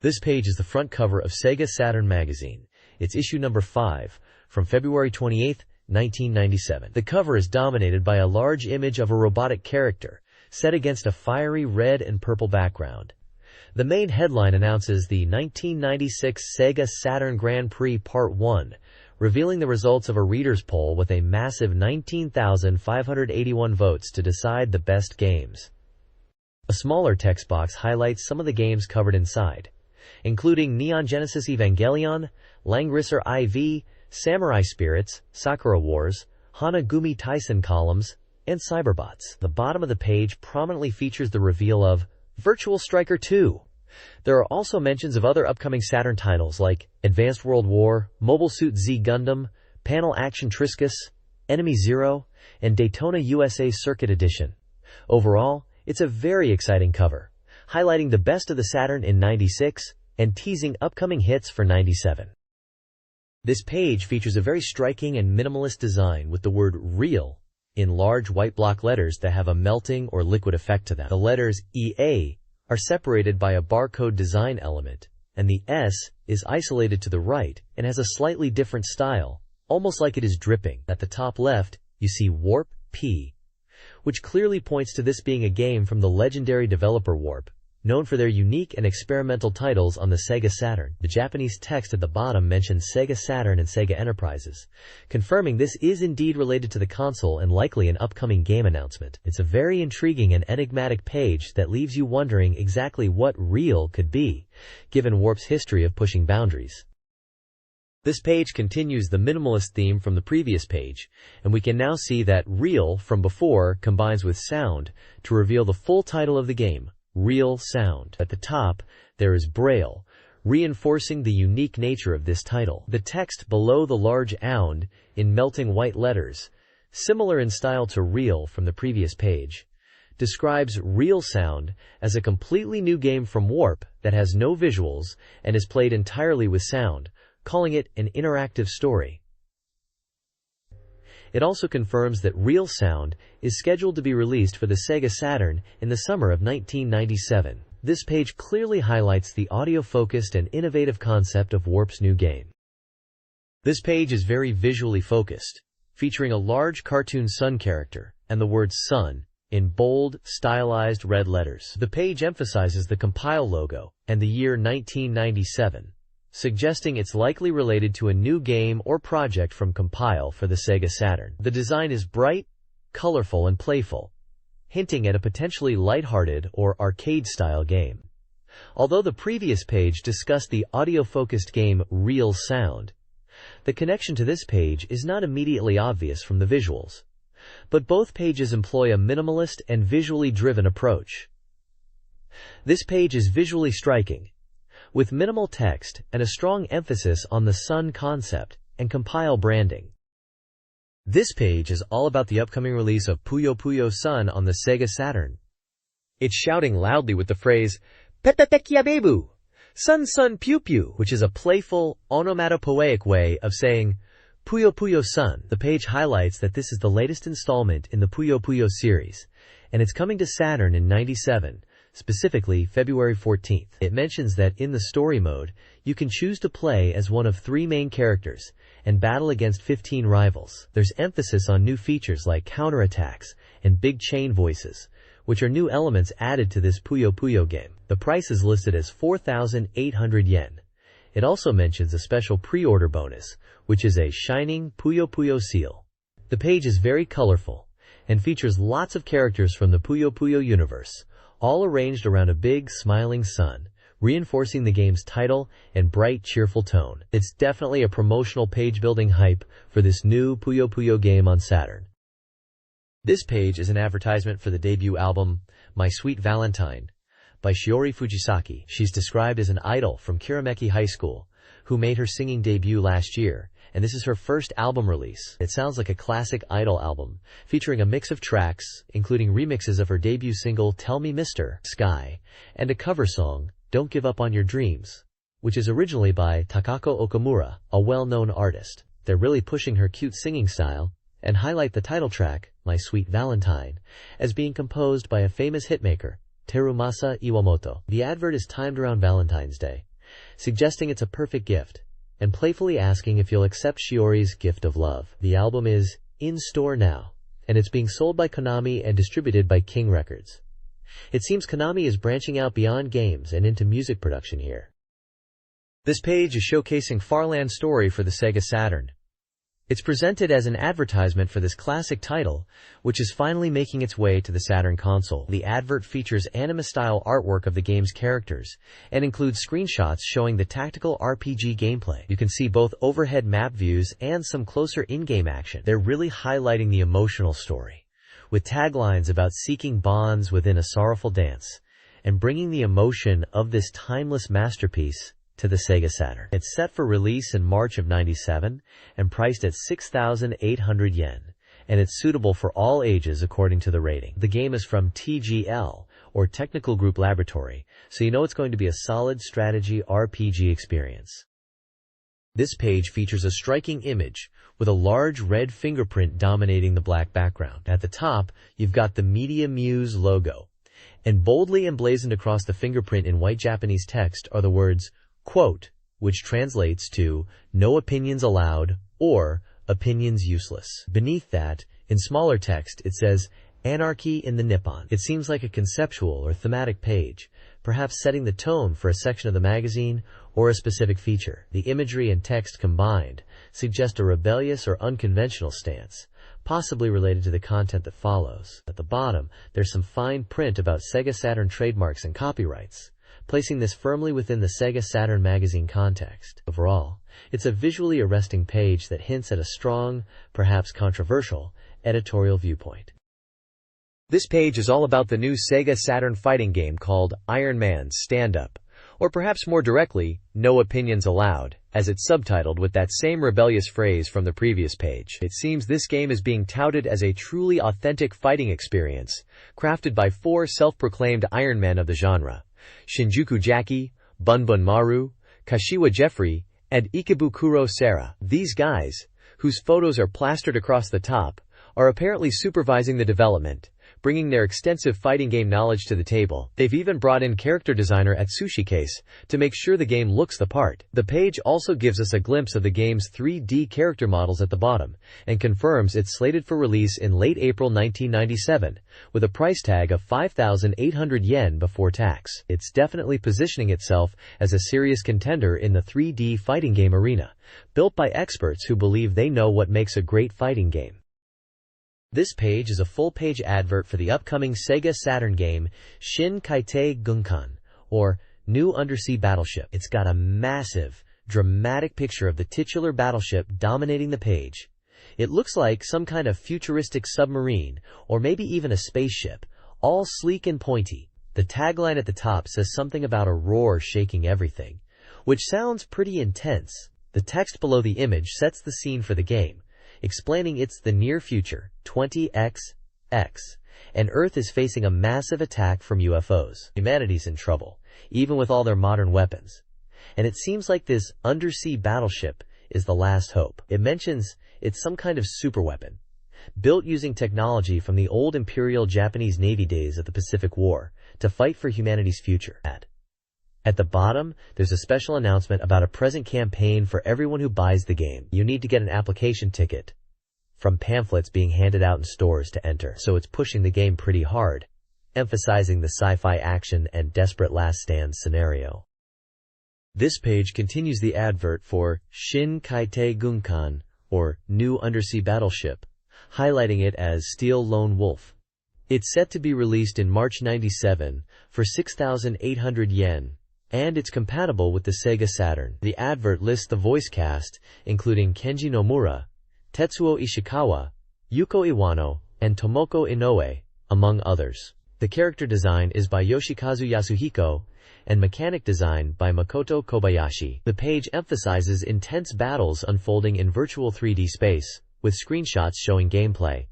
This page is the front cover of SEGA Saturn magazine. It's issue number 5, from February 28, 1997. The cover is dominated by a large image of a robotic character, set against a fiery red and purple background. The main headline announces the 1996 SEGA Saturn Grand Prix Part 1, revealing the results of a reader's poll with a massive 19,581 votes to decide the best games. A smaller text box highlights some of the games covered inside, including Neon Genesis Evangelion, Langrisser IV, Samurai Spirits, Sakura Wars, Hana Gumi Taisen Columns, and Cyberbots. The bottom of the page prominently features the reveal of Virtual Striker 2. There are also mentions of other upcoming Saturn titles like Advanced World War, Mobile Suit Z Gundam, Panel Action Triscus, Enemy Zero, and Daytona USA Circuit Edition. Overall, it's a very exciting cover, highlighting the best of the Saturn in '96 and teasing upcoming hits for '97. This page features a very striking and minimalist design with the word REAL in large white block letters that have a melting or liquid effect to them. The letters EA are separated by a barcode design element, and the S is isolated to the right and has a slightly different style, almost like it is dripping. At the top left, you see Warp P, which clearly points to this being a game from the legendary developer Warp, known for their unique and experimental titles on the SEGA Saturn. The Japanese text at the bottom mentions SEGA Saturn and SEGA Enterprises, confirming this is indeed related to the console and likely an upcoming game announcement. It's a very intriguing and enigmatic page that leaves you wondering exactly what REAL could be, given Warp's history of pushing boundaries. This page continues the minimalist theme from the previous page, and we can now see that REAL from before combines with sound to reveal the full title of the game, Real Sound. At the top, there is Braille, reinforcing the unique nature of this title. The text below the large ound in melting white letters, similar in style to Real from the previous page, describes Real Sound as a completely new game from Warp that has no visuals and is played entirely with sound, calling it an interactive story. It also confirms that Real Sound is scheduled to be released for the SEGA Saturn in the summer of 1997. This page clearly highlights the audio-focused and innovative concept of Warp's new game. This page is very visually focused, featuring a large cartoon sun character and the word sun in bold, stylized red letters. The page emphasizes the Compile logo and the year 1997. Suggesting it's likely related to a new game or project from Compile for the SEGA Saturn. The design is bright, colorful, and playful, hinting at a potentially lighthearted or arcade-style game. Although the previous page discussed the audio-focused game Real Sound, the connection to this page is not immediately obvious from the visuals, but both pages employ a minimalist and visually driven approach. This page is visually striking, with minimal text and a strong emphasis on the sun concept and Compile branding. This page is all about the upcoming release of Puyo Puyo Sun on the SEGA Saturn. It's shouting loudly with the phrase, Petatekia Bebu! Sun Sun Pew Pew, which is a playful, onomatopoeic way of saying Puyo Puyo Sun. The page highlights that this is the latest installment in the Puyo Puyo series, and it's coming to Saturn in '97. Specifically February 14th. It mentions that in the story mode, you can choose to play as one of 3 main characters and battle against 15 rivals. There's emphasis on new features like counterattacks and big chain voices, which are new elements added to this Puyo Puyo game. The price is listed as 4,800 yen. It also mentions a special pre-order bonus, which is a shining Puyo Puyo seal. The page is very colorful and features lots of characters from the Puyo Puyo universe, all arranged around a big, smiling sun, reinforcing the game's title and bright, cheerful tone. It's definitely a promotional page-building hype for this new Puyo Puyo game on Saturn. This page is an advertisement for the debut album, My Sweet Valentine, by Shiori Fujisaki. She's described as an idol from Kirameki High School, who made her singing debut last year, and this is her first album release. It sounds like a classic idol album, featuring a mix of tracks, including remixes of her debut single Tell Me Mr. Sky, and a cover song, Don't Give Up on Your Dreams, which is originally by Takako Okamura, a well-known artist. They're really pushing her cute singing style, and highlight the title track, My Sweet Valentine, as being composed by a famous hitmaker, Terumasa Iwamoto. The advert is timed around Valentine's Day, suggesting it's a perfect gift, and playfully asking if you'll accept Shiori's gift of love. The album is in store now, and it's being sold by Konami and distributed by King Records. It seems Konami is branching out beyond games and into music production here. This page is showcasing Farland Story for the Sega Saturn. It's presented as an advertisement for this classic title, which is finally making its way to the Saturn console. The advert features anime-style artwork of the game's characters, and includes screenshots showing the tactical RPG gameplay. You can see both overhead map views and some closer in-game action. They're really highlighting the emotional story, with taglines about seeking bonds within a sorrowful dance, and bringing the emotion of this timeless masterpiece to the Sega Saturn. It's set for release in March of '97 and priced at 6,800 yen, and it's suitable for all ages according to the rating. The game is from TGL, or Technical Group Laboratory, so you know it's going to be a solid strategy RPG experience. This page features a striking image with a large red fingerprint dominating the black background. At the top, you've got the Media Muse logo, and boldly emblazoned across the fingerprint in white Japanese text are the words "quote," which translates to "no opinions allowed" or "opinions useless." Beneath that, in smaller text, it says "Anarchy in the Nippon." It seems like a conceptual or thematic page, perhaps setting the tone for a section of the magazine or a specific feature. The imagery and text combined suggest a rebellious or unconventional stance, possibly related to the content that follows. At the bottom, there's some fine print about Sega Saturn trademarks and copyrights, placing this firmly within the SEGA Saturn magazine context. Overall, it's a visually arresting page that hints at a strong, perhaps controversial, editorial viewpoint. This page is all about the new Sega Saturn fighting game called Iron Man Stand-Up, or perhaps more directly, No Opinions Allowed, as it's subtitled with that same rebellious phrase from the previous page. It seems this game is being touted as a truly authentic fighting experience, crafted by 4 self-proclaimed Iron Men of the genre: Shinjuku Jackie, Bunbun Maru, Kashiwa Jeffrey, and Ikebukuro Sarah. These guys, whose photos are plastered across the top, are apparently supervising the development, bringing their extensive fighting game knowledge to the table. They've even brought in character designer Atsushi Case to make sure the game looks the part. The page also gives us a glimpse of the game's 3D character models at the bottom, and confirms it's slated for release in late April 1997, with a price tag of 5,800 yen before tax. It's definitely positioning itself as a serious contender in the 3D fighting game arena, built by experts who believe they know what makes a great fighting game. This page is a full-page advert for the upcoming Sega Saturn game Shin Kaitei Gunkan, or New Undersea Battleship. It's got a massive, dramatic picture of the titular battleship dominating the page. It looks like some kind of futuristic submarine, or maybe even a spaceship, all sleek and pointy. The tagline at the top says something about a roar shaking everything, which sounds pretty intense. The text below the image sets the scene for the game, explaining it's the near future, 20XX, and Earth is facing a massive attack from UFOs. Humanity's in trouble, even with all their modern weapons. And it seems like this undersea battleship is the last hope. It mentions it's some kind of superweapon, built using technology from the old Imperial Japanese Navy days of the Pacific War, to fight for humanity's future. At the bottom, there's a special announcement about a present campaign for everyone who buys the game. You need to get an application ticket from pamphlets being handed out in stores to enter, so it's pushing the game pretty hard, emphasizing the sci-fi action and desperate last stand scenario. This page continues the advert for Shin Kaitei Gunkan, or New Undersea Battleship, highlighting it as Steel Lone Wolf. It's set to be released in March '97 for 6,800 yen, and it's compatible with the Sega Saturn. The advert lists the voice cast, including Kenji Nomura, Tetsuo Ishikawa, Yuko Iwano, and Tomoko Inoue, among others. The character design is by Yoshikazu Yasuhiko, and mechanic design by Makoto Kobayashi. The page emphasizes intense battles unfolding in virtual 3D space, with screenshots showing gameplay.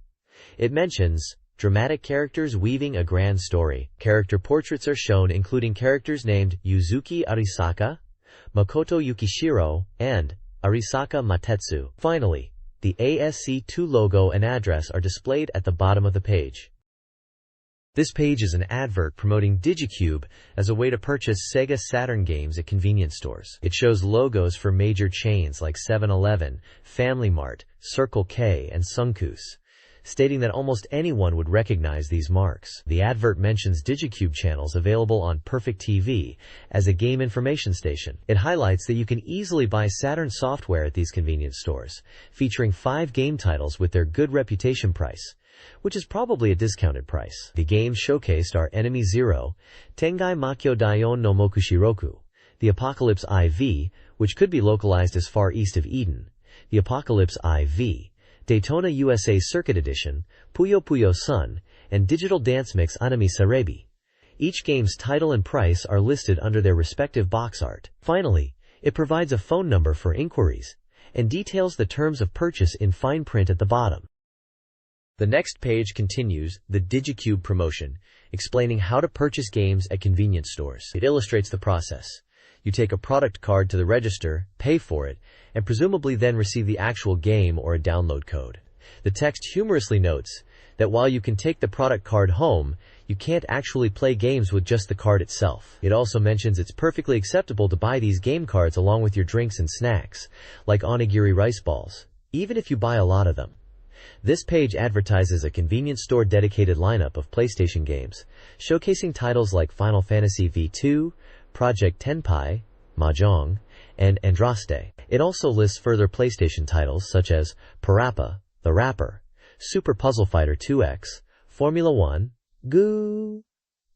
It mentions dramatic characters weaving a grand story. Character portraits are shown, including characters named Yuzuki Arisaka, Makoto Yukishiro, and Arisaka Matetsu. Finally, the ASC2 logo and address are displayed at the bottom of the page. This page is an advert promoting DigiCube as a way to purchase SEGA Saturn games at convenience stores. It shows logos for major chains like 7-Eleven, Family Mart, Circle K, and Sunkus, stating that almost anyone would recognize these marks. The advert mentions DigiCube channels available on Perfect TV as a game information station. It highlights that you can easily buy Saturn software at these convenience stores, featuring 5 game titles with their good reputation price, which is probably a discounted price. The games showcased are Enemy Zero, Tengai Makyo Daion no Mokushiroku, The Apocalypse IV, which could be localized as Far East of Eden, The Apocalypse IV, Daytona USA Circuit Edition, Puyo Puyo Sun, and Digital Dance Mix Anime Sarebi. Each game's title and price are listed under their respective box art. Finally, it provides a phone number for inquiries and details the terms of purchase in fine print at the bottom. The next page continues the DigiCube promotion, explaining how to purchase games at convenience stores. It illustrates the process. You take a product card to the register, pay for it, and presumably then receive the actual game or a download code. The text humorously notes that while you can take the product card home, you can't actually play games with just the card itself. It also mentions it's perfectly acceptable to buy these game cards along with your drinks and snacks, like onigiri rice balls, even if you buy a lot of them. This page advertises a convenience store dedicated lineup of PlayStation games, showcasing titles like Final Fantasy V2, Project Tenpai, Mahjong, and Andraste. It also lists further PlayStation titles such as Parappa, The Rapper, Super Puzzle Fighter 2X, Formula 1, Goo,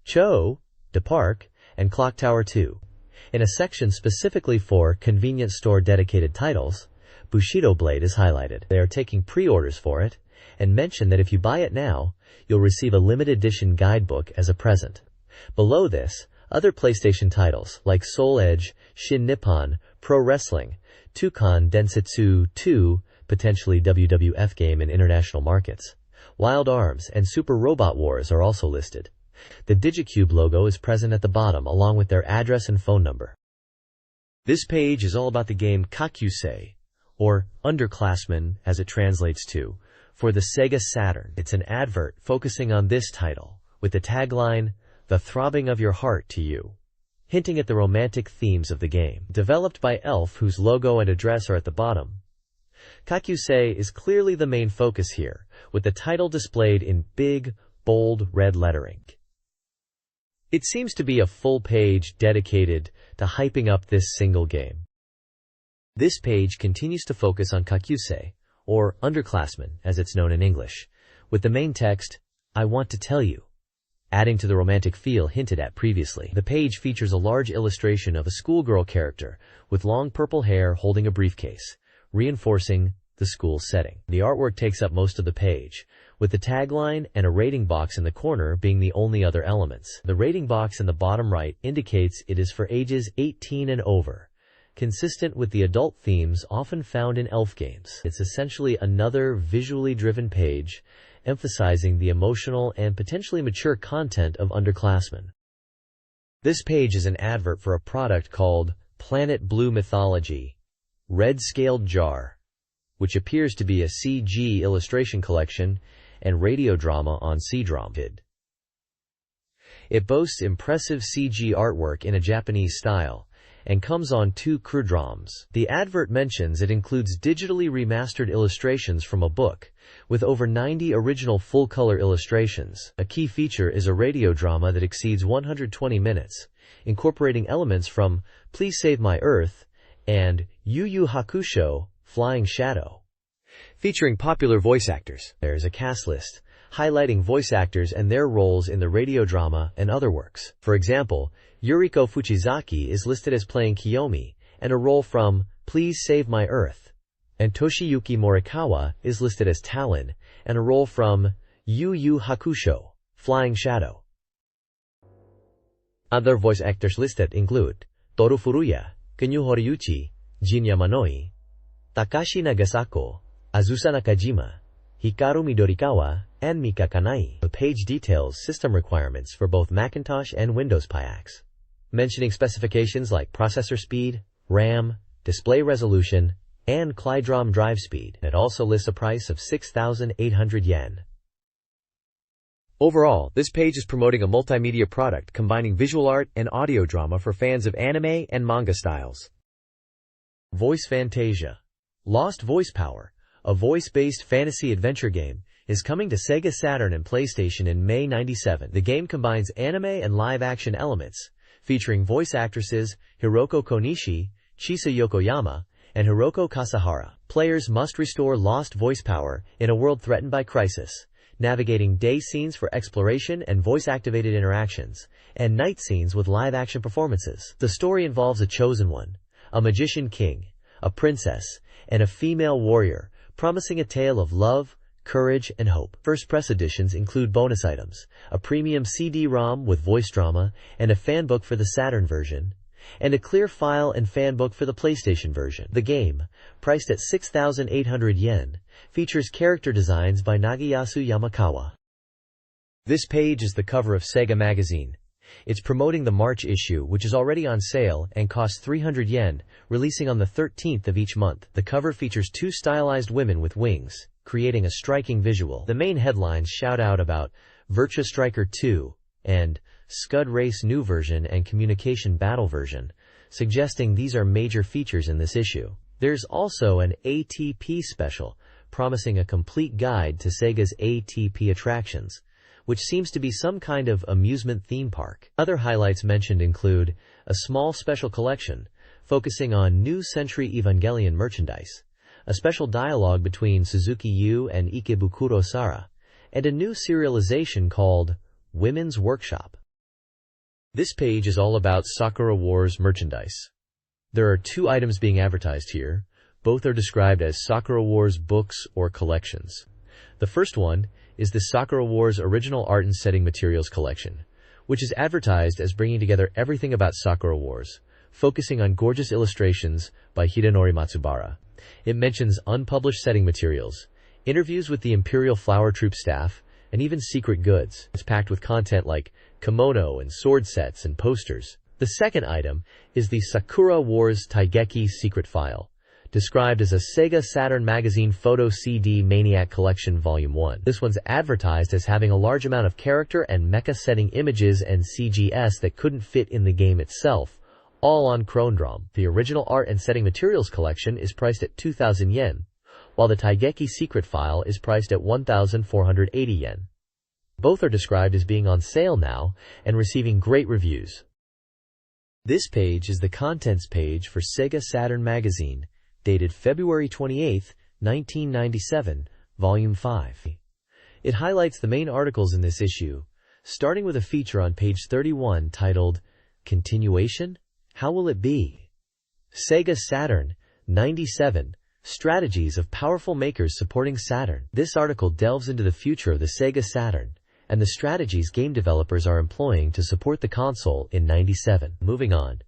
Cho, DePark, and Clock Tower 2. In a section specifically for convenience store dedicated titles, Bushido Blade is highlighted. They are taking pre-orders for it, and mention that if you buy it now, you'll receive a limited edition guidebook as a present. Below this, other PlayStation titles like Soul Edge, Shin Nippon, Pro Wrestling, Toucan Densetsu 2, potentially WWF game in international markets, Wild Arms, and Super Robot Wars are also listed. The DigiCube logo is present at the bottom along with their address and phone number. This page is all about the game Kakyusei, or Underclassmen as it translates to, for the SEGA Saturn. It's an advert focusing on this title, with the tagline, "The throbbing of your heart to you," hinting at the romantic themes of the game. Developed by Elf, whose logo and address are at the bottom, Kakyusei is clearly the main focus here, with the title displayed in big, bold red lettering. It seems to be a full page dedicated to hyping up this single game. This page continues to focus on Kakyusei, or Underclassmen as it's known in English, with the main text, "I want to tell you," adding to the romantic feel hinted at previously. The page features a large illustration of a schoolgirl character with long purple hair holding a briefcase, reinforcing the school setting. The artwork takes up most of the page, with the tagline and a rating box in the corner being the only other elements. The rating box in the bottom right indicates it is for ages 18 and over, consistent with the adult themes often found in Elf games. It's essentially another visually driven page, emphasizing the emotional and potentially mature content of Underclassmen. This page is an advert for a product called Planet Blue Mythology, Red Scaled Jar, which appears to be a CG illustration collection and radio drama on C-Drom. It boasts impressive CG artwork in a Japanese style, and comes on 2 CRU-DROMs. The advert mentions it includes digitally remastered illustrations from a book, with over 90 original full-color illustrations. A key feature is a radio drama that exceeds 120 minutes, incorporating elements from Please Save My Earth and Yu Yu Hakusho, Flying Shadow, featuring popular voice actors. There's a cast list, highlighting voice actors and their roles in the radio drama and other works. For example, Yuriko Fuchizaki is listed as playing Kiyomi, and a role from Please Save My Earth, and Toshiyuki Morikawa is listed as Talon, and a role from Yu Yu Hakusho, Flying Shadow. Other voice actors listed include Toru Furuya, Kenyu Horiuchi, Jin Yamanoi, Takashi Nagasako, Azusa Nakajima, Hikaru Midorikawa, and Mika Kanai. The page details system requirements for both Macintosh and Windows PIAX, mentioning specifications like processor speed, RAM, display resolution, and CLI-DROM drive speed. It also lists a price of 6,800 yen. Overall, this page is promoting a multimedia product combining visual art and audio drama for fans of anime and manga styles. Voice Fantasia. Lost Voice Power, a voice-based fantasy adventure game, is coming to Sega Saturn and PlayStation in May '97. The game combines anime and live-action elements, featuring voice actresses Hiroko Konishi, Chisa Yokoyama, and Hiroko Kasahara. Players must restore lost voice power in a world threatened by crisis, navigating day scenes for exploration and voice-activated interactions, and night scenes with live-action performances. The story involves a chosen one, a magician king, a princess, and a female warrior, promising a tale of love, courage, and hope. First press editions include bonus items, a premium CD-ROM with voice drama, and a fanbook for the Saturn version, and a clear file and fanbook for the PlayStation version. The game, priced at 6,800 yen, features character designs by Nagayasu Yamakawa. This page is the cover of SEGA Magazine. It's promoting the March issue, which is already on sale and costs 300 yen, releasing on the 13th of each month. The cover features two stylized women with wings, creating a striking visual. The main headlines shout out about Virtua Striker 2 and Scud Race New Version and Communication Battle Version, suggesting these are major features in this issue. There's also an ATP special, promising a complete guide to Sega's ATP attractions, which seems to be some kind of amusement theme park. Other highlights mentioned include a small special collection focusing on New Century Evangelion merchandise, a special dialogue between Suzuki Yu and Ikebukuro Sara, and a new serialization called Women's Workshop. This page is all about Sakura Wars merchandise. There are two items being advertised here. Both are described as Sakura Wars books or collections. The first one is the Sakura Wars Original Art and Setting Materials Collection, which is advertised as bringing together everything about Sakura Wars, focusing on gorgeous illustrations by Hidenori Matsubara. It mentions unpublished setting materials, interviews with the Imperial Flower Troop staff, and even secret goods. It's packed with content like kimono and sword sets and posters. The second item is the Sakura Wars Taigeki Secret File, described as a SEGA Saturn Magazine Photo CD Maniac Collection Volume 1. This one's advertised as having a large amount of character and mecha setting images and CGS that couldn't fit in the game itself, all on Chronodrom. The original art and setting materials collection is priced at 2,000 yen, while the Taigeki Secret File is priced at 1,480 yen. Both are described as being on sale now and receiving great reviews. This page is the contents page for SEGA Saturn Magazine, dated February 28, 1997, Volume 5. It highlights the main articles in this issue, starting with a feature on page 31 titled, Continuation? How will it be? SEGA Saturn, 97, Strategies of Powerful Makers Supporting Saturn. This article delves into the future of the SEGA Saturn and the strategies game developers are employing to support the console in '97. Moving on.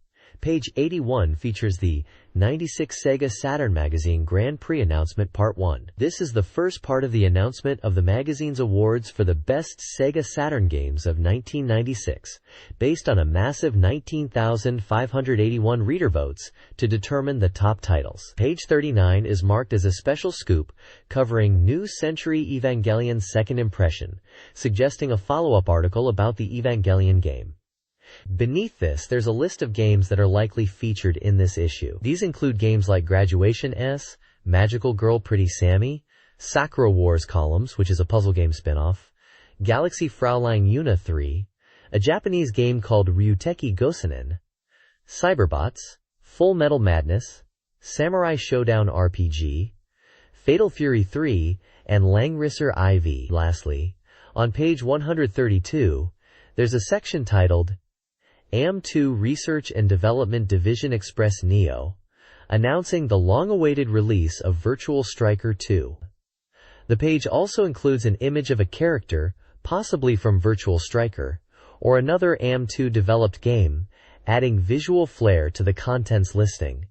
Page 81 features the 96 SEGA Saturn Magazine Grand Prix Announcement Part 1. This is the first part of the announcement of the magazine's awards for the best SEGA Saturn games of 1996, based on a massive 19,581 reader votes to determine the top titles. Page 39 is marked as a special scoop covering New Century Evangelion Second Impression, suggesting a follow-up article about the Evangelion game. Beneath this, there's a list of games that are likely featured in this issue. These include games like Graduation S, Magical Girl Pretty Sammy, Sakura Wars Columns, which is a puzzle game spin-off, Galaxy Fraulein Yuna 3, a Japanese game called Ryuteki Gosenin, Cyberbots, Full Metal Madness, Samurai Showdown RPG, Fatal Fury 3, and Langrisser IV. Lastly, on page 132, there's a section titled AM2 Research and Development Division Express Neo, announcing the long-awaited release of Virtual Striker 2. The page also includes an image of a character, possibly from Virtual Striker, or another AM2 developed game, adding visual flair to the contents listing.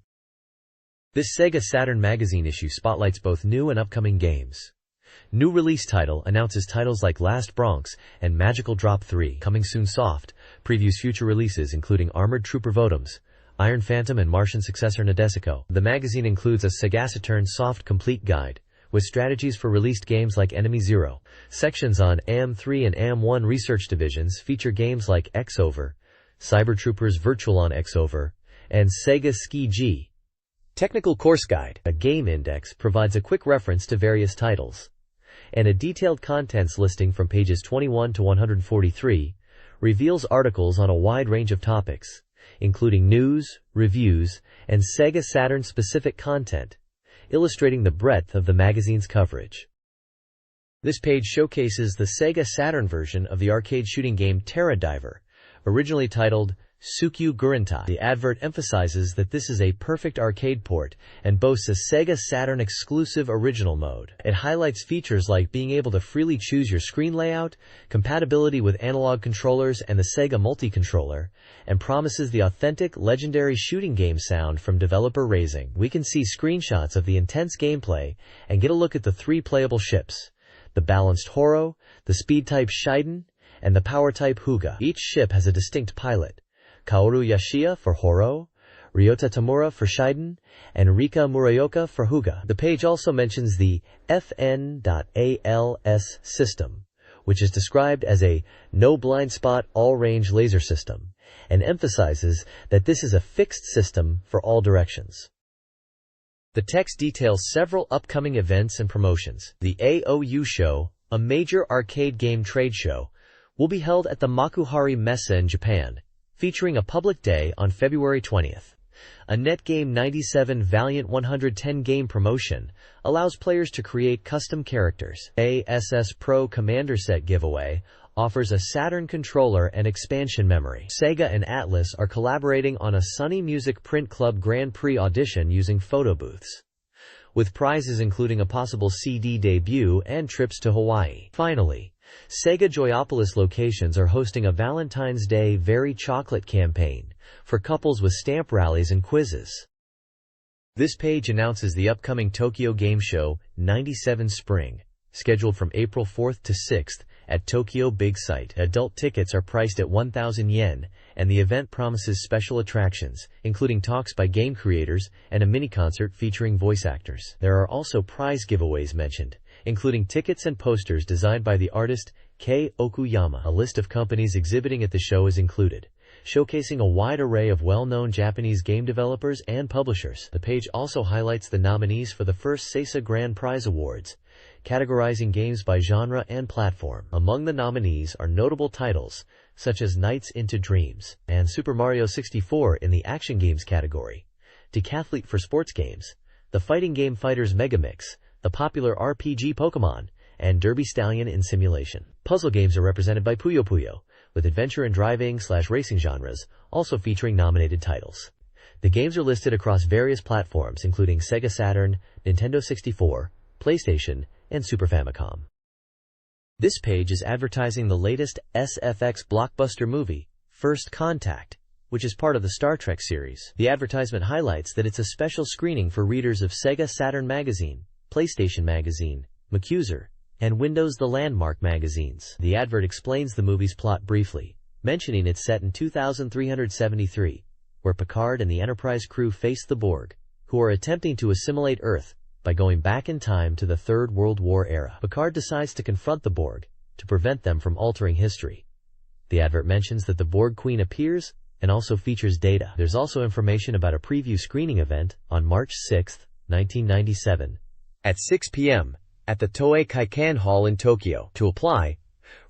This SEGA Saturn Magazine issue spotlights both new and upcoming games. New release title announces titles like Last Bronx and Magical Drop 3 coming soon soft, previews future releases including Armored Trooper Votoms, Iron Phantom and Martian successor Nadesico. The magazine includes a SEGA Saturn soft complete guide, with strategies for released games like Enemy Zero. Sections on AM3 and AM1 research divisions feature games like X-Over, Cybertroopers Virtual on X-Over, and Sega Ski G. Technical Course Guide, a game index, provides a quick reference to various titles, and a detailed contents listing from pages 21 to 143 reveals articles on a wide range of topics, including news, reviews, and Sega Saturn-specific content, illustrating the breadth of the magazine's coverage. This page showcases the Sega Saturn version of the arcade shooting game Terra Diver, originally titled Tsukyu Gurentai. The advert emphasizes that this is a perfect arcade port and boasts a Sega Saturn exclusive original mode. It highlights features like being able to freely choose your screen layout, compatibility with analog controllers and the Sega multi-controller, and promises the authentic, legendary shooting game sound from developer Raising. We can see screenshots of the intense gameplay and get a look at the 3 playable ships: the balanced Horo, the speed-type Shiden, and the power-type Huga. Each ship has a distinct pilot: Kaoru Yashiya for Horo, Ryota Tamura for Shiden, and Rika Muraoka for Huga. The page also mentions the FN.ALS system, which is described as a no blind spot all-range laser system, and emphasizes that this is a fixed system for all directions. The text details several upcoming events and promotions. The AOU Show, a major arcade game trade show, will be held at the Makuhari Messe in Japan, featuring a public day on February 20th. A NetGame 97 Valiant 110 game promotion allows players to create custom characters. ASS Pro Commander Set giveaway offers a Saturn controller and expansion memory. Sega and Atlus are collaborating on a Sony Music Print Club Grand Prix audition using photo booths, with prizes including a possible CD debut and trips to Hawaii. Finally, Sega Joyopolis locations are hosting a Valentine's Day Very Chocolate campaign for couples with stamp rallies and quizzes. This page announces the upcoming Tokyo Game Show 97 Spring, scheduled from April 4th to 6th at Tokyo Big Sight. Adult tickets are priced at 1,000 yen, and the event promises special attractions, including talks by game creators and a mini-concert featuring voice actors. There are also prize giveaways mentioned, including tickets and posters designed by the artist Kei Okuyama. A list of companies exhibiting at the show is included, showcasing a wide array of well-known Japanese game developers and publishers. The page also highlights the nominees for the first SESA Grand Prize Awards, categorizing games by genre and platform. Among the nominees are notable titles such as Nights into Dreams and Super Mario 64 in the action games category, Decathlete for sports games, the fighting game Fighters Megamix, the popular RPG Pokemon, and Derby Stallion in simulation. Puzzle games are represented by Puyo Puyo, with adventure and driving/racing genres also featuring nominated titles. The games are listed across various platforms including Sega Saturn, Nintendo 64, PlayStation, and Super Famicom. This page is advertising the latest SFX blockbuster movie, First Contact, which is part of the Star Trek series. The advertisement highlights that it's a special screening for readers of Sega Saturn Magazine, PlayStation Magazine, MacUser, and Windows The Landmark magazines. The advert explains the movie's plot briefly, mentioning it's set in 2373, where Picard and the Enterprise crew face the Borg, who are attempting to assimilate Earth by going back in time to the Third World War era. Picard decides to confront the Borg to prevent them from altering history. The advert mentions that the Borg Queen appears and also features data. There's also information about a preview screening event on March 6, 1997, at 6 p.m. at the Toei Kaikan Hall in Tokyo. To apply,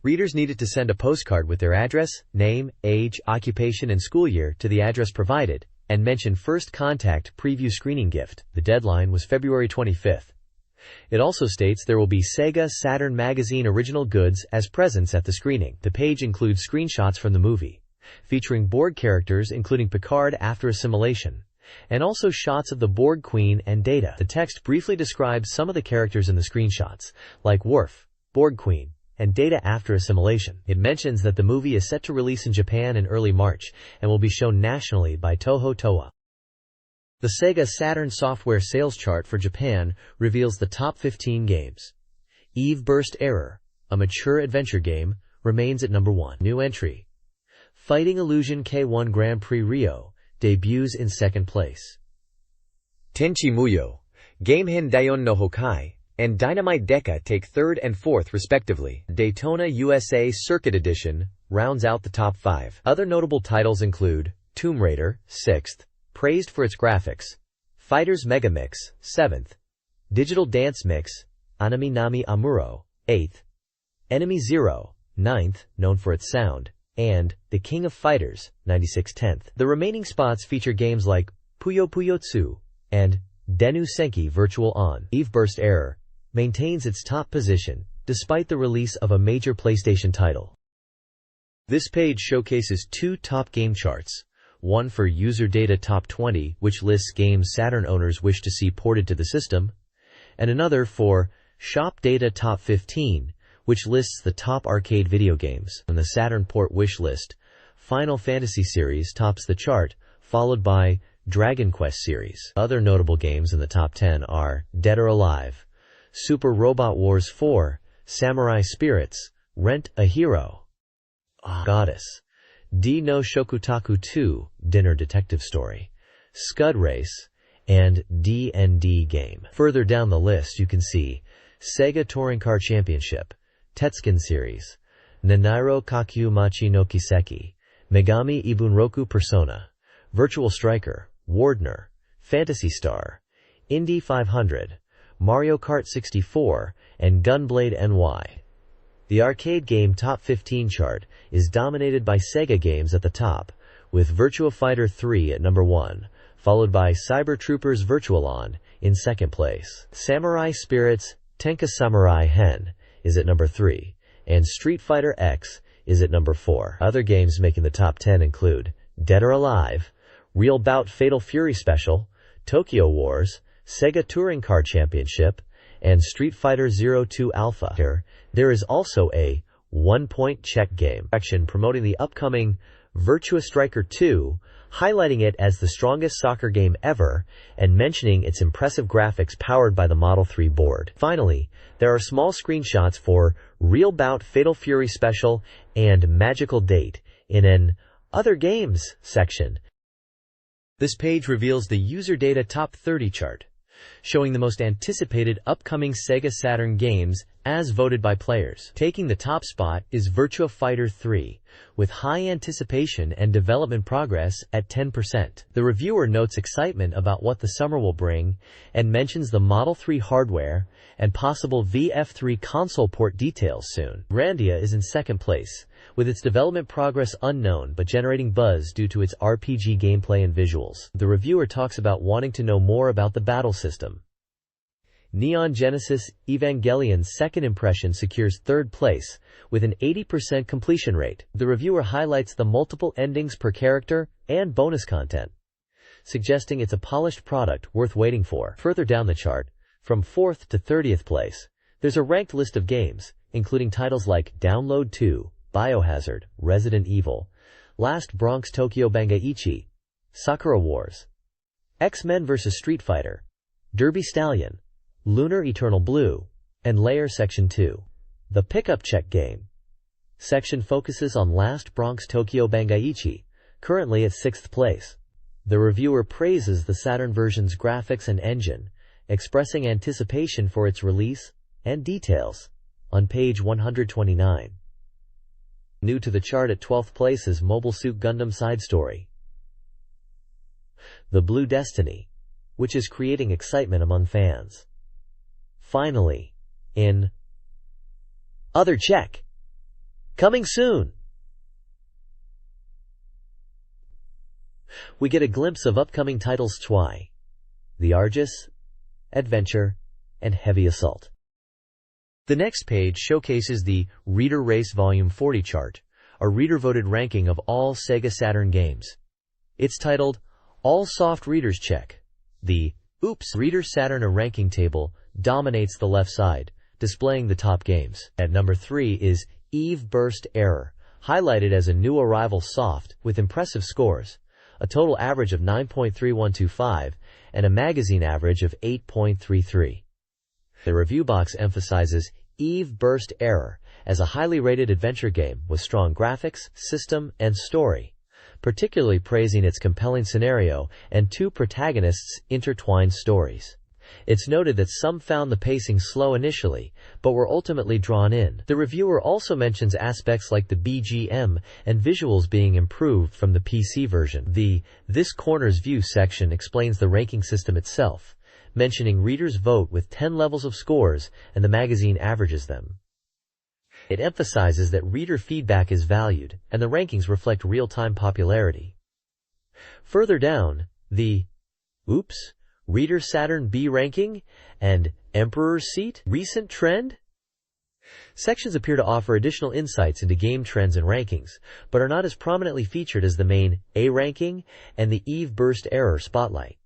readers needed to send a postcard with their address, name, age, occupation, and school year to the address provided, and mention First Contact preview screening gift. The deadline was February 25th. It also states there will be Sega Saturn Magazine original goods as presents at the screening. The page includes screenshots from the movie, featuring Borg characters including Picard after assimilation, and also shots of the Borg Queen and Data. The text briefly describes some of the characters in the screenshots, like Worf, Borg Queen, and Data after assimilation. It mentions that the movie is set to release in Japan in early March and will be shown nationally by Toho Toa. The Sega Saturn software sales chart for Japan reveals the top 15 games. Eve Burst Error, a mature adventure game, remains at number 1. New entry: Fighting Illusion K1 Grand Prix Rio debuts in second place. Tenchi Muyo, Gamehen Dayon no Hokai, and Dynamite Deca take 3rd and 4th respectively. Daytona USA Circuit Edition rounds out the top 5. Other notable titles include Tomb Raider, 6th, praised for its graphics, Fighters Mega Mix, 7th, Digital Dance Mix, Anami Nami Amuro, 8th, Enemy Zero, 9th, known for its sound, and The King of Fighters, 96 10th. The remaining spots feature games like Puyo Puyo Tsu and Denu Senki Virtual On. Eve Burst Error maintains its top position despite the release of a major PlayStation title. This page showcases 2 top game charts, one for User Data Top 20, which lists games Saturn owners wish to see ported to the system, and another for Shop Data Top 15, which lists the top arcade video games. On the Saturn port wish list, Final Fantasy series tops the chart, followed by Dragon Quest series. Other notable games in the top 10 are Dead or Alive, Super Robot Wars 4, Samurai Spirits, Rent a Hero, Goddess, D no Shokutaku 2, Dinner Detective Story, Scud Race, and D&D Game. Further down the list you can see Sega Touring Car Championship, Tetskin Series, Nanairo Kakyu Machi no Kiseki, Megami Ibunroku Persona, Virtual Striker, Wardner, Phantasy Star, Indy 500, Mario Kart 64, and Gunblade NY. The arcade game Top 15 chart is dominated by Sega games at the top, with Virtua Fighter 3 at number 1, followed by Cyber Troopers Virtual On in 2nd place. Samurai Spirits Tenka Samurai Hen is at number 3, and Street Fighter X is at number 4. Other games making the top 10 include Dead or Alive, Real Bout Fatal Fury Special, Tokyo Wars, Sega Touring Car Championship, and Street Fighter 02 Alpha. There is also a 1-point check game section promoting the upcoming Virtua Striker 2, highlighting it as the strongest soccer game ever and mentioning its impressive graphics powered by the Model 3 board. Finally, there are small screenshots for Real Bout Fatal Fury Special and Magical Date in an Other Games section. This page reveals the User Data Top 30 chart, showing the most anticipated upcoming Sega Saturn games as voted by players. Taking the top spot is Virtua Fighter 3, with high anticipation and development progress at 10%. The reviewer notes excitement about what the summer will bring and mentions the Model 3 hardware and possible VF3 console port details soon. Grandia is in 2nd place, with its development progress unknown but generating buzz due to its RPG gameplay and visuals. The reviewer talks about wanting to know more about the battle system. Neon Genesis Evangelion's second impression secures 3rd place, with an 80% completion rate. The reviewer highlights the multiple endings per character and bonus content, suggesting it's a polished product worth waiting for. Further down the chart, from 4th to 30th place, there's a ranked list of games, including titles like Download 2, Biohazard, Resident Evil, Last Bronx Tokyo Bangaichi, Sakura Wars, X-Men vs. Street Fighter, Derby Stallion, Lunar Eternal Blue, and Layer Section 2. The Pickup Check Game section focuses on Last Bronx Tokyo Bangaichi, currently at 6th place. The reviewer praises the Saturn version's graphics and engine, expressing anticipation for its release and details. On page 129. New to the chart at 12th place is Mobile Suit Gundam Side Story, The Blue Destiny, which is creating excitement among fans. Finally, in Other Check, coming soon, we get a glimpse of upcoming titles Twi, The Argus, Adventure, and Heavy Assault. The next page showcases the Reader Race Volume 40 chart, a reader-voted ranking of all Sega Saturn games. It's titled All Soft Readers Check. The Oops Reader Saturn ranking table dominates the left side, displaying the top games. At number 3 is Eve Burst Error, highlighted as a new arrival soft with impressive scores, a total average of 9.3125 and a magazine average of 8.33. The review box emphasizes Eve Burst Error as a highly rated adventure game with strong graphics, system, and story, particularly praising its compelling scenario and 2 protagonists' intertwined stories. It's noted that some found the pacing slow initially, but were ultimately drawn in. The reviewer also mentions aspects like the BGM and visuals being improved from the PC version. The "This Corner's View" section explains the ranking system itself, mentioning readers vote with 10 levels of scores and the magazine averages them. It emphasizes that reader feedback is valued, and the rankings reflect real-time popularity. Further down, the "Oops, Reader Saturn B ranking" and "Emperor's Seat recent trend" sections appear to offer additional insights into game trends and rankings, but are not as prominently featured as the main A ranking and the EVE Burst Error Spotlight.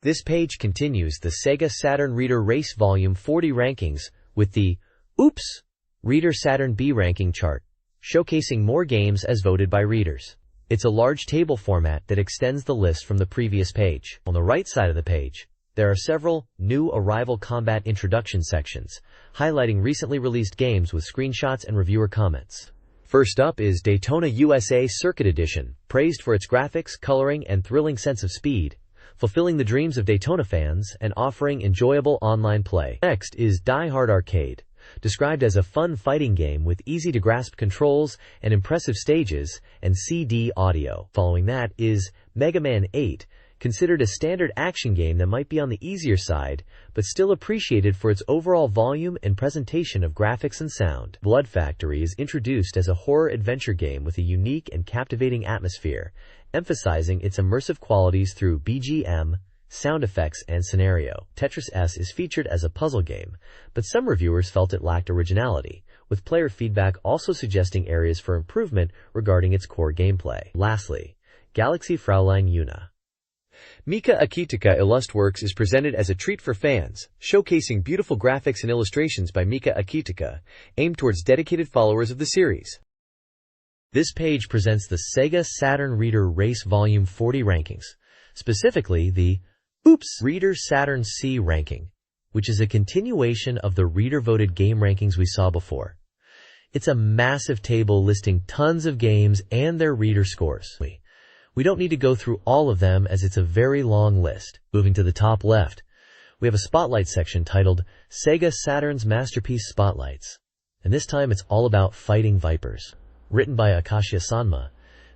This page continues the SEGA Saturn Reader Race Volume 40 rankings with the "Oops, Reader Saturn B ranking" chart, showcasing more games as voted by readers. It's a large table format that extends the list from the previous page. On the right side of the page, there are several new Arrival Combat Introduction sections, highlighting recently released games with screenshots and reviewer comments. First up is Daytona USA Circuit Edition, praised for its graphics, coloring, and thrilling sense of speed, fulfilling the dreams of Daytona fans and offering enjoyable online play. Next is Die Hard Arcade, described as a fun fighting game with easy-to-grasp controls and impressive stages and CD audio. Following that is Mega Man 8, considered a standard action game that might be on the easier side, but still appreciated for its overall volume and presentation of graphics and sound. Blood Factory is introduced as a horror-adventure game with a unique and captivating atmosphere, emphasizing its immersive qualities through BGM, sound effects, and scenario. Tetris S is featured as a puzzle game, but some reviewers felt it lacked originality, with player feedback also suggesting areas for improvement regarding its core gameplay. Lastly, Galaxy Fraulein Una. Mika Akitika Illustworks is presented as a treat for fans, showcasing beautiful graphics and illustrations by Mika Akitika, aimed towards dedicated followers of the series. This page presents the SEGA Saturn Reader Race Volume 40 rankings, specifically the "Oops, Reader Saturn C ranking," which is a continuation of the reader-voted game rankings we saw before. It's a massive table listing tons of games and their reader scores. We don't need to go through all of them as it's a very long list. Moving to the top left, we have a spotlight section titled SEGA Saturn's Masterpiece Spotlights, and this time it's all about Fighting Vipers. Written by Akashia Sanma,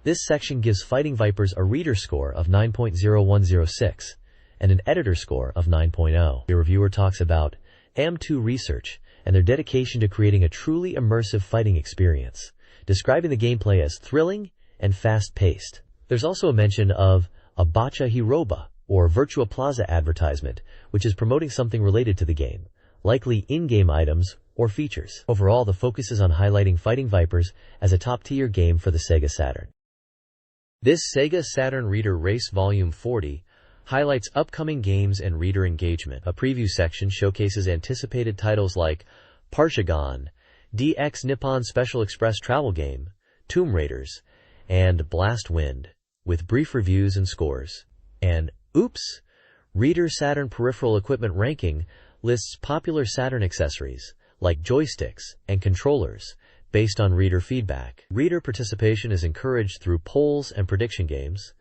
this section gives Fighting Vipers a reader score of 9.0106 and an editor score of 9.0. The reviewer talks about AM2 Research and their dedication to creating a truly immersive fighting experience, describing the gameplay as thrilling and fast-paced. There's also a mention of a Bacha Hiroba, or Virtua Plaza advertisement, which is promoting something related to the game, likely in-game items or features. Overall, the focus is on highlighting Fighting Vipers as a top-tier game for the SEGA Saturn. This SEGA Saturn Reader Race Volume 40 highlights upcoming games and reader engagement. A preview section showcases anticipated titles like Parshagon, DX Nippon Special Express Travel Game, Tomb Raiders, and Blast Wind, with brief reviews and scores. And Oops, Reader Saturn Peripheral Equipment Ranking lists popular Saturn accessories, like joysticks and controllers, based on reader feedback. Reader participation is encouraged through polls and prediction games,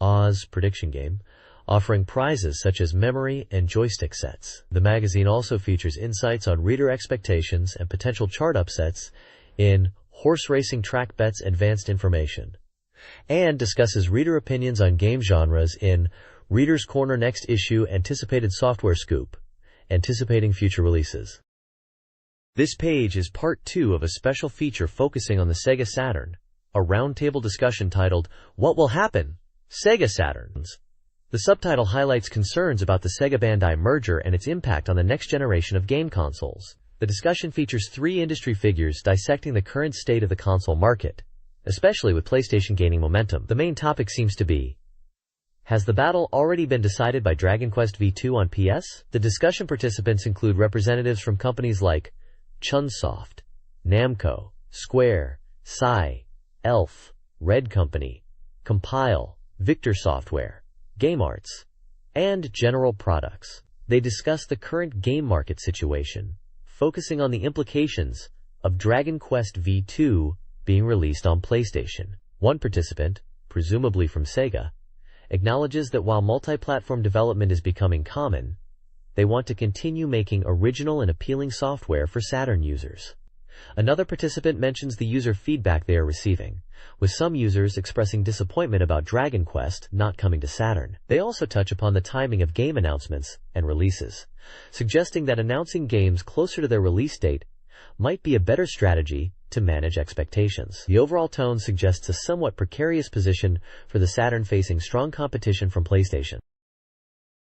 Oz Prediction Game, offering prizes such as memory and joystick sets. The magazine also features insights on reader expectations and potential chart upsets in Horse Racing Track Bets Advanced Information, and discusses reader opinions on game genres in Reader's Corner Next Issue Anticipated Software Scoop, Anticipating Future Releases. This page is part 2 of a special feature focusing on the SEGA Saturn, a roundtable discussion titled, "What Will Happen? SEGA Saturns." The subtitle highlights concerns about the Sega Bandai merger and its impact on the next generation of game consoles. The discussion features 3 industry figures dissecting the current state of the console market, especially with PlayStation gaining momentum. The main topic seems to be, has the battle already been decided by Dragon Quest V2 on PS? The discussion participants include representatives from companies like Chunsoft, Namco, Square, Psy, Elf, Red Company, Compile, Victor Software, GameArts, and General Products. They discuss the current game market situation, focusing on the implications of Dragon Quest V2 being released on PlayStation. One participant, presumably from Sega, acknowledges that while multi-platform development is becoming common, they want to continue making original and appealing software for Saturn users. Another participant mentions the user feedback they are receiving, with some users expressing disappointment about Dragon Quest not coming to Saturn. They also touch upon the timing of game announcements and releases, suggesting that announcing games closer to their release date might be a better strategy to manage expectations. The overall tone suggests a somewhat precarious position for the Saturn, facing strong competition from PlayStation.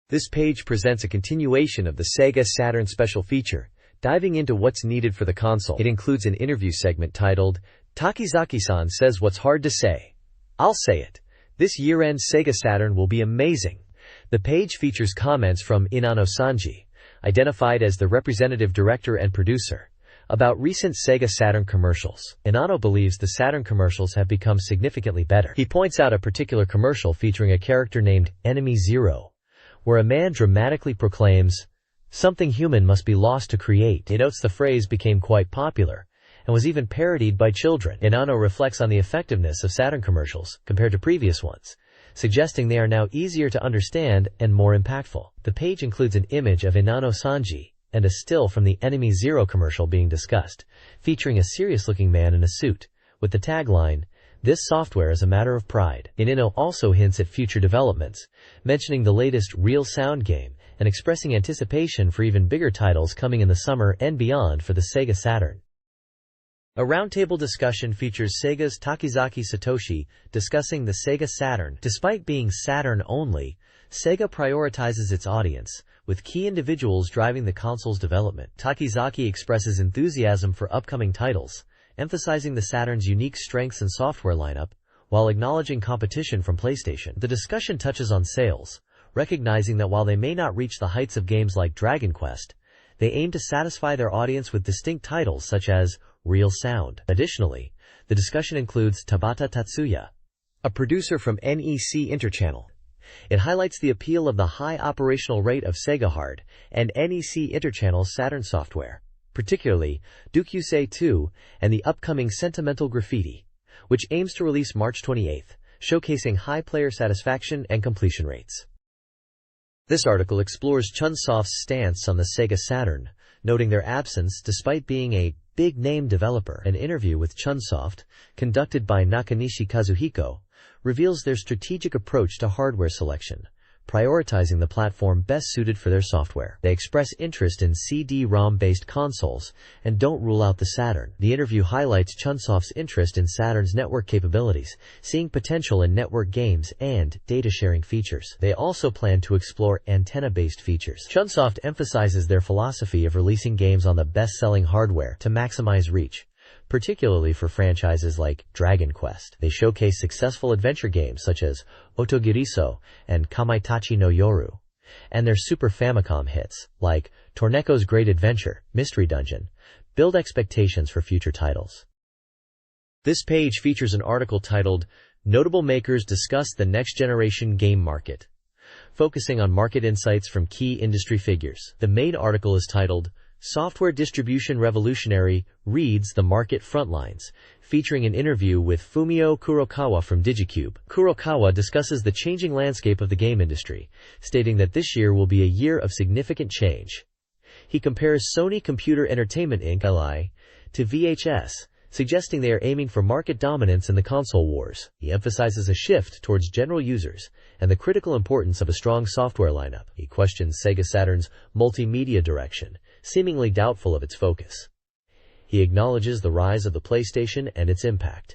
This page presents a continuation of the SEGA Saturn special feature, diving into what's needed for the console. It includes an interview segment titled, "Takizaki-san says what's hard to say. I'll say it. This year-end SEGA Saturn will be amazing." The page features comments from Inano Sanji, identified as the representative director and producer, about recent SEGA Saturn commercials. Inano believes the Saturn commercials have become significantly better. He points out a particular commercial featuring a character named Enemy Zero, where a man dramatically proclaims, "Something human must be lost to create." He notes the phrase became quite popular and was even parodied by children. Inano reflects on the effectiveness of Saturn commercials compared to previous ones, suggesting they are now easier to understand and more impactful. The page includes an image of Inano Sanji and a still from the Enemy Zero commercial being discussed, featuring a serious-looking man in a suit, with the tagline, "This software is a matter of pride." Inano also hints at future developments, mentioning the latest Real Sound game and expressing anticipation for even bigger titles coming in the summer and beyond for the Sega Saturn. A roundtable discussion features Sega's Takizaki Satoshi discussing the Sega Saturn. Despite being Saturn only, Sega prioritizes its audience, with key individuals driving the console's development. Takizaki expresses enthusiasm for upcoming titles, emphasizing the Saturn's unique strengths and software lineup, while acknowledging competition from PlayStation. The discussion touches on sales, recognizing that while they may not reach the heights of games like Dragon Quest, they aim to satisfy their audience with distinct titles such as Real Sound. Additionally, the discussion includes Tabata Tatsuya, a producer from NEC Interchannel. It highlights the appeal of the high operational rate of Sega Hard and NEC Interchannel's Saturn software, particularly Dukyusei 2 and the upcoming Sentimental Graffiti, which aims to release March 28, showcasing high player satisfaction and completion rates. This article explores Chunsoft's stance on the Sega Saturn, noting their absence despite being a big-name developer. An interview with Chunsoft, conducted by Nakanishi Kazuhiko, reveals their strategic approach to hardware selection, prioritizing the platform best suited for their software. They express interest in CD-ROM-based consoles and don't rule out the Saturn. The interview highlights Chunsoft's interest in Saturn's network capabilities, seeing potential in network games and data-sharing features. They also plan to explore antenna-based features. Chunsoft emphasizes their philosophy of releasing games on the best-selling hardware to maximize reach, particularly for franchises like Dragon Quest. They showcase successful adventure games such as Otogiriso and Kamaitachi no Yoru, and their Super Famicom hits, like Torneko's Great Adventure, Mystery Dungeon, build expectations for future titles. This page features an article titled, "Notable Makers Discuss the Next Generation Game Market," focusing on market insights from key industry figures. The main article is titled, "Software Distribution Revolutionary Reads the Market Frontlines," featuring an interview with Fumio Kurokawa from Digicube. Kurokawa discusses the changing landscape of the game industry, stating that this year will be a year of significant change. He compares Sony Computer Entertainment Inc. (LI) to VHS, suggesting they are aiming for market dominance in the console wars. He emphasizes a shift towards general users and the critical importance of a strong software lineup. He questions Sega Saturn's multimedia direction, seemingly doubtful of its focus. He acknowledges the rise of the PlayStation and its impact.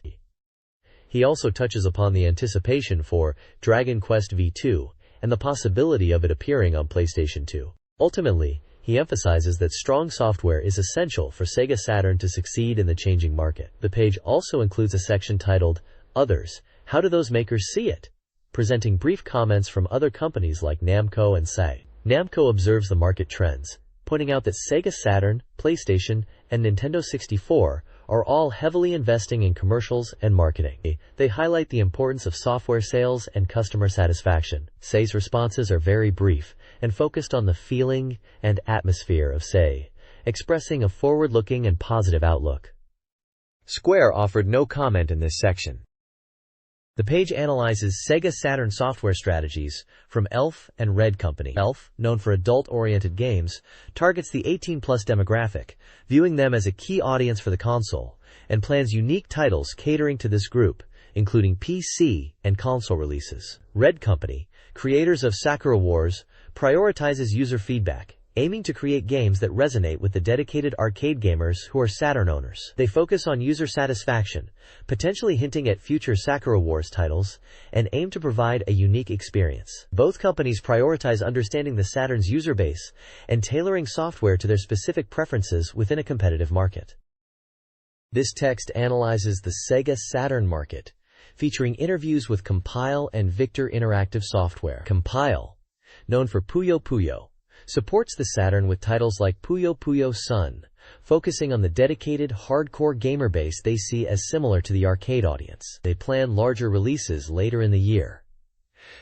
He also touches upon the anticipation for Dragon Quest V2 and the possibility of it appearing on PlayStation 2. Ultimately, he emphasizes that strong software is essential for Sega Saturn to succeed in the changing market. The page also includes a section titled, "Others, How Do Those Makers See It?" presenting brief comments from other companies like Namco and SEGA. Namco observes the market trends, pointing out that Sega Saturn, PlayStation, and Nintendo 64 are all heavily investing in commercials and marketing. They highlight the importance of software sales and customer satisfaction. SEGA's responses are very brief and focused on the feeling and atmosphere of SEGA, expressing a forward-looking and positive outlook. Square offered no comment in this section. The page analyzes SEGA Saturn software strategies from Elf and Red Company. Elf, known for adult-oriented games, targets the 18-plus demographic, viewing them as a key audience for the console, and plans unique titles catering to this group, including PC and console releases. Red Company, creators of Sakura Wars, prioritizes user feedback, aiming to create games that resonate with the dedicated arcade gamers who are Saturn owners. They focus on user satisfaction, potentially hinting at future Sakura Wars titles, and aim to provide a unique experience. Both companies prioritize understanding the Saturn's user base and tailoring software to their specific preferences within a competitive market. This text analyzes the SEGA Saturn market, featuring interviews with Compile and Victor Interactive Software. Compile, known for Puyo Puyo, supports the Saturn with titles like Puyo Puyo Sun, focusing on the dedicated, hardcore gamer base they see as similar to the arcade audience. They plan larger releases later in the year.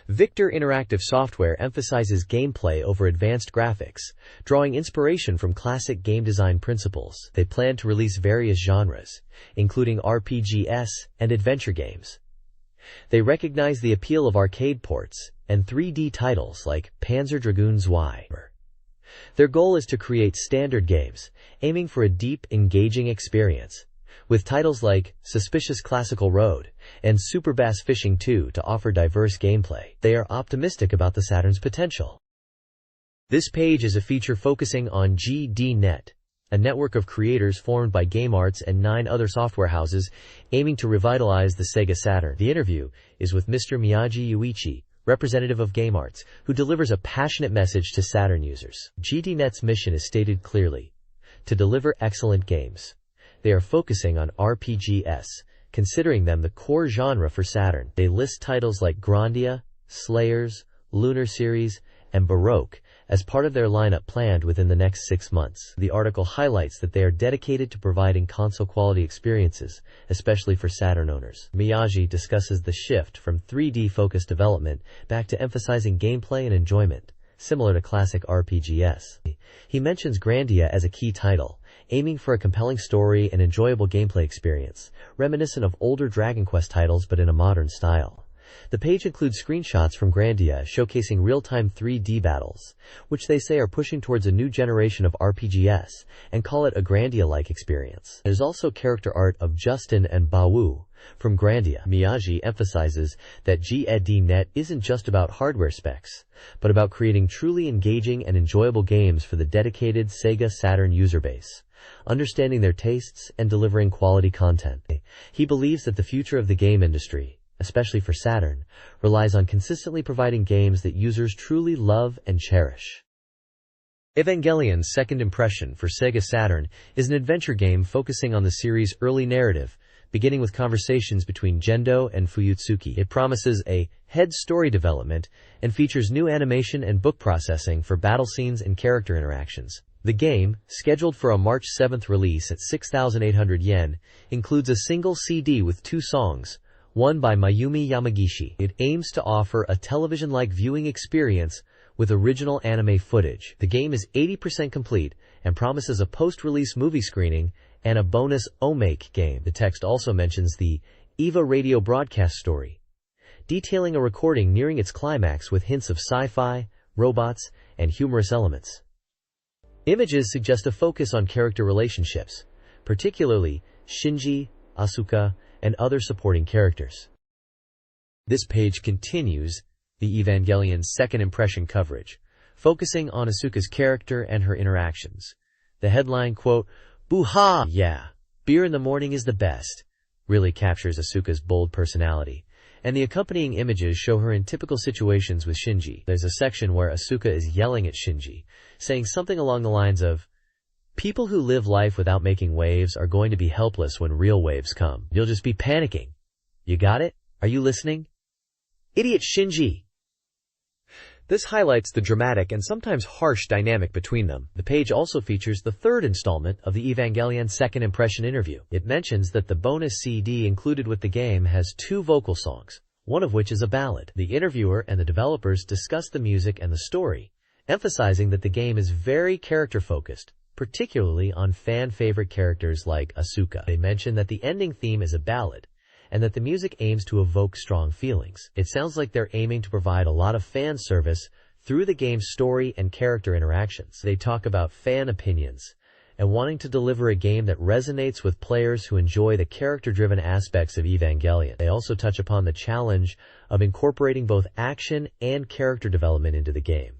Victor Interactive Software emphasizes gameplay over advanced graphics, drawing inspiration from classic game design principles. They plan to release various genres, including RPGs and adventure games. They recognize the appeal of arcade ports and 3D titles like Panzer Dragoon II. Their goal is to create standard games, aiming for a deep, engaging experience, with titles like Suspicious Classical Road and Super Bass Fishing 2 to offer diverse gameplay. They are optimistic about the Saturn's potential. This page is a feature focusing on GDNet, a network of creators formed by GameArts and 9 other software houses aiming to revitalize the SEGA Saturn. The interview is with Mr. Miyagi Yuichi, representative of GameArts, who delivers a passionate message to Saturn users. GDNet's mission is stated clearly: to deliver excellent games. They are focusing on RPGs, considering them the core genre for Saturn. They list titles like Grandia, Slayers, Lunar Series, and Baroque as part of their lineup planned within the next 6 months. The article highlights that they are dedicated to providing console-quality experiences, especially for Saturn owners. Miyagi discusses the shift from 3D-focused development back to emphasizing gameplay and enjoyment, similar to classic RPGs. He mentions Grandia as a key title, aiming for a compelling story and enjoyable gameplay experience, reminiscent of older Dragon Quest titles but in a modern style. The page includes screenshots from Grandia showcasing real-time 3D battles, which they say are pushing towards a new generation of RPGs, and call it a Grandia-like experience. There's also character art of Justin and Bawu from Grandia. Miyagi emphasizes that GDNet isn't just about hardware specs, but about creating truly engaging and enjoyable games for the dedicated SEGA Saturn user base, understanding their tastes and delivering quality content. He believes that the future of the game industry, especially for Saturn, relies on consistently providing games that users truly love and cherish. Evangelion's second impression for SEGA Saturn is an adventure game focusing on the series' early narrative, beginning with conversations between Gendo and Fuyutsuki. It promises a head story development and features new animation and book processing for battle scenes and character interactions. The game, scheduled for a March 7th release at 6,800 yen, includes a single CD with 2 songs, one by Mayumi Yamagishi. It aims to offer a television-like viewing experience with original anime footage. The game is 80% complete and promises a post-release movie screening and a bonus Omake game. The text also mentions the EVA radio broadcast story, detailing a recording nearing its climax with hints of sci-fi, robots, and humorous elements. Images suggest a focus on character relationships, particularly Shinji, Asuka, and other supporting characters. This page continues the Evangelion's second impression coverage, focusing on Asuka's character and her interactions. The headline, quote, "Boo-ha! Yeah, beer in the morning is the best," really captures Asuka's bold personality, and the accompanying images show her in typical situations with Shinji. There's a section where Asuka is yelling at Shinji, saying something along the lines of, "People who live life without making waves are going to be helpless when real waves come. You'll just be panicking. You got it? Are you listening? Idiot Shinji!" This highlights the dramatic and sometimes harsh dynamic between them. The page also features the third installment of the Evangelion second impression interview. It mentions that the bonus CD included with the game has 2 vocal songs, one of which is a ballad. The interviewer and the developers discuss the music and the story, emphasizing that the game is very character-focused, particularly on fan-favorite characters like Asuka. They mention that the ending theme is a ballad, and that the music aims to evoke strong feelings. It sounds like they're aiming to provide a lot of fan service through the game's story and character interactions. They talk about fan opinions and wanting to deliver a game that resonates with players who enjoy the character-driven aspects of Evangelion. They also touch upon the challenge of incorporating both action and character development into the game.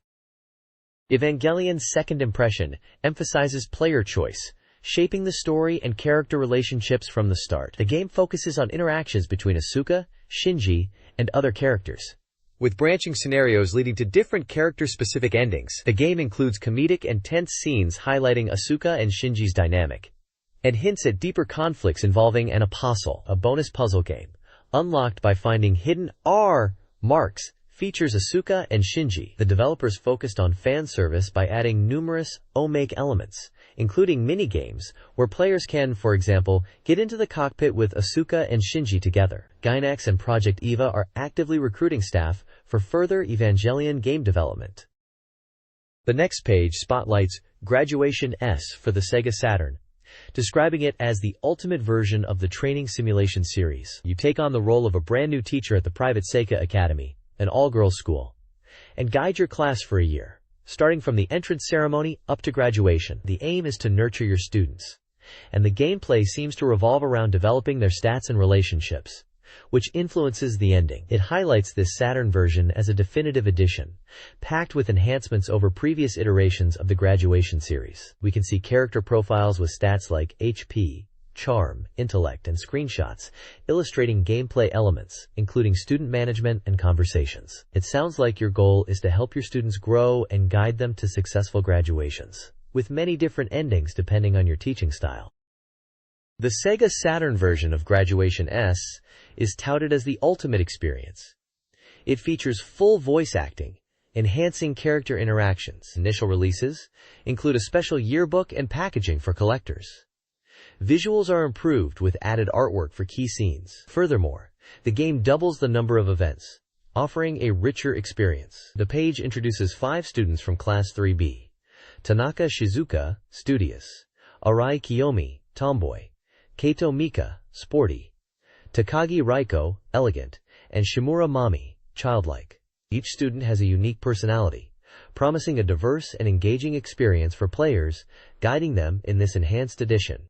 Evangelion's second impression emphasizes player choice, shaping the story and character relationships from the start. The game focuses on interactions between Asuka, Shinji, and other characters, with branching scenarios leading to different character-specific endings. The game includes comedic and tense scenes highlighting Asuka and Shinji's dynamic, and hints at deeper conflicts involving an apostle. A bonus puzzle game, unlocked by finding hidden R marks, features Asuka and Shinji. The developers focused on fan service by adding numerous O-make elements, including mini-games, where players can, for example, get into the cockpit with Asuka and Shinji together. Gainax and Project EVA are actively recruiting staff for further Evangelion game development. The next page spotlights Graduation S for the SEGA Saturn, describing it as the ultimate version of the training simulation series. You take on the role of a brand new teacher at the private SEGA Academy, an all-girls school, and guide your class for a year, starting from the entrance ceremony up to graduation. The aim is to nurture your students, and the gameplay seems to revolve around developing their stats and relationships, which influences the ending. It highlights this Saturn version as a definitive edition, packed with enhancements over previous iterations of the graduation series. We can see character profiles with stats like HP, charm, intellect, and screenshots, illustrating gameplay elements, including student management and conversations. It sounds like your goal is to help your students grow and guide them to successful graduations, with many different endings depending on your teaching style. The SEGA Saturn version of Graduation S is touted as the ultimate experience. It features full voice acting, enhancing character interactions. Initial releases include a special yearbook and packaging for collectors. Visuals are improved with added artwork for key scenes. Furthermore, the game doubles the number of events, offering a richer experience. The page introduces 5 students from Class 3B: Tanaka Shizuka, studious; Arai Kiyomi, tomboy; Kaito Mika, sporty; Takagi Raiko, elegant; and Shimura Mami, childlike. Each student has a unique personality, promising a diverse and engaging experience for players, guiding them in this enhanced edition.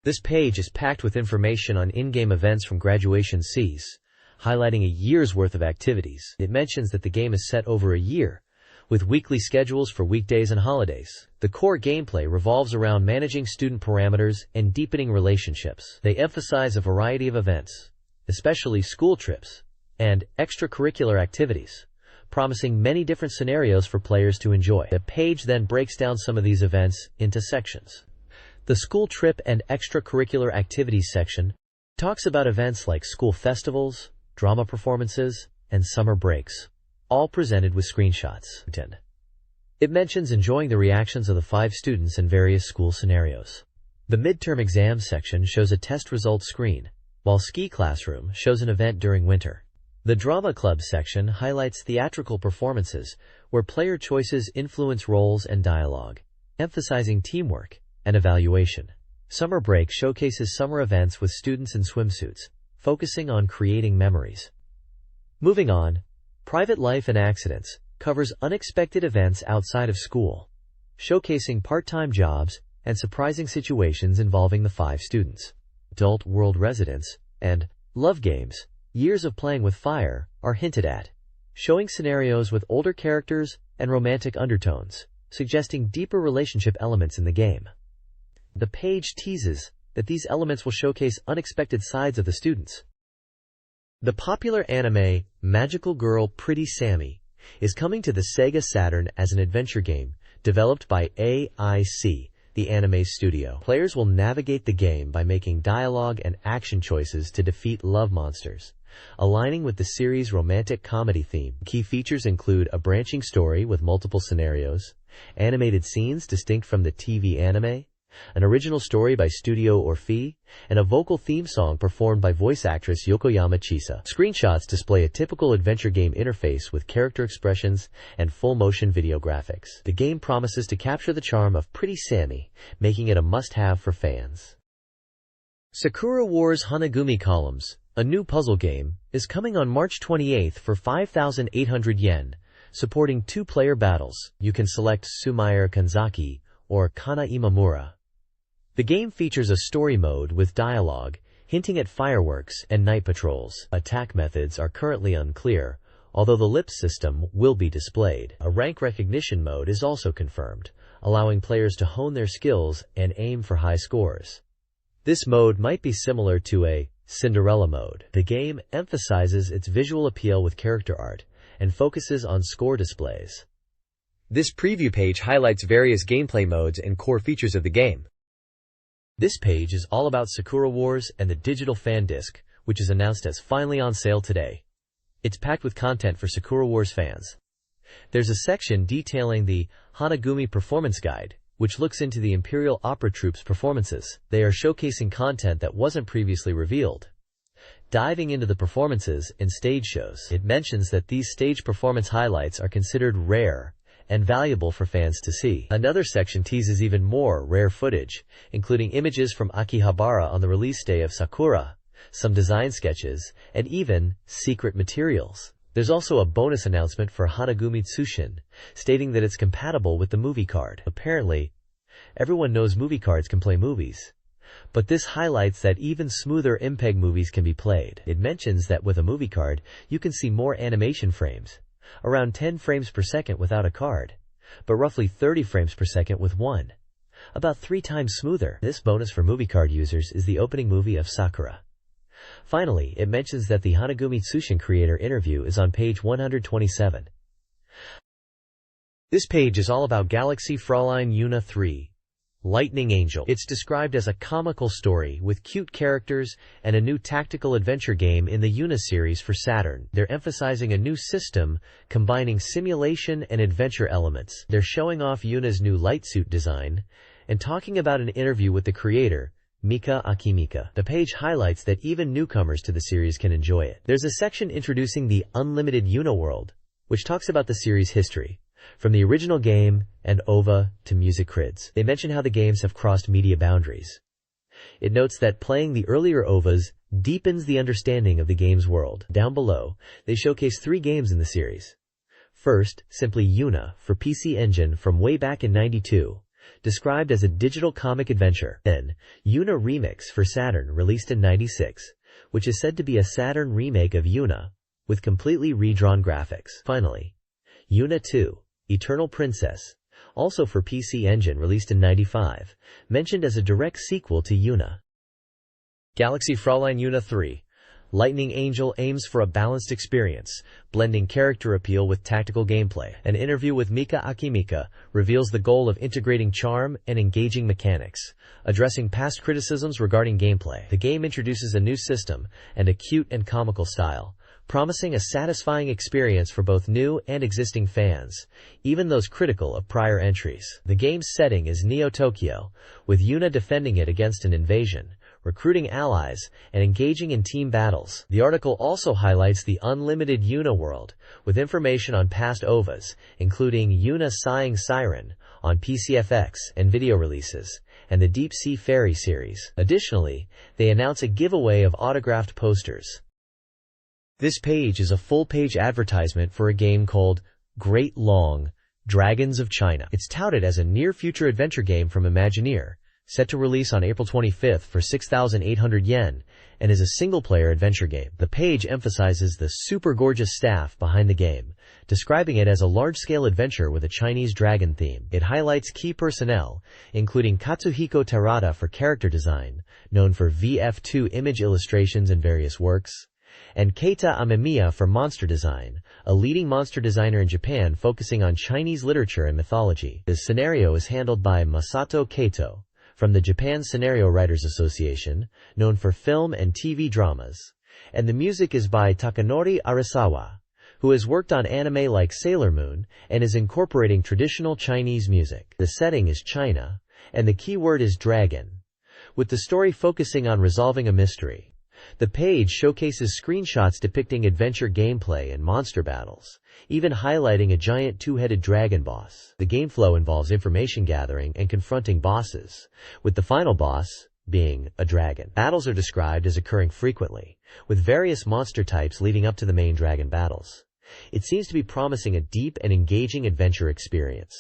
This page is packed with information on in-game events from Graduation Cs, highlighting a year's worth of activities. It mentions that the game is set over a year, with weekly schedules for weekdays and holidays. The core gameplay revolves around managing student parameters and deepening relationships. They emphasize a variety of events, especially school trips and extracurricular activities, promising many different scenarios for players to enjoy. The page then breaks down some of these events into sections. The school trip and extracurricular activities section talks about events like school festivals, drama performances, and summer breaks, all presented with screenshots. It mentions enjoying the reactions of the 5 students in various school scenarios. The midterm exams section shows a test results screen, while Ski Classroom shows an event during winter. The drama club section highlights theatrical performances, where player choices influence roles and dialogue, emphasizing teamwork and evaluation. Summer break showcases summer events with students in swimsuits, focusing on creating memories. Moving on, Private Life and Accidents covers unexpected events outside of school, showcasing part-time jobs and surprising situations involving the 5 students. Adult World Residence and Love Games, Years of Playing with Fire, are hinted at, showing scenarios with older characters and romantic undertones, suggesting deeper relationship elements in the game. The page teases that these elements will showcase unexpected sides of the students. The popular anime Magical Girl Pretty Sammy is coming to the SEGA Saturn as an adventure game developed by AIC, the anime studio. Players will navigate the game by making dialogue and action choices to defeat love monsters, aligning with the series' romantic comedy theme. Key features include a branching story with multiple scenarios, animated scenes distinct from the TV anime, an original story by Studio Orphe, and a vocal theme song performed by voice actress Yokoyama Chisa. Screenshots display a typical adventure game interface with character expressions and full-motion video graphics. The game promises to capture the charm of Pretty Sammy, making it a must-have for fans. Sakura Wars Hanagumi Columns, a new puzzle game, is coming on March 28 for 5,800 yen, supporting two-player battles. You can select Sumair Kanzaki or Kana Imamura. The game features a story mode with dialogue, hinting at fireworks and night patrols. Attack methods are currently unclear, although the lip system will be displayed. A rank recognition mode is also confirmed, allowing players to hone their skills and aim for high scores. This mode might be similar to a Cinderella mode. The game emphasizes its visual appeal with character art and focuses on score displays. This preview page highlights various gameplay modes and core features of the game. This page is all about Sakura Wars and the digital fan disc, which is announced as finally on sale today. It's packed with content for Sakura Wars fans. There's a section detailing the Hanagumi Performance Guide, which looks into the Imperial Opera Troupe's performances. They are showcasing content that wasn't previously revealed. Diving into the performances and stage shows, it mentions that these stage performance highlights are considered rare and valuable for fans to see. Another section teases even more rare footage, including images from Akihabara on the release day of Sakura, some design sketches, and even secret materials. There's also a bonus announcement for Hanagumi Tsushin, stating that it's compatible with the movie card. Apparently, everyone knows movie cards can play movies, but this highlights that even smoother MPEG movies can be played. It mentions that with a movie card, you can see more animation frames, around 10 frames per second without a card, but roughly 30 frames per second with one, about 3 times smoother. This bonus for movie card users is the opening movie of Sakura. Finally, it mentions that the Hanagumi Tsushin creator interview is on page 127. This page is all about Galaxy Fraulein Yuna 3, Lightning Angel. It's described as a comical story with cute characters and a new tactical adventure game in the Yuna series for Saturn. They're emphasizing a new system combining simulation and adventure elements. They're showing off Yuna's new light suit design and talking about an interview with the creator, Mika Akimika. The page highlights that even newcomers to the series can enjoy it. There's a section introducing the Unlimited Yuna World, which talks about the series' history, from the original game and OVA to music crids. They mention how the games have crossed media boundaries. It notes that playing the earlier OVAs deepens the understanding of the game's world. Down below, they showcase 3 games in the series. First, simply Yuna for PC Engine from way back in '92. Described as a digital comic adventure. Then, Yuna Remix for Saturn released in '96, which is said to be a Saturn remake of Yuna, with completely redrawn graphics. Finally, Yuna 2, Eternal Princess, also for PC Engine released in '95, mentioned as a direct sequel to Yuna. Galaxy Fraulein Yuna 3, Lightning Angel aims for a balanced experience, blending character appeal with tactical gameplay. An interview with Mika Akimika reveals the goal of integrating charm and engaging mechanics, addressing past criticisms regarding gameplay. The game introduces a new system and a cute and comical style, promising a satisfying experience for both new and existing fans, even those critical of prior entries. The game's setting is Neo-Tokyo, with Yuna defending it against an invasion, recruiting allies, and engaging in team battles. The article also highlights the Unlimited Yuna World, with information on past OVAs, including Yuna Sighing Siren on PCFX and video releases, and the Deep Sea Fairy series. Additionally, they announce a giveaway of autographed posters. This page is a full-page advertisement for a game called Great Long Dragons of China. It's touted as a near-future adventure game from Imagineer, set to release on April 25th for 6,800 yen, and is a single-player adventure game. The page emphasizes the super gorgeous staff behind the game, describing it as a large-scale adventure with a Chinese dragon theme. It highlights key personnel, including Katsuhiko Terada for character design, known for VF2 image illustrations in various works, and Keita Amemiya for monster design, a leading monster designer in Japan focusing on Chinese literature and mythology. The scenario is handled by Masato Kato, from the Japan Scenario Writers Association, known for film and TV dramas, and the music is by Takanori Arasawa, who has worked on anime like Sailor Moon and is incorporating traditional Chinese music. The setting is China, and the keyword is dragon, with the story focusing on resolving a mystery. The page showcases screenshots depicting adventure gameplay and monster battles, even highlighting a giant two-headed dragon boss. The game flow involves information gathering and confronting bosses, with the final boss, being a dragon. Battles are described as occurring frequently, with various monster types leading up to the main dragon battles. It seems to be promising a deep and engaging adventure experience.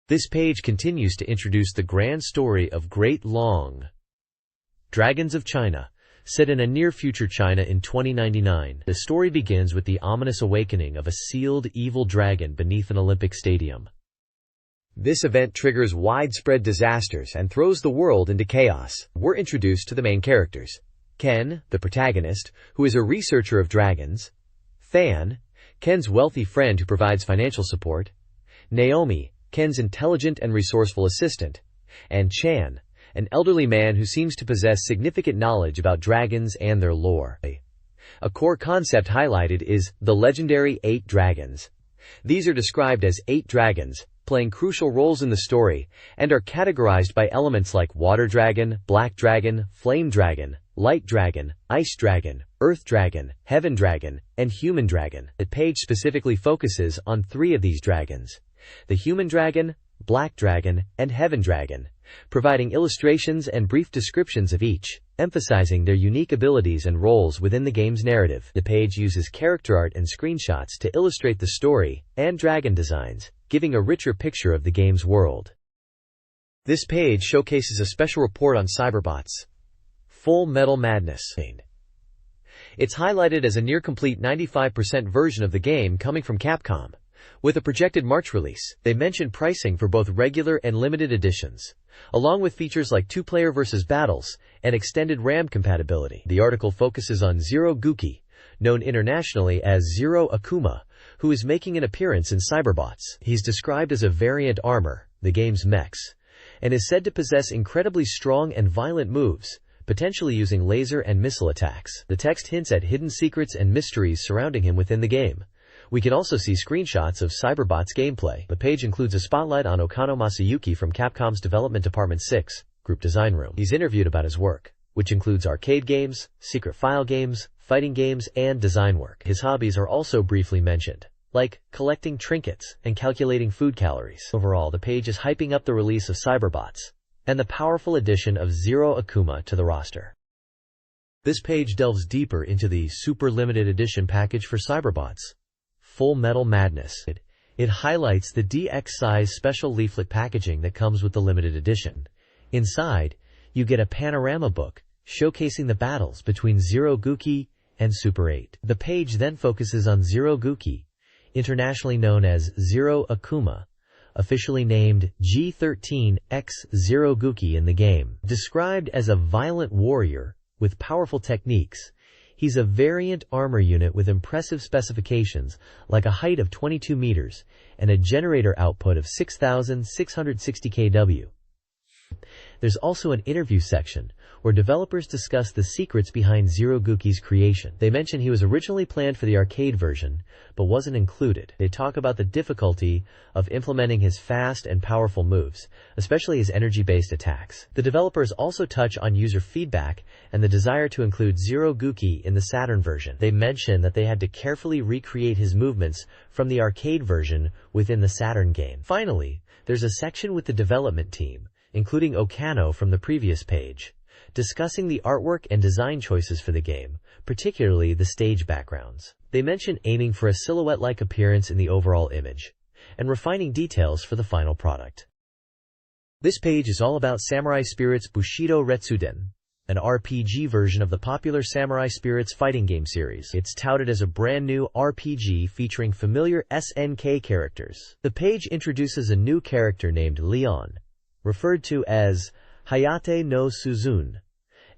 This page continues to introduce the grand story of Great Long Dragons of China, set in a near-future China in 2099. The story begins with the ominous awakening of a sealed evil dragon beneath an Olympic stadium. This event triggers widespread disasters and throws the world into chaos. We're introduced to the main characters. Ken, the protagonist, who is a researcher of dragons. Fan, Ken's wealthy friend who provides financial support. Naomi, Ken's intelligent and resourceful assistant. And Chan, an elderly man who seems to possess significant knowledge about dragons and their lore. A core concept highlighted is the legendary 8 dragons. These are described as 8 dragons, playing crucial roles in the story, and are categorized by elements like water dragon, black dragon, flame dragon, light dragon, ice dragon, earth dragon, heaven dragon, and human dragon. The page specifically focuses on 3 of these dragons: the human dragon, black dragon, and heaven dragon, providing illustrations and brief descriptions of each, emphasizing their unique abilities and roles within the game's narrative. The page uses character art and screenshots to illustrate the story and dragon designs, giving a richer picture of the game's world. This page showcases a special report on Cyberbots. Full Metal Madness. It's highlighted as a near-complete 95% version of the game coming from Capcom. With a projected March release, they mentioned pricing for both regular and limited editions, along with features like 2-player versus battles and extended RAM compatibility. The article focuses on Zero Guki, known internationally as Zero Akuma, who is making an appearance in Cyberbots. He's described as a variant armor, the game's mechs, and is said to possess incredibly strong and violent moves, potentially using laser and missile attacks. The text hints at hidden secrets and mysteries surrounding him within the game. We can also see screenshots of Cyberbots gameplay. The page includes a spotlight on Okano Masayuki from Capcom's Development Department 6, Group Design Room. He's interviewed about his work, which includes arcade games, secret file games, fighting games, and design work. His hobbies are also briefly mentioned, like collecting trinkets and calculating food calories. Overall, the page is hyping up the release of Cyberbots and the powerful addition of Zero Akuma to the roster. This page delves deeper into the Super Limited Edition package for Cyberbots. Full Metal Madness. It highlights the DX-size special leaflet packaging that comes with the limited edition. Inside, you get a panorama book showcasing the battles between Zero Guki and Super 8. The page then focuses on Zero Guki, internationally known as Zero Akuma, officially named G13X Zero Guki in the game. Described as a violent warrior with powerful techniques, he's a variant armor unit with impressive specifications like a height of 22 meters and a generator output of 6,660 kW. There's also an interview section where developers discuss the secrets behind Zero Guki's creation. They mention he was originally planned for the arcade version, but wasn't included. They talk about the difficulty of implementing his fast and powerful moves, especially his energy-based attacks. The developers also touch on user feedback and the desire to include Zero Guki in the Saturn version. They mention that they had to carefully recreate his movements from the arcade version within the Saturn game. Finally, there's a section with the development team, including Okano from the previous page, discussing the artwork and design choices for the game, particularly the stage backgrounds. They mention aiming for a silhouette-like appearance in the overall image, and refining details for the final product. This page is all about Samurai Spirits Bushido Retsuden, an RPG version of the popular Samurai Spirits fighting game series. It's touted as a brand new RPG featuring familiar SNK characters. The page introduces a new character named Leon, referred to as Hayate no Suzune,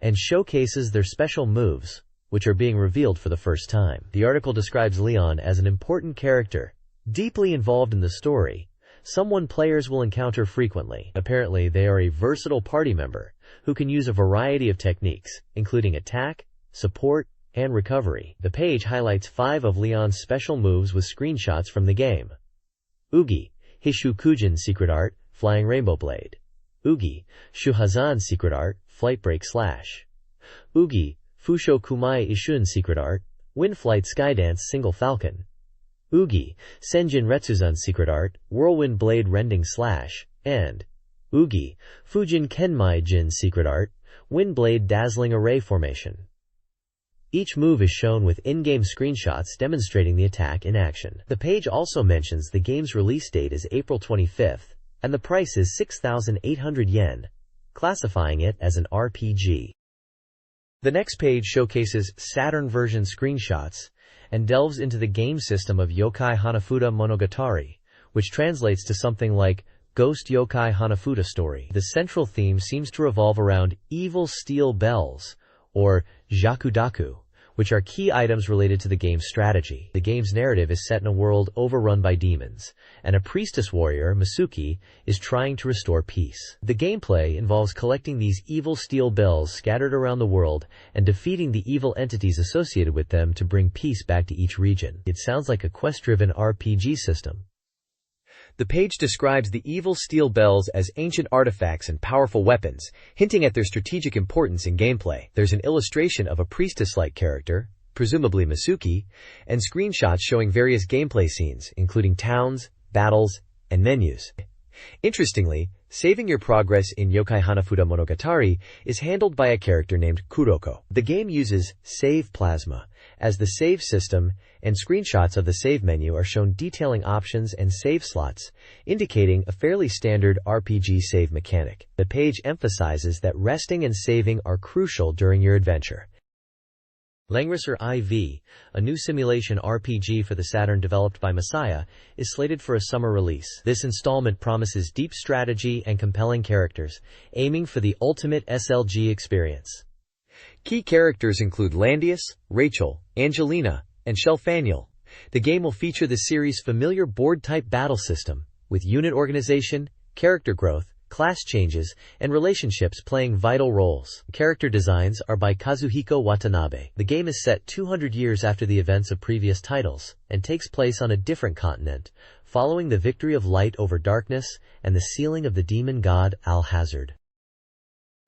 and showcases their special moves, which are being revealed for the first time. The article describes Leon as an important character, deeply involved in the story, someone players will encounter frequently. Apparently, they are a versatile party member who can use a variety of techniques, including attack, support, and recovery. The page highlights 5 of Leon's special moves with screenshots from the game. Ugi, Hishukujin Secret Art, Flying Rainbow Blade. Ugi, Shuhazan Secret Art, Flight Break Slash. Ugi, Fusho Kumai Ishun Secret Art, Wind Flight Skydance Single Falcon. Ugi, Senjin Retsuzan Secret Art, Whirlwind Blade Rending Slash, and Ugi, Fujin Kenmai Jin Secret Art, Windblade Dazzling Array Formation. Each move is shown with in-game screenshots demonstrating the attack in action. The page also mentions the game's release date is April 25th, and the price is 6,800 yen, classifying it as an RPG. The next page showcases Saturn version screenshots and delves into the game system of Yokai Hanafuda Monogatari, which translates to something like Ghost Yokai Hanafuda Story. The central theme seems to revolve around evil steel bells, or Jakudaku, which are key items related to the game's strategy. The game's narrative is set in a world overrun by demons, and a priestess warrior, Masuki, is trying to restore peace. The gameplay involves collecting these evil steel bells scattered around the world and defeating the evil entities associated with them to bring peace back to each region. It sounds like a quest-driven RPG system. The page describes the evil steel bells as ancient artifacts and powerful weapons, hinting at their strategic importance in gameplay. There's an illustration of a priestess-like character, presumably Masuki, and screenshots showing various gameplay scenes, including towns, battles, and menus. Interestingly, saving your progress in Yokai Hanafuda Monogatari is handled by a character named Kuroko. The game uses Save Plasma as the save system, and screenshots of the save menu are shown detailing options and save slots, indicating a fairly standard RPG save mechanic. The page emphasizes that resting and saving are crucial during your adventure. Langrisser IV, a new simulation RPG for the Saturn developed by Messiah, is slated for a summer release. This installment promises deep strategy and compelling characters, aiming for the ultimate SLG experience. Key characters include Landius, Rachel, Angelina, and Shelfaniel. The game will feature the series' familiar board-type battle system, with unit organization, character growth, class changes, and relationships playing vital roles. Character designs are by Kazuhiko Watanabe. The game is set 200 years after the events of previous titles, and takes place on a different continent, following the victory of light over darkness and the sealing of the demon god Al-Hazard.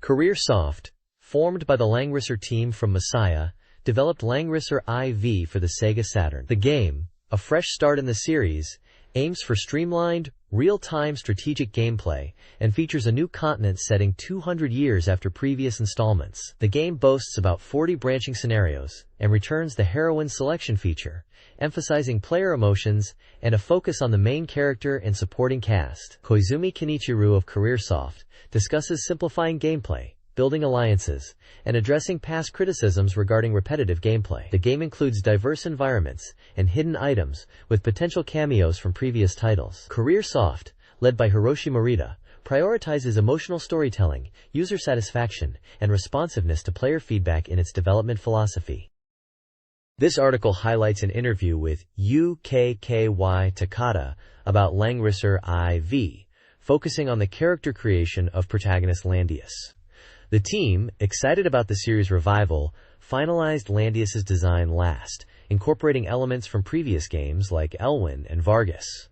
Careersoft, formed by the Langrisser team from Messiah, developed Langrisser IV for the Sega Saturn. The game, a fresh start in the series, aims for streamlined, real-time strategic gameplay, and features a new continent setting 200 years after previous installments. The game boasts about 40 branching scenarios, and returns the heroine selection feature, emphasizing player emotions and a focus on the main character and supporting cast. Koizumi Kenichiru of Careersoft discusses simplifying gameplay, building alliances, and addressing past criticisms regarding repetitive gameplay. The game includes diverse environments and hidden items with potential cameos from previous titles. Careersoft, led by Hiroshi Morita, prioritizes emotional storytelling, user satisfaction, and responsiveness to player feedback in its development philosophy. This article highlights an interview with UKKY Takata about Langrisser IV, focusing on the character creation of protagonist Landius. The team, excited about the series' revival, finalized Landius's design last, incorporating elements from previous games like Elwyn and Vargas.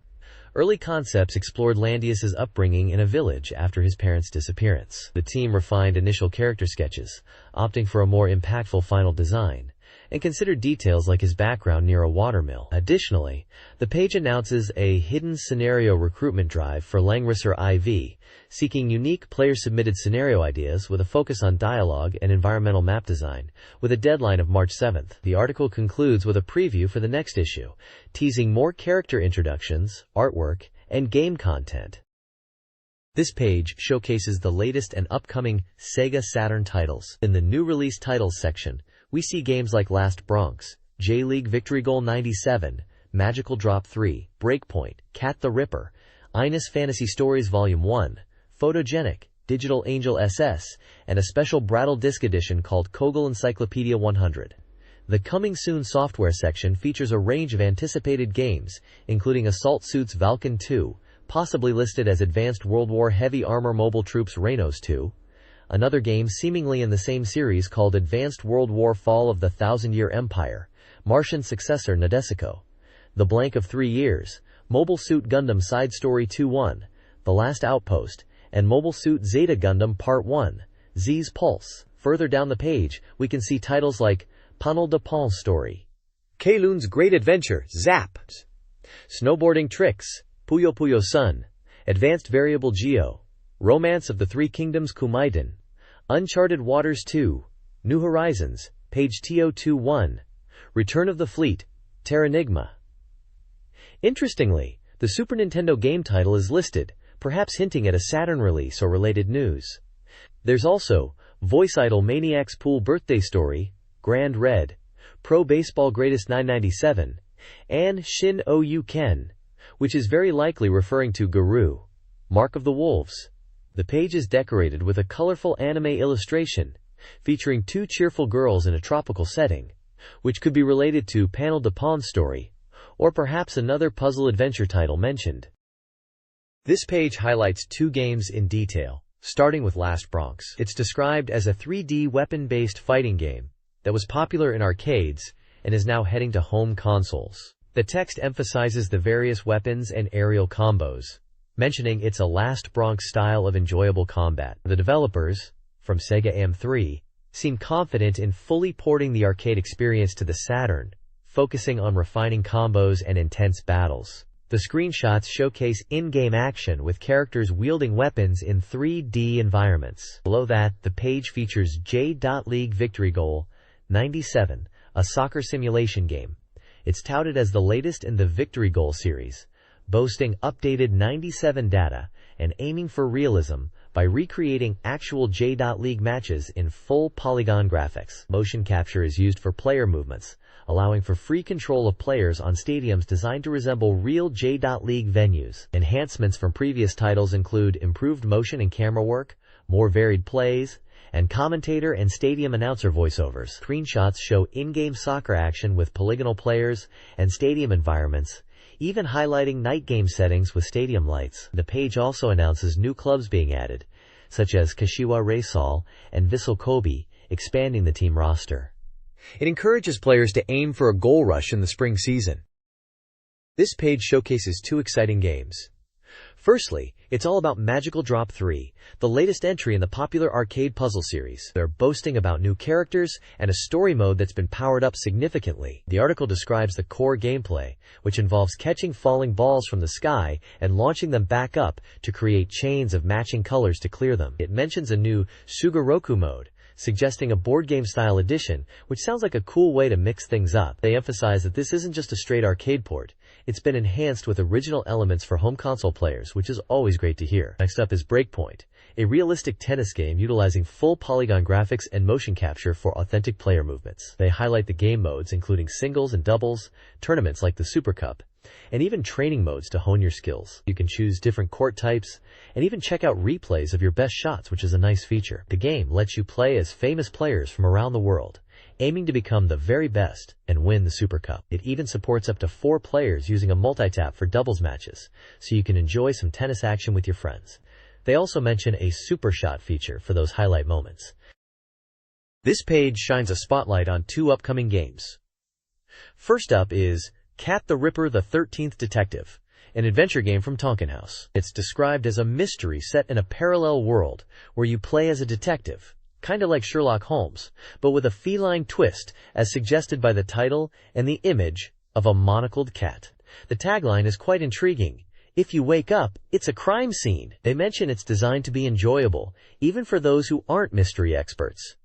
Early concepts explored Landius's upbringing in a village after his parents' disappearance. The team refined initial character sketches, opting for a more impactful final design, and considered details like his background near a watermill. Additionally, the page announces a hidden scenario recruitment drive for Langrisser IV, seeking unique player-submitted scenario ideas with a focus on dialogue and environmental map design, with a deadline of March 7th. The article concludes with a preview for the next issue, teasing more character introductions, artwork, and game content. This page showcases the latest and upcoming SEGA Saturn titles. In the new release titles section, we see games like Last Bronx, J-League Victory Goal 97, Magical Drop 3, Breakpoint, Cat the Ripper, Ines Fantasy Stories Volume 1, Photogenic, Digital Angel SS, and a special Brattle Disc edition called Kogel Encyclopedia 100. The Coming Soon software section features a range of anticipated games, including Assault Suits Valken 2, possibly listed as Advanced World War Heavy Armor Mobile Troops Reynos 2, another game seemingly in the same series called Advanced World War Fall of the Thousand-Year Empire, Martian Successor Nadesico, The Blank of 3 Years, Mobile Suit Gundam Side Story 2-1, The Last Outpost, and Mobile Suit Zeta Gundam Part 1, Z's Pulse. Further down the page, we can see titles like Panel de Pont Story, Keilun's Great Adventure, Zap, Snowboarding Tricks, Puyo Puyo Sun, Advanced Variable Geo, Romance of the Three Kingdoms Kumaiden, Uncharted Waters 2, New Horizons, page TO21, Return of the Fleet, Terranigma. Interestingly, the Super Nintendo game title is listed, perhaps hinting at a Saturn release or related news. There's also Voice Idol Maniacs Pool Birthday Story, Grand Red, Pro Baseball Greatest 997, and Shin Ou Ken, which is very likely referring to Garou, Mark of the Wolves. The page is decorated with a colorful anime illustration featuring two cheerful girls in a tropical setting, which could be related to Panel de Pond's story, or perhaps another puzzle adventure title mentioned. This page highlights two games in detail, starting with Last Bronx. It's described as a 3D weapon-based fighting game that was popular in arcades and is now heading to home consoles. The text emphasizes the various weapons and aerial combos, mentioning it's a Last Bronx style of enjoyable combat. The developers, from Sega AM3, seem confident in fully porting the arcade experience to the Saturn, focusing on refining combos and intense battles. The screenshots showcase in-game action with characters wielding weapons in 3D environments. Below that, the page features J.League Victory Goal 97, a soccer simulation game. It's touted as the latest in the Victory Goal series, boasting updated 97 data and aiming for realism by recreating actual J.League matches in full polygon graphics. Motion capture is used for player movements, allowing for free control of players on stadiums designed to resemble real J.League venues. Enhancements from previous titles include improved motion and camera work, more varied plays, and commentator and stadium announcer voiceovers. Screenshots show in-game soccer action with polygonal players and stadium environments, even highlighting night game settings with stadium lights. The page also announces new clubs being added, such as Kashiwa Reysol and Vissel Kobe, expanding the team roster. It encourages players to aim for a goal rush in the spring season. This page showcases two exciting games. Firstly, it's all about Magical Drop 3, the latest entry in the popular arcade puzzle series. They're boasting about new characters and a story mode that's been powered up significantly. The article describes the core gameplay, which involves catching falling balls from the sky and launching them back up to create chains of matching colors to clear them. It mentions a new Sugoroku mode, suggesting a board game style edition, which sounds like a cool way to mix things up. They emphasize that this isn't just a straight arcade port. It's been enhanced with original elements for home console players, which is always great to hear. Next up is Breakpoint, a realistic tennis game utilizing full polygon graphics and motion capture for authentic player movements. They highlight the game modes, including singles and doubles, tournaments like the Super Cup, and even training modes to hone your skills. You can choose different court types and even check out replays of your best shots, which is a nice feature. The game lets you play as famous players from around the world, aiming to become the very best and win the Super Cup. It even supports up to 4 players using a multi-tap for doubles matches, so you can enjoy some tennis action with your friends. They also mention a super shot feature for those highlight moments. This page shines a spotlight on 2 upcoming games. First up is Cat the Ripper the 13th Detective, an adventure game from Tonkin House. It's described as a mystery set in a parallel world where you play as a detective, kinda like Sherlock Holmes, but with a feline twist as suggested by the title and the image of a monocled cat. The tagline is quite intriguing. If you wake up, it's a crime scene. They mention it's designed to be enjoyable, even for those who aren't mystery experts,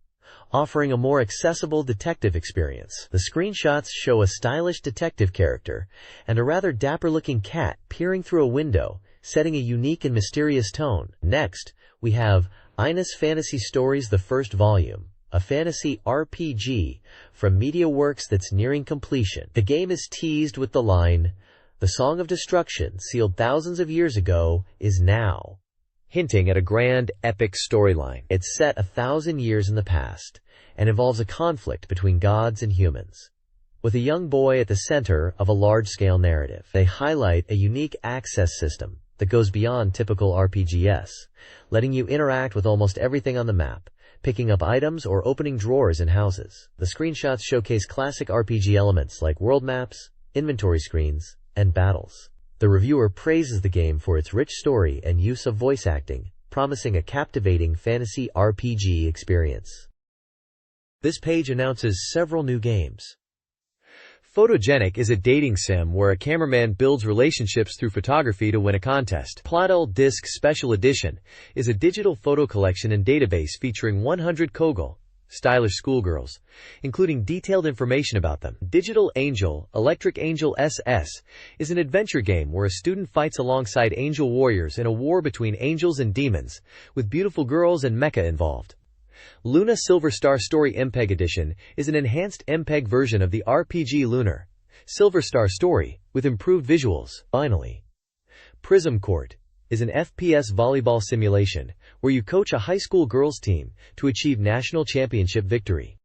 offering a more accessible detective experience. The screenshots show a stylish detective character and a rather dapper-looking cat peering through a window, setting a unique and mysterious tone. Next, we have Ines Fantasy Stories the First Volume, a fantasy RPG from MediaWorks that's nearing completion. The game is teased with the line, "The Song of Destruction, sealed thousands of years ago, is now," hinting at a grand, epic storyline. It's set 1,000 years in the past and involves a conflict between gods and humans, with a young boy at the center of a large-scale narrative. They highlight a unique access system that goes beyond typical RPGs, letting you interact with almost everything on the map, picking up items or opening drawers in houses. The screenshots showcase classic RPG elements like world maps, inventory screens, and battles. The reviewer praises the game for its rich story and use of voice acting, promising a captivating fantasy RPG experience. This page announces several new games. Photogenic is a dating sim where a cameraman builds relationships through photography to win a contest. Plotl Disc Special Edition is a digital photo collection and database featuring 100 Kogel, stylish schoolgirls, including detailed information about them. Digital Angel Electric Angel SS is an adventure game where a student fights alongside angel warriors in a war between angels and demons, with beautiful girls and mecha involved. Luna Silver Star Story MPEG Edition is an enhanced MPEG version of the RPG Lunar Silver Star Story, with improved visuals. Finally, Prism Court is an FPS volleyball simulation where you coach a high school girls team to achieve national championship victory.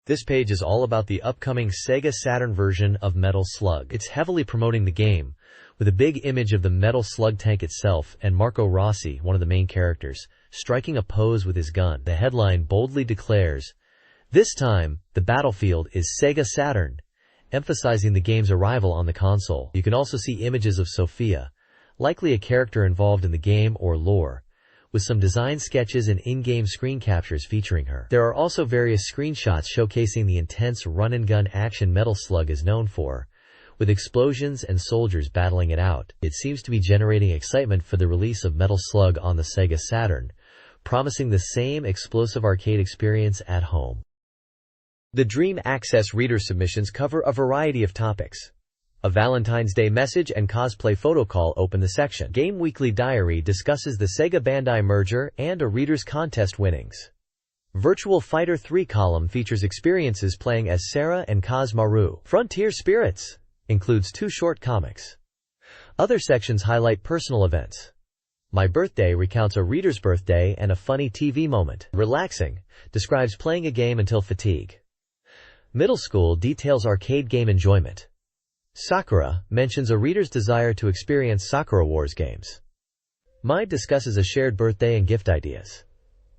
This page is all about the upcoming SEGA Saturn version of Metal Slug. It's heavily promoting the game, with a big image of the Metal Slug tank itself and Marco Rossi, one of the main characters, striking a pose with his gun. The headline boldly declares, "This time, the battlefield is SEGA Saturn," emphasizing the game's arrival on the console. You can also see images of Sophia, likely a character involved in the game or lore, with some design sketches and in-game screen captures featuring her. There are also various screenshots showcasing the intense run-and-gun action Metal Slug is known for, with explosions and soldiers battling it out. It seems to be generating excitement for the release of Metal Slug on the SEGA Saturn, promising the same explosive arcade experience at home. The Dream Access reader submissions cover a variety of topics. A Valentine's Day message and cosplay photo call open the section. Game Weekly Diary discusses the Sega Bandai merger and a reader's contest winnings. Virtual Fighter 3 column features experiences playing as Sarah and Kaz Maru. Frontier Spirits includes 2 short comics. Other sections highlight personal events. My Birthday recounts a reader's birthday and a funny TV moment. Relaxing describes playing a game until fatigue. Middle School details arcade game enjoyment. Sakura mentions a reader's desire to experience Sakura Wars games. Mind discusses a shared birthday and gift ideas.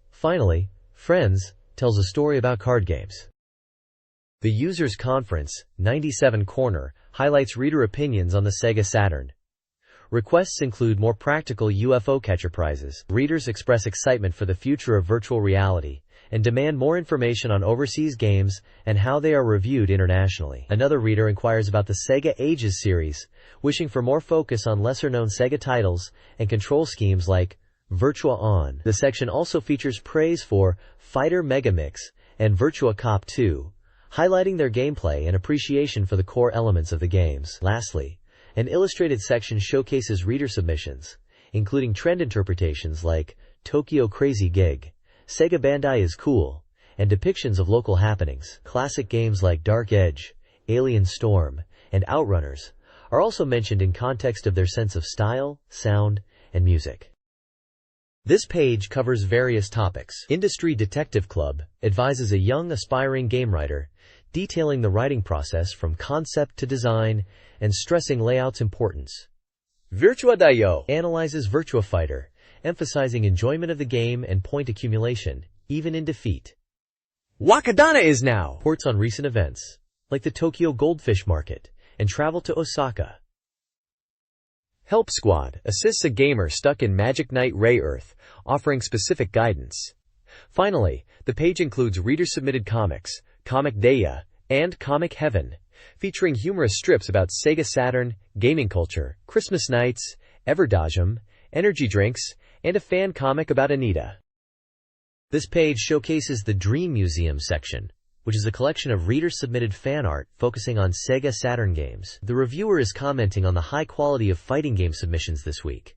Finally, Friends tells a story about card games. The Users Conference, 97 Corner, highlights reader opinions on the SEGA Saturn. Requests include more practical UFO catcher prizes. Readers express excitement for the future of virtual reality and demand more information on overseas games and how they are reviewed internationally. Another reader inquires about the Sega Ages series, wishing for more focus on lesser-known Sega titles and control schemes like Virtua On. The section also features praise for Fighter Megamix and Virtua Cop 2, highlighting their gameplay and appreciation for the core elements of the games. Lastly, an illustrated section showcases reader submissions, including trend interpretations like Tokyo Crazy Gig, Sega Bandai is cool, and depictions of local happenings. Classic games like Dark Edge, Alien Storm, and Outrunners are also mentioned in context of their sense of style, sound, and music. This page covers various topics. Industry Detective Club advises a young aspiring game writer, detailing the writing process from concept to design and stressing layout's importance. Virtua Dio analyzes Virtua Fighter, emphasizing enjoyment of the game and point accumulation, even in defeat. Wakadana is now reports on recent events, like the Tokyo Goldfish Market, and travel to Osaka. Help Squad assists a gamer stuck in Magic Knight Ray Earth, offering specific guidance. Finally, the page includes reader-submitted comics, Comic Deya, and Comic Heaven, featuring humorous strips about Sega Saturn, gaming culture, Christmas nights, Everdajum, energy drinks, and a fan comic about Anita. This page showcases the Dream Museum section, which is a collection of reader-submitted fan art focusing on Sega Saturn games. The reviewer is commenting on the high quality of fighting game submissions this week,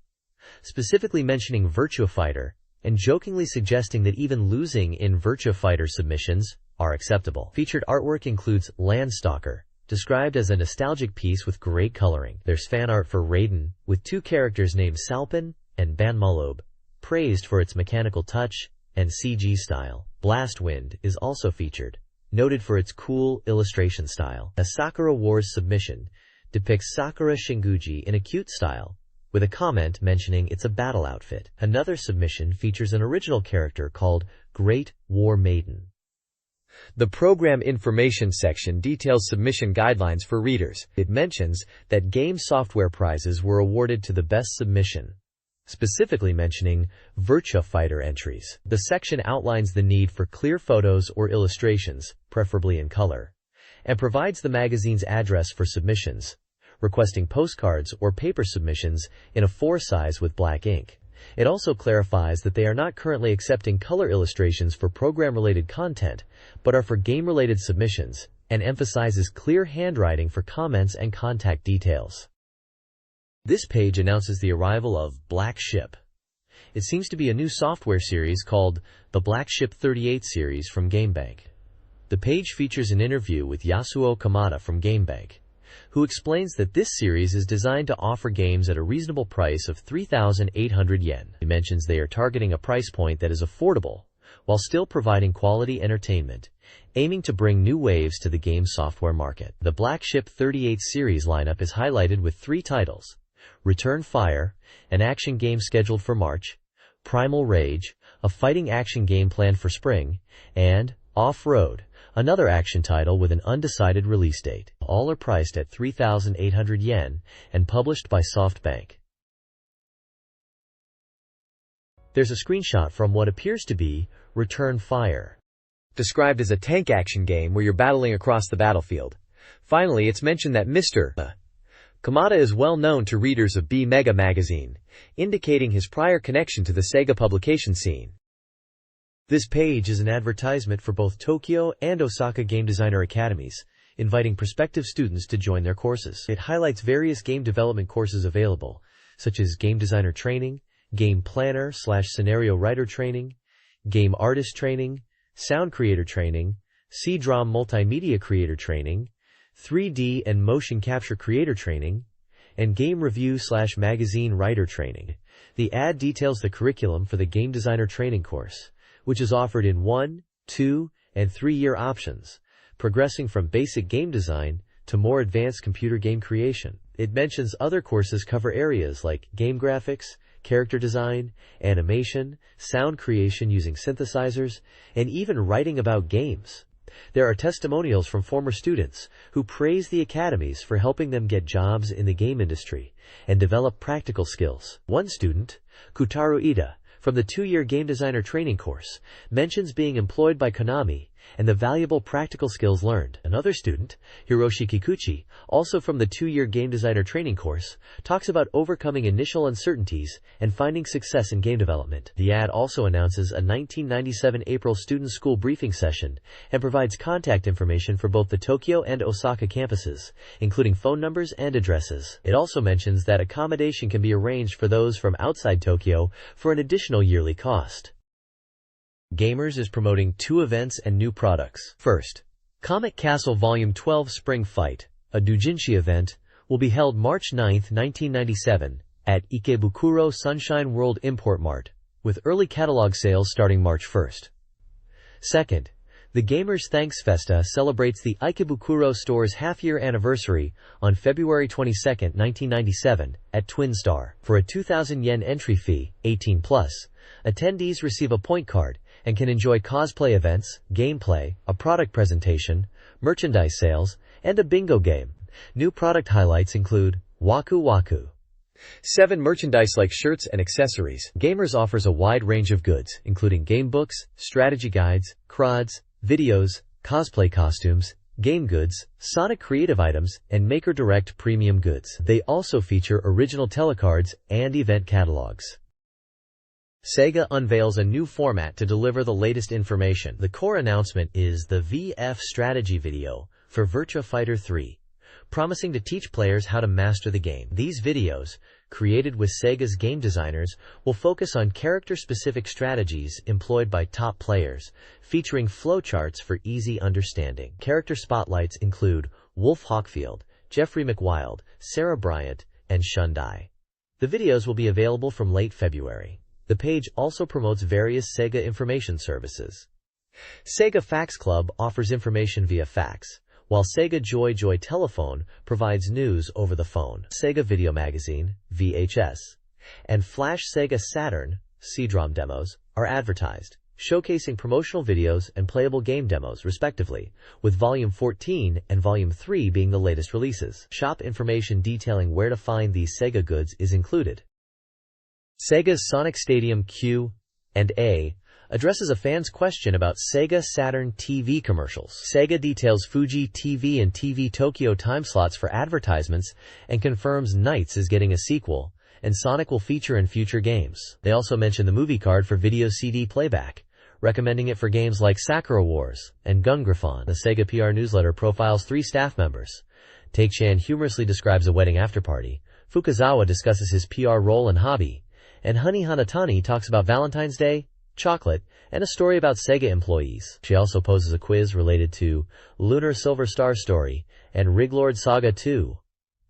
specifically mentioning Virtua Fighter, and jokingly suggesting that even losing in Virtua Fighter submissions are acceptable. Featured artwork includes Landstalker, described as a nostalgic piece with great coloring. There's fan art for Raiden, with 2 characters named Salpin and Banmalob, praised for its mechanical touch and CG style. Blastwind is also featured, noted for its cool illustration style. A Sakura Wars submission depicts Sakura Shinguji in a cute style, with a comment mentioning it's a battle outfit. Another submission features an original character called Great War Maiden. The Program Information section details submission guidelines for readers. It mentions that game software prizes were awarded to the best submission, specifically mentioning Virtua Fighter entries. The section outlines the need for clear photos or illustrations, preferably in color, and provides the magazine's address for submissions, requesting postcards or paper submissions in a 4 size with black ink. It also clarifies that they are not currently accepting color illustrations for program-related content, but are for game-related submissions, and emphasizes clear handwriting for comments and contact details. This page announces the arrival of Black Ship. It seems to be a new software series called the Black Ship 38 series from GameBank. The page features an interview with Yasuo Kamada from GameBank, who explains that this series is designed to offer games at a reasonable price of 3,800 yen. He mentions they are targeting a price point that is affordable, while still providing quality entertainment, aiming to bring new waves to the game software market. The Black Ship 38 series lineup is highlighted with 3 titles: Return Fire, an action game scheduled for March; Primal Rage, a fighting action game planned for spring; and Off-Road, another action title with an undecided release date. All are priced at 3,800 yen and published by SoftBank. There's a screenshot from what appears to be Return Fire, described as a tank action game where you're battling across the battlefield. Finally, it's mentioned that Mr. Kamada is well known to readers of B Mega magazine, indicating his prior connection to the Sega publication scene. This page is an advertisement for both Tokyo and Osaka game designer academies, inviting prospective students to join their courses. It highlights various game development courses available, such as game designer training, game planner/scenario writer training, game artist training, sound creator training, CD-ROM multimedia creator training, 3D and motion capture creator training, and game review/magazine writer training. The ad details the curriculum for the game designer training course, which is offered in 1, 2, and 3-year options, progressing from basic game design to more advanced computer game creation. It mentions other courses cover areas like game graphics, character design, animation, sound creation using synthesizers, and even writing about games. There are testimonials from former students who praise the academies for helping them get jobs in the game industry and develop practical skills. One student, Kutaru Ida, from the 2-year game designer training course, mentions being employed by Konami and the valuable practical skills learned. Another student, Hiroshi Kikuchi, also from the 2-year game designer training course, talks about overcoming initial uncertainties and finding success in game development. The ad also announces a 1997 April student school briefing session and provides contact information for both the Tokyo and Osaka campuses, including phone numbers and addresses. It also mentions that accommodation can be arranged for those from outside Tokyo for an additional yearly cost. Gamers is promoting 2 events and new products. First, Comic Castle Volume 12 Spring Fight, a doujinshi event, will be held March 9, 1997, at Ikebukuro Sunshine World Import Mart, with early catalog sales starting March 1st. Second, the Gamers Thanks Festa celebrates the Ikebukuro store's half-year anniversary on February 22, 1997, at Twin Star. For a 2,000 yen entry fee, 18+, attendees receive a point card and can enjoy cosplay events, gameplay, a product presentation, merchandise sales, and a bingo game. New product highlights include Waku Waku, 7 merchandise like shirts and accessories. Gamers offers a wide range of goods, including game books, strategy guides, CRUDs, videos, cosplay costumes, game goods, Sonic Creative items, and Maker Direct premium goods. They also feature original telecards and event catalogs. SEGA unveils a new format to deliver the latest information. The core announcement is the VF strategy video for Virtua Fighter 3, promising to teach players how to master the game. These videos, created with Sega's game designers, will focus on character-specific strategies employed by top players, featuring flowcharts for easy understanding. Character spotlights include Wolf Hawkfield, Jeffrey McWild, Sarah Bryant, and Shundai. The videos will be available from late February. The page also promotes various Sega information services. Sega Fax Club offers information via fax, while Sega Joy Joy Telephone provides news over the phone. Sega Video Magazine, VHS, and Flash Sega Saturn, CD-ROM demos, are advertised, showcasing promotional videos and playable game demos respectively, with Volume 14 and Volume 3 being the latest releases. Shop information detailing where to find these Sega goods is included. Sega's Sonic Stadium Q&A, addresses a fan's question about Sega Saturn TV commercials. Sega details Fuji TV and TV Tokyo time slots for advertisements and confirms Knights is getting a sequel, and Sonic will feature in future games. They also mention the movie card for video CD playback, recommending it for games like Sakura Wars and Gun Griffon. The Sega PR newsletter profiles 3 staff members. Take-chan humorously describes a wedding afterparty, Fukazawa discusses his PR role and hobby, and Honey Hanatani talks about Valentine's Day, chocolate, and a story about Sega employees. She also poses a quiz related to Lunar Silver Star Story and Riglord Saga 2.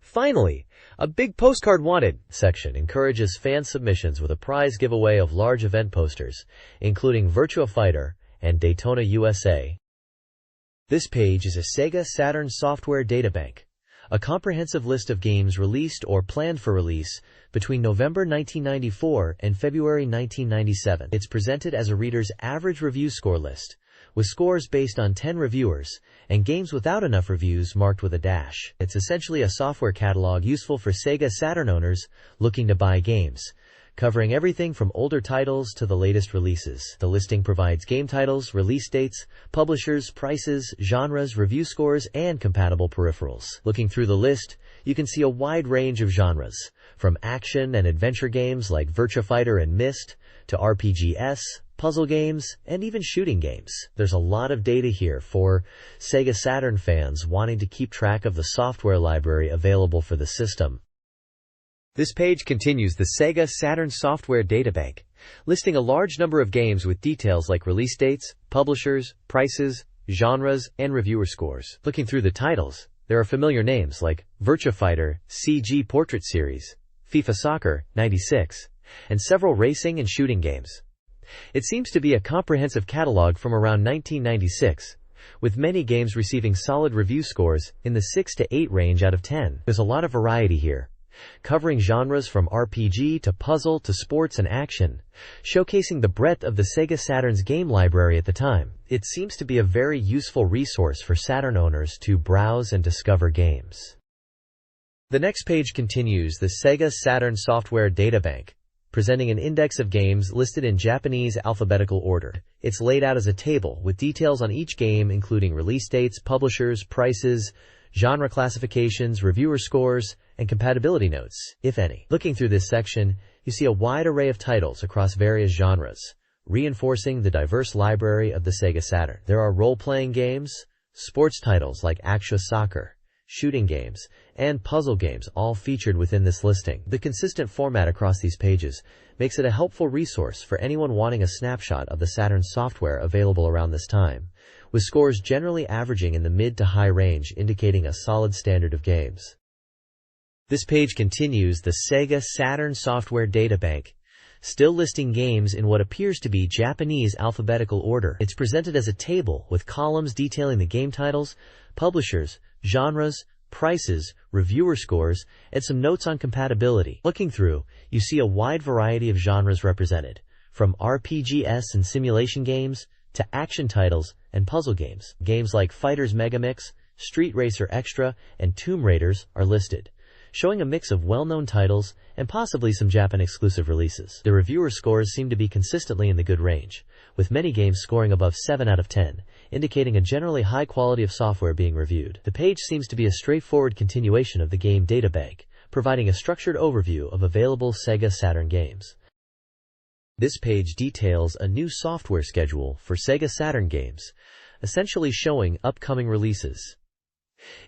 Finally, a big postcard wanted section encourages fan submissions with a prize giveaway of large event posters, including Virtua Fighter and Daytona USA. This page is a Sega Saturn software databank, a comprehensive list of games released or planned for release between November 1994 and February 1997. It's presented as a reader's average review score list, with scores based on 10 reviewers, and games without enough reviews marked with a dash. It's essentially a software catalog useful for Sega Saturn owners looking to buy games, covering everything from older titles to the latest releases. The listing provides game titles, release dates, publishers, prices, genres, review scores, and compatible peripherals. Looking through the list, you can see a wide range of genres, from action and adventure games like Virtua Fighter and Myst, to RPGs, puzzle games, and even shooting games. There's a lot of data here for Sega Saturn fans wanting to keep track of the software library available for the system. This page continues the Sega Saturn software databank, listing a large number of games with details like release dates, publishers, prices, genres, and reviewer scores. Looking through the titles, there are familiar names like Virtua Fighter, CG Portrait Series, FIFA Soccer, 96, and several racing and shooting games. It seems to be a comprehensive catalog from around 1996, with many games receiving solid review scores in the 6 to 8 range out of 10. There's a lot of variety here, covering genres from RPG to puzzle to sports and action, showcasing the breadth of the Sega Saturn's game library at the time. It seems to be a very useful resource for Saturn owners to browse and discover games. The next page continues the Sega Saturn software databank, presenting an index of games listed in Japanese alphabetical order. It's laid out as a table with details on each game, including release dates, publishers, prices, genre classifications, reviewer scores, and compatibility notes, if any. Looking through this section, you see a wide array of titles across various genres, reinforcing the diverse library of the Sega Saturn. There are role-playing games, sports titles like Actua Soccer, shooting games, and puzzle games, all featured within this listing. The consistent format across these pages makes it a helpful resource for anyone wanting a snapshot of the Saturn software available around this time, with scores generally averaging in the mid to high range, indicating a solid standard of games. This page continues the Sega Saturn software databank, still listing games in what appears to be Japanese alphabetical order. It's presented as a table with columns detailing the game titles, publishers, genres, prices, reviewer scores, and some notes on compatibility. Looking through, you see a wide variety of genres represented, from RPGs and simulation games to action titles and puzzle games. Games like Fighters Megamix, Street Racer Extra, and Tomb Raiders are listed, showing a mix of well-known titles and possibly some Japan-exclusive releases. The reviewer scores seem to be consistently in the good range, with many games scoring above 7 out of 10, indicating a generally high quality of software being reviewed. The page seems to be a straightforward continuation of the game databank, providing a structured overview of available Sega Saturn games. This page details a new software schedule for Sega Saturn games, essentially showing upcoming releases.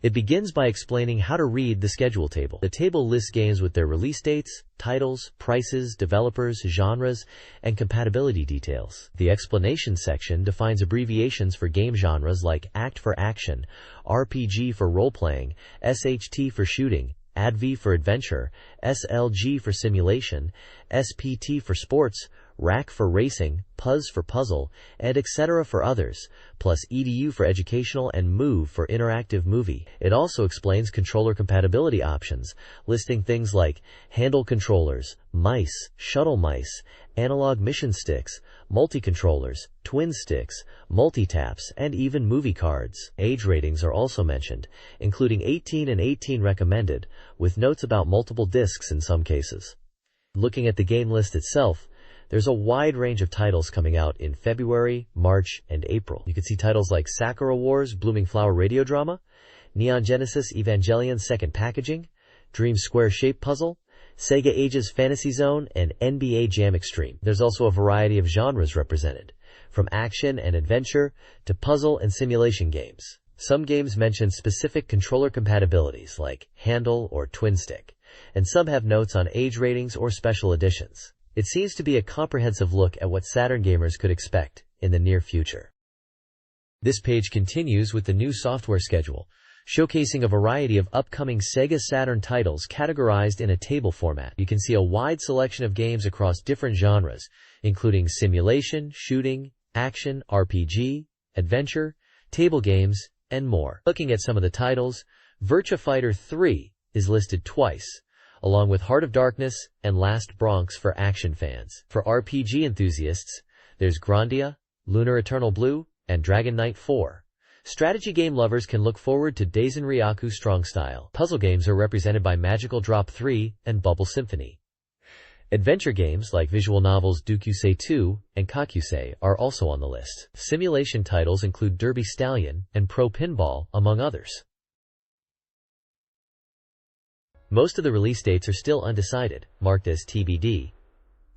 It begins by explaining how to read the schedule table. The table lists games with their release dates, titles, prices, developers, genres, and compatibility details. The explanation section defines abbreviations for game genres like ACT for action, RPG for role-playing, SHT for shooting, ADV for adventure, SLG for simulation, SPT for sports, RAC for racing, PUZ for puzzle, and etc. for others, plus EDU for educational and MOVE for interactive movie. It also explains controller compatibility options, listing things like handle controllers, mice, shuttle mice, analog mission sticks, multi-controllers, twin sticks, multi-taps, and even movie cards. Age ratings are also mentioned, including 18 and 18 recommended, with notes about multiple discs in some cases. Looking at the game list itself, There's a wide range of titles coming out in February, March, and April. You can see titles like Sakura Wars Blooming Flower Radio Drama, Neon Genesis Evangelion Second Packaging, Dream Square Shape Puzzle, Sega Ages Fantasy Zone, and NBA Jam Extreme. There's also a variety of genres represented, from action and adventure to puzzle and simulation games. Some games mention specific controller compatibilities like handle or twin stick, and some have notes on age ratings or special editions. It seems to be a comprehensive look at what Saturn gamers could expect in the near future. This page continues with the new software schedule, showcasing a variety of upcoming SEGA Saturn titles categorized in a table format. You can see a wide selection of games across different genres, including simulation, shooting, action, RPG, adventure, table games, and more. Looking at some of the titles, Virtua Fighter 3 is listed twice, along with Heart of Darkness and Last Bronx for action fans. For RPG enthusiasts, there's Grandia, Lunar Eternal Blue, and Dragon Knight 4. Strategy game lovers can look forward to Daisen Ryaku Strong Style. Puzzle games are represented by Magical Drop 3 and Bubble Symphony. Adventure games like visual novels Dukusei 2 and Kakusei are also on the list. Simulation titles include Derby Stallion and Pro Pinball, among others. Most of the release dates are still undecided, marked as TBD.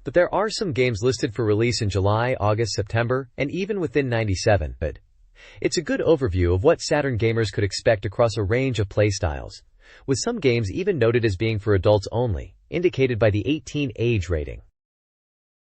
But there are some games listed for release in July, August, September, and even within 97. It's a good overview of what Saturn gamers could expect across a range of playstyles, with some games even noted as being for adults only, indicated by the 18 age rating.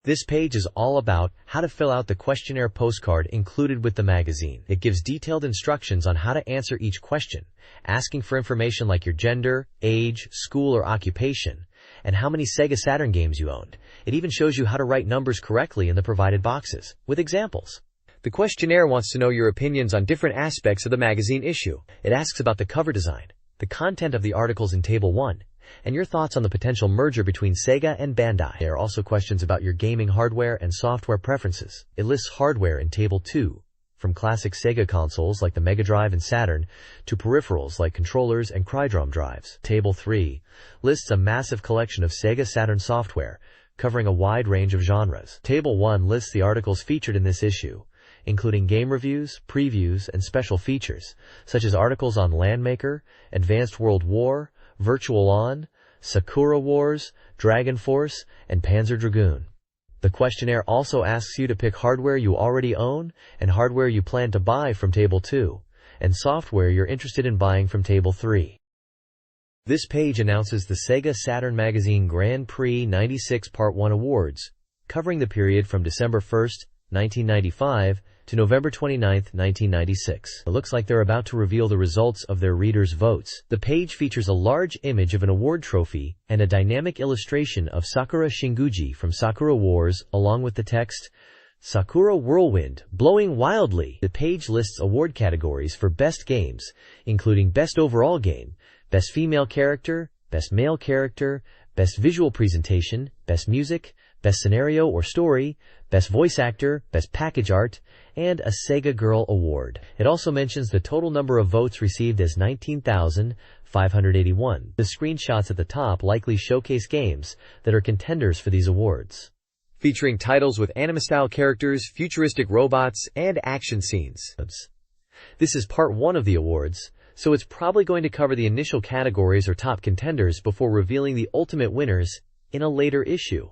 This page is all about how to fill out the questionnaire postcard included with the magazine. It gives detailed instructions on how to answer each question, asking for information like your gender, age, school or occupation, and how many SEGA Saturn games you owned. It even shows you how to write numbers correctly in the provided boxes, with examples. The questionnaire wants to know your opinions on different aspects of the magazine issue. It asks about the cover design, the content of the articles in Table 1, and your thoughts on the potential merger between Sega and Bandai. There are also questions about your gaming hardware and software preferences. It lists hardware in Table 2, from classic Sega consoles like the Mega Drive and Saturn to peripherals like controllers and Crydrom drives. Table 3 lists a massive collection of Sega Saturn software, covering a wide range of genres. Table 1 lists the articles featured in this issue, including game reviews, previews, and special features, such as articles on Landmaker, Advanced World War, Virtual On, Sakura Wars, Dragon Force, and Panzer Dragoon. The questionnaire also asks you to pick hardware you already own and hardware you plan to buy from Table 2, and software you're interested in buying from Table 3. This page announces the SEGA Saturn Magazine Grand Prix 96 Part 1 Awards, covering the period from December 1st, 1995 to November 29, 1996. It looks like they're about to reveal the results of their readers' votes. The page features a large image of an award trophy and a dynamic illustration of Sakura Shinguji from Sakura Wars, along with the text, Sakura Whirlwind, Blowing Wildly. The page lists award categories for best games, including Best Overall Game, Best Female Character, Best Male Character, Best Visual Presentation, Best Music, Best Scenario or Story, Best Voice Actor, Best Package Art, and a Sega Girl Award. It also mentions the total number of votes received as 19,581. The screenshots at the top likely showcase games that are contenders for these awards, featuring titles with anime-style characters, futuristic robots, and action scenes. This is part 1 of the awards, so it's probably going to cover the initial categories or top contenders before revealing the ultimate winners in a later issue.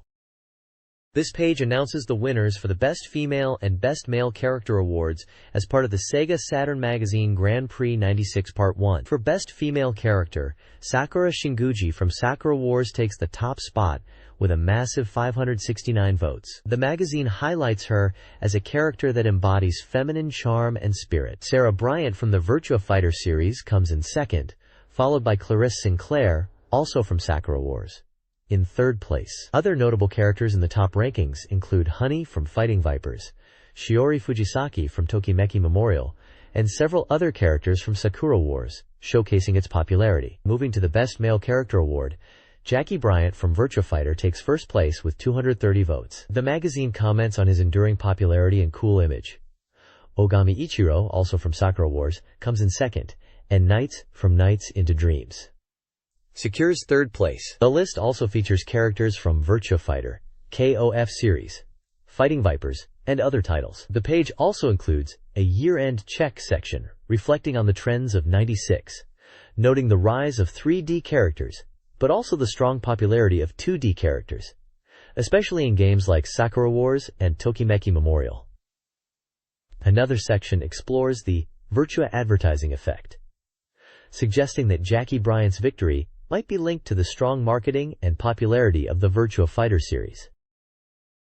This page announces the winners for the Best Female and Best Male Character Awards as part of the SEGA Saturn Magazine Grand Prix 96 Part 1. For Best Female Character, Sakura Shinguji from Sakura Wars takes the top spot with a massive 569 votes. The magazine highlights her as a character that embodies feminine charm and spirit. Sarah Bryant from the Virtua Fighter series comes in second, followed by Clarice Sinclair, also from Sakura Wars, in third place. Other notable characters in the top rankings include Honey from Fighting Vipers, Shiori Fujisaki from Tokimeki Memorial, and several other characters from Sakura Wars, showcasing its popularity. Moving to the Best Male Character Award, Jackie Bryant from Virtua Fighter takes first place with 230 votes. The magazine comments on his enduring popularity and cool image. Ogami Ichiro, also from Sakura Wars, comes in second, and Nights from Nights into Dreams secures third place. The list also features characters from Virtua Fighter, KOF series, Fighting Vipers, and other titles. The page also includes a year-end check section reflecting on the trends of '96, noting the rise of 3D characters, but also the strong popularity of 2D characters, especially in games like Sakura Wars and Tokimeki Memorial. Another section explores the Virtua advertising effect, suggesting that Jackie Bryant's victory might be linked to the strong marketing and popularity of the Virtua Fighter series.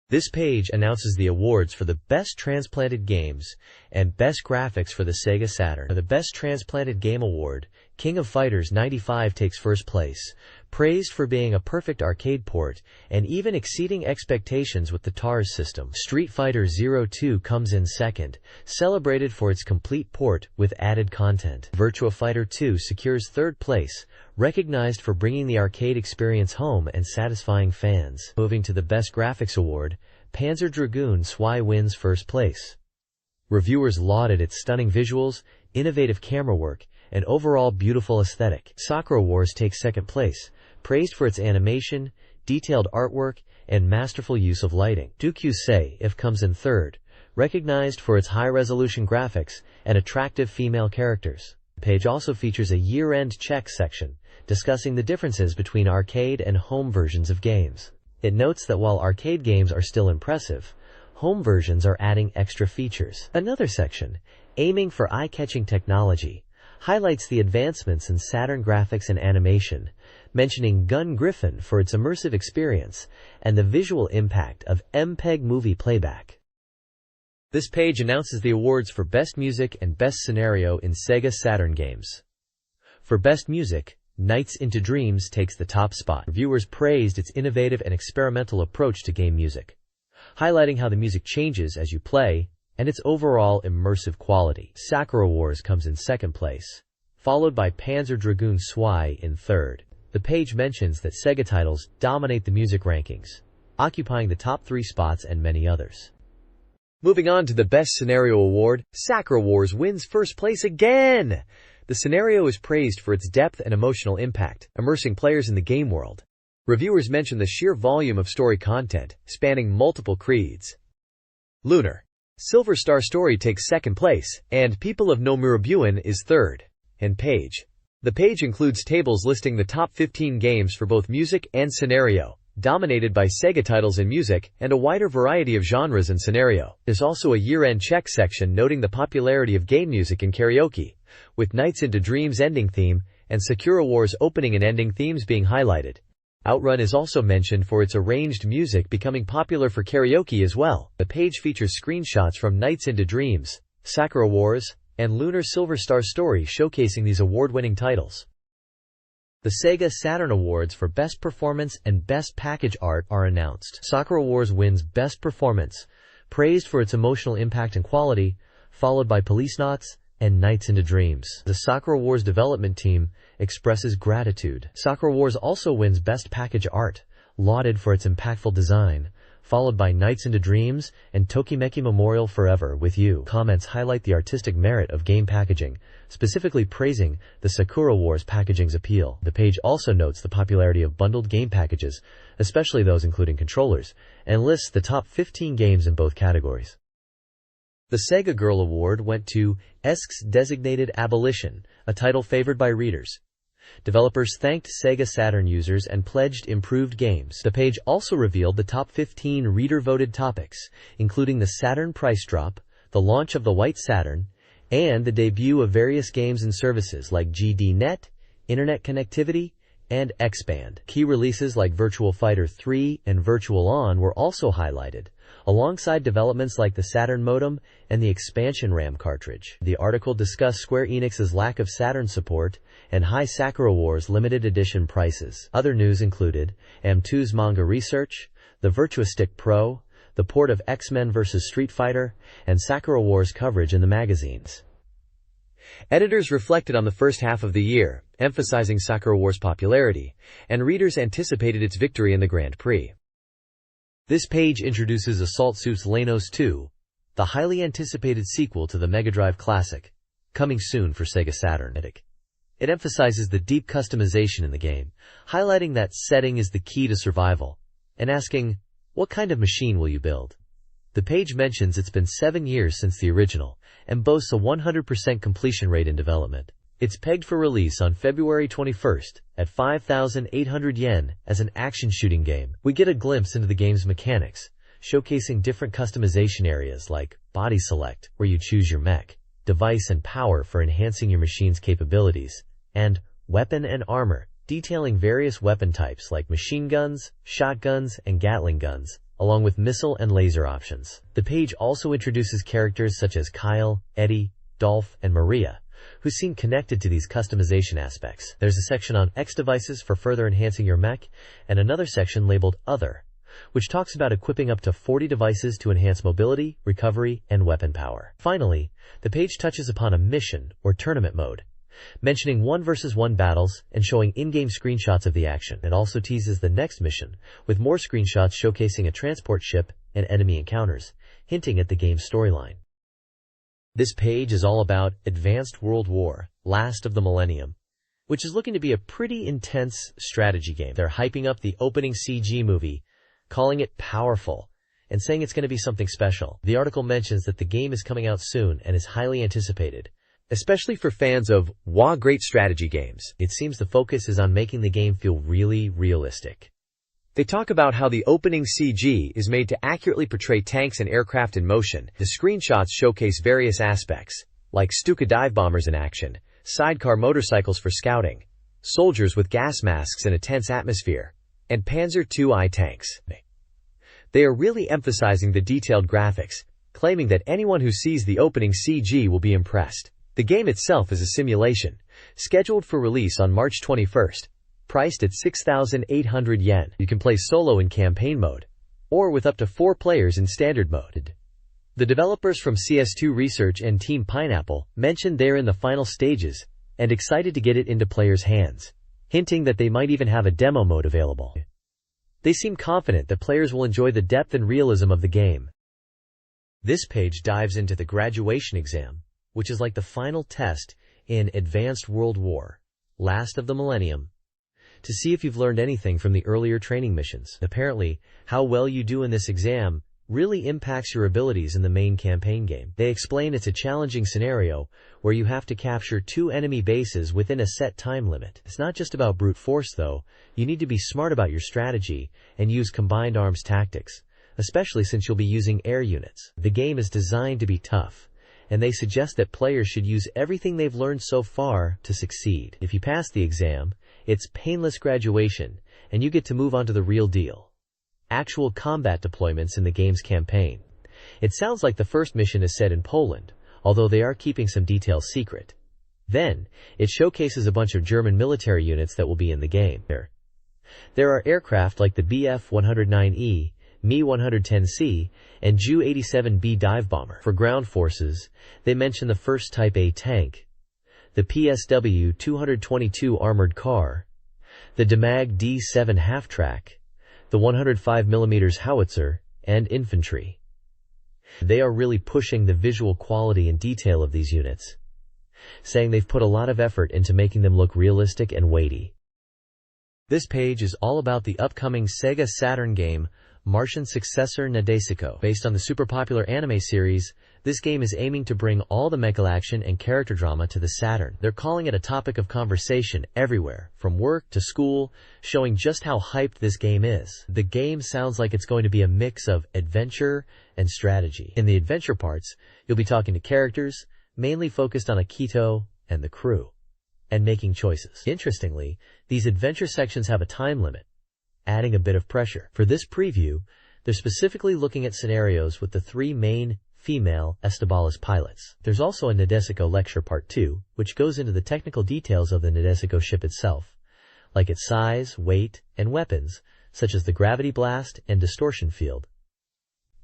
This page announces the awards for the Best Transplanted Games and Best Graphics for the Sega Saturn. For the Best Transplanted Game Award, King of Fighters 95 takes first place, praised for being a perfect arcade port and even exceeding expectations with the TARS system. Street Fighter 02 comes in second, celebrated for its complete port with added content. Virtua Fighter 2 secures third place, recognized for bringing the arcade experience home and satisfying fans. Moving to the Best Graphics Award, Panzer Dragoon SWI wins first place. Reviewers lauded its stunning visuals, innovative camera work, and overall beautiful aesthetic. Sakura Wars takes second place, praised for its animation, detailed artwork, and masterful use of lighting. Dukyusei If comes in third, recognized for its high-resolution graphics and attractive female characters. The page also features a year-end check section, discussing the differences between arcade and home versions of games. It notes that while arcade games are still impressive, home versions are adding extra features. Another section, aiming for eye-catching technology, highlights the advancements in Saturn graphics and animation, mentioning Gun Griffin for its immersive experience and the visual impact of MPEG movie playback. This page announces the awards for Best Music and Best Scenario in Sega Saturn games. For Best Music, Nights into Dreams takes the top spot. Reviewers praised its innovative and experimental approach to game music, highlighting how the music changes as you play and its overall immersive quality. Sakura Wars comes in second place, followed by Panzer Dragoon SWI in third. The page mentions that Sega titles dominate the music rankings, occupying the top 3 spots and many others. Moving on to the Best Scenario Award, Sakura Wars wins first place again! The scenario is praised for its depth and emotional impact, immersing players in the game world. Reviewers mention the sheer volume of story content, spanning multiple creeds. Lunar Silver Star Story takes second place, and People of Nomurabuin is third. And page. The page includes tables listing the top 15 games for both music and scenario, dominated by Sega titles in music and a wider variety of genres and scenario. There's also a year-end check section noting the popularity of game music in karaoke, with Nights into Dreams ending theme and Sakura Wars opening and ending themes being highlighted. Outrun is also mentioned for its arranged music becoming popular for karaoke as well. The page features screenshots from Nights into Dreams, Sakura Wars, and Lunar Silver Star Story showcasing these award-winning titles. The Sega Saturn Awards for Best Performance and Best Package Art are announced. Sakura Wars wins Best Performance, praised for its emotional impact and quality, followed by Policenauts and Nights into Dreams. The Sakura Wars development team expresses gratitude. Sakura Wars also wins Best Package Art, lauded for its impactful design, followed by Nights into Dreams and Tokimeki Memorial Forever with You. Comments highlight the artistic merit of game packaging, specifically praising the Sakura Wars packaging's appeal. The page also notes the popularity of bundled game packages, especially those including controllers, and lists the top 15 games in both categories. The Sega Girl Award went to ESC's Designated Abolition, a title favored by readers. Developers thanked Sega Saturn users and pledged improved games. The page also revealed the top 15 reader-voted topics, including the Saturn price drop, the launch of the White Saturn, and the debut of various games and services like GDNet, Internet Connectivity, and X-Band. Key releases like Virtua Fighter 3 and Virtual On were also highlighted, alongside developments like the Saturn modem and the expansion RAM cartridge. The article discussed Square Enix's lack of Saturn support and high Sakura Wars limited edition prices. Other news included M2's manga research, the Virtua Stick Pro, the port of X-Men vs. Street Fighter, and Sakura Wars coverage in the magazines. Editors reflected on the first half of the year, emphasizing Sakura Wars' popularity, and readers anticipated its victory in the Grand Prix. This page introduces Assault Suits Lanos 2, the highly anticipated sequel to the Mega Drive classic, coming soon for Sega Saturn. It emphasizes the deep customization in the game, highlighting that setting is the key to survival, and asking, What kind of machine will you build? The page mentions it's been 7 years since the original, and boasts a 100% completion rate in development. It's pegged for release on February 21st at 5,800 yen as an action shooting game. We get a glimpse into the game's mechanics, showcasing different customization areas like body select, where you choose your mech, device and power for enhancing your machine's capabilities, and weapon and armor, detailing various weapon types like machine guns, shotguns, and Gatling guns, along with missile and laser options. The page also introduces characters such as Kyle, Eddie, Dolph, and Maria, who seem connected to these customization aspects. There's a section on X devices for further enhancing your mech, and another section labeled Other, which talks about equipping up to 40 devices to enhance mobility, recovery, and weapon power. Finally, the page touches upon a mission or tournament mode, mentioning 1 versus 1 battles and showing in-game screenshots of the action. It also teases the next mission, with more screenshots showcasing a transport ship and enemy encounters, hinting at the game's storyline. This page is all about Advanced World War, Last of the Millennium, which is looking to be a pretty intense strategy game. They're hyping up the opening CG movie, calling it powerful, and saying it's going to be something special. The article mentions that the game is coming out soon and is highly anticipated, especially for fans of great strategy games. It seems the focus is on making the game feel really realistic. They talk about how the opening CG is made to accurately portray tanks and aircraft in motion. The screenshots showcase various aspects, like Stuka dive bombers in action, sidecar motorcycles for scouting, soldiers with gas masks in a tense atmosphere, and Panzer II tanks. They are really emphasizing the detailed graphics, claiming that anyone who sees the opening CG will be impressed. The game itself is a simulation, scheduled for release on March 21st, priced at 6,800 yen. You can play solo in campaign mode, or with up to 4 players in standard mode. The developers from CS2 Research and Team Pineapple mentioned they're in the final stages and excited to get it into players' hands, hinting that they might even have a demo mode available. They seem confident that players will enjoy the depth and realism of the game. This page dives into the graduation exam, which is like the final test in Advanced World War, Last of the Millennium, to see if you've learned anything from the earlier training missions. Apparently, how well you do in this exam really impacts your abilities in the main campaign game. They explain it's a challenging scenario where you have to capture 2 enemy bases within a set time limit. It's not just about brute force though. You need to be smart about your strategy and use combined arms tactics, especially since you'll be using air units. The game is designed to be tough, and they suggest that players should use everything they've learned so far to succeed. If you pass the exam, it's painless graduation, and you get to move on to the real deal: actual combat deployments in the game's campaign. It sounds like the first mission is set in Poland, although they are keeping some details secret. Then, it showcases a bunch of German military units that will be in the game. There are aircraft like the Bf-109E, Me-110C, and Ju-87B dive bomber. For ground forces, they mention the first Type A tank, the PSW-222 armored car, the Damag D7 half-track, the 105mm howitzer, and infantry. They are really pushing the visual quality and detail of these units, saying they've put a lot of effort into making them look realistic and weighty. This page is all about the upcoming SEGA Saturn game, Martian Successor Nadesico. Based on the super popular anime series, this game is aiming to bring all the mecha action and character drama to the Saturn. They're calling it a topic of conversation everywhere, from work to school, showing just how hyped this game is. The game sounds like it's going to be a mix of adventure and strategy. In the adventure parts, you'll be talking to characters, mainly focused on Akito and the crew, and making choices. Interestingly, these adventure sections have a time limit, adding a bit of pressure. For this preview, they're specifically looking at scenarios with the 3 main female Estabalas pilots. There's also a Nadesico lecture part 2, which goes into the technical details of the Nadesico ship itself, like its size, weight, and weapons, such as the gravity blast and distortion field.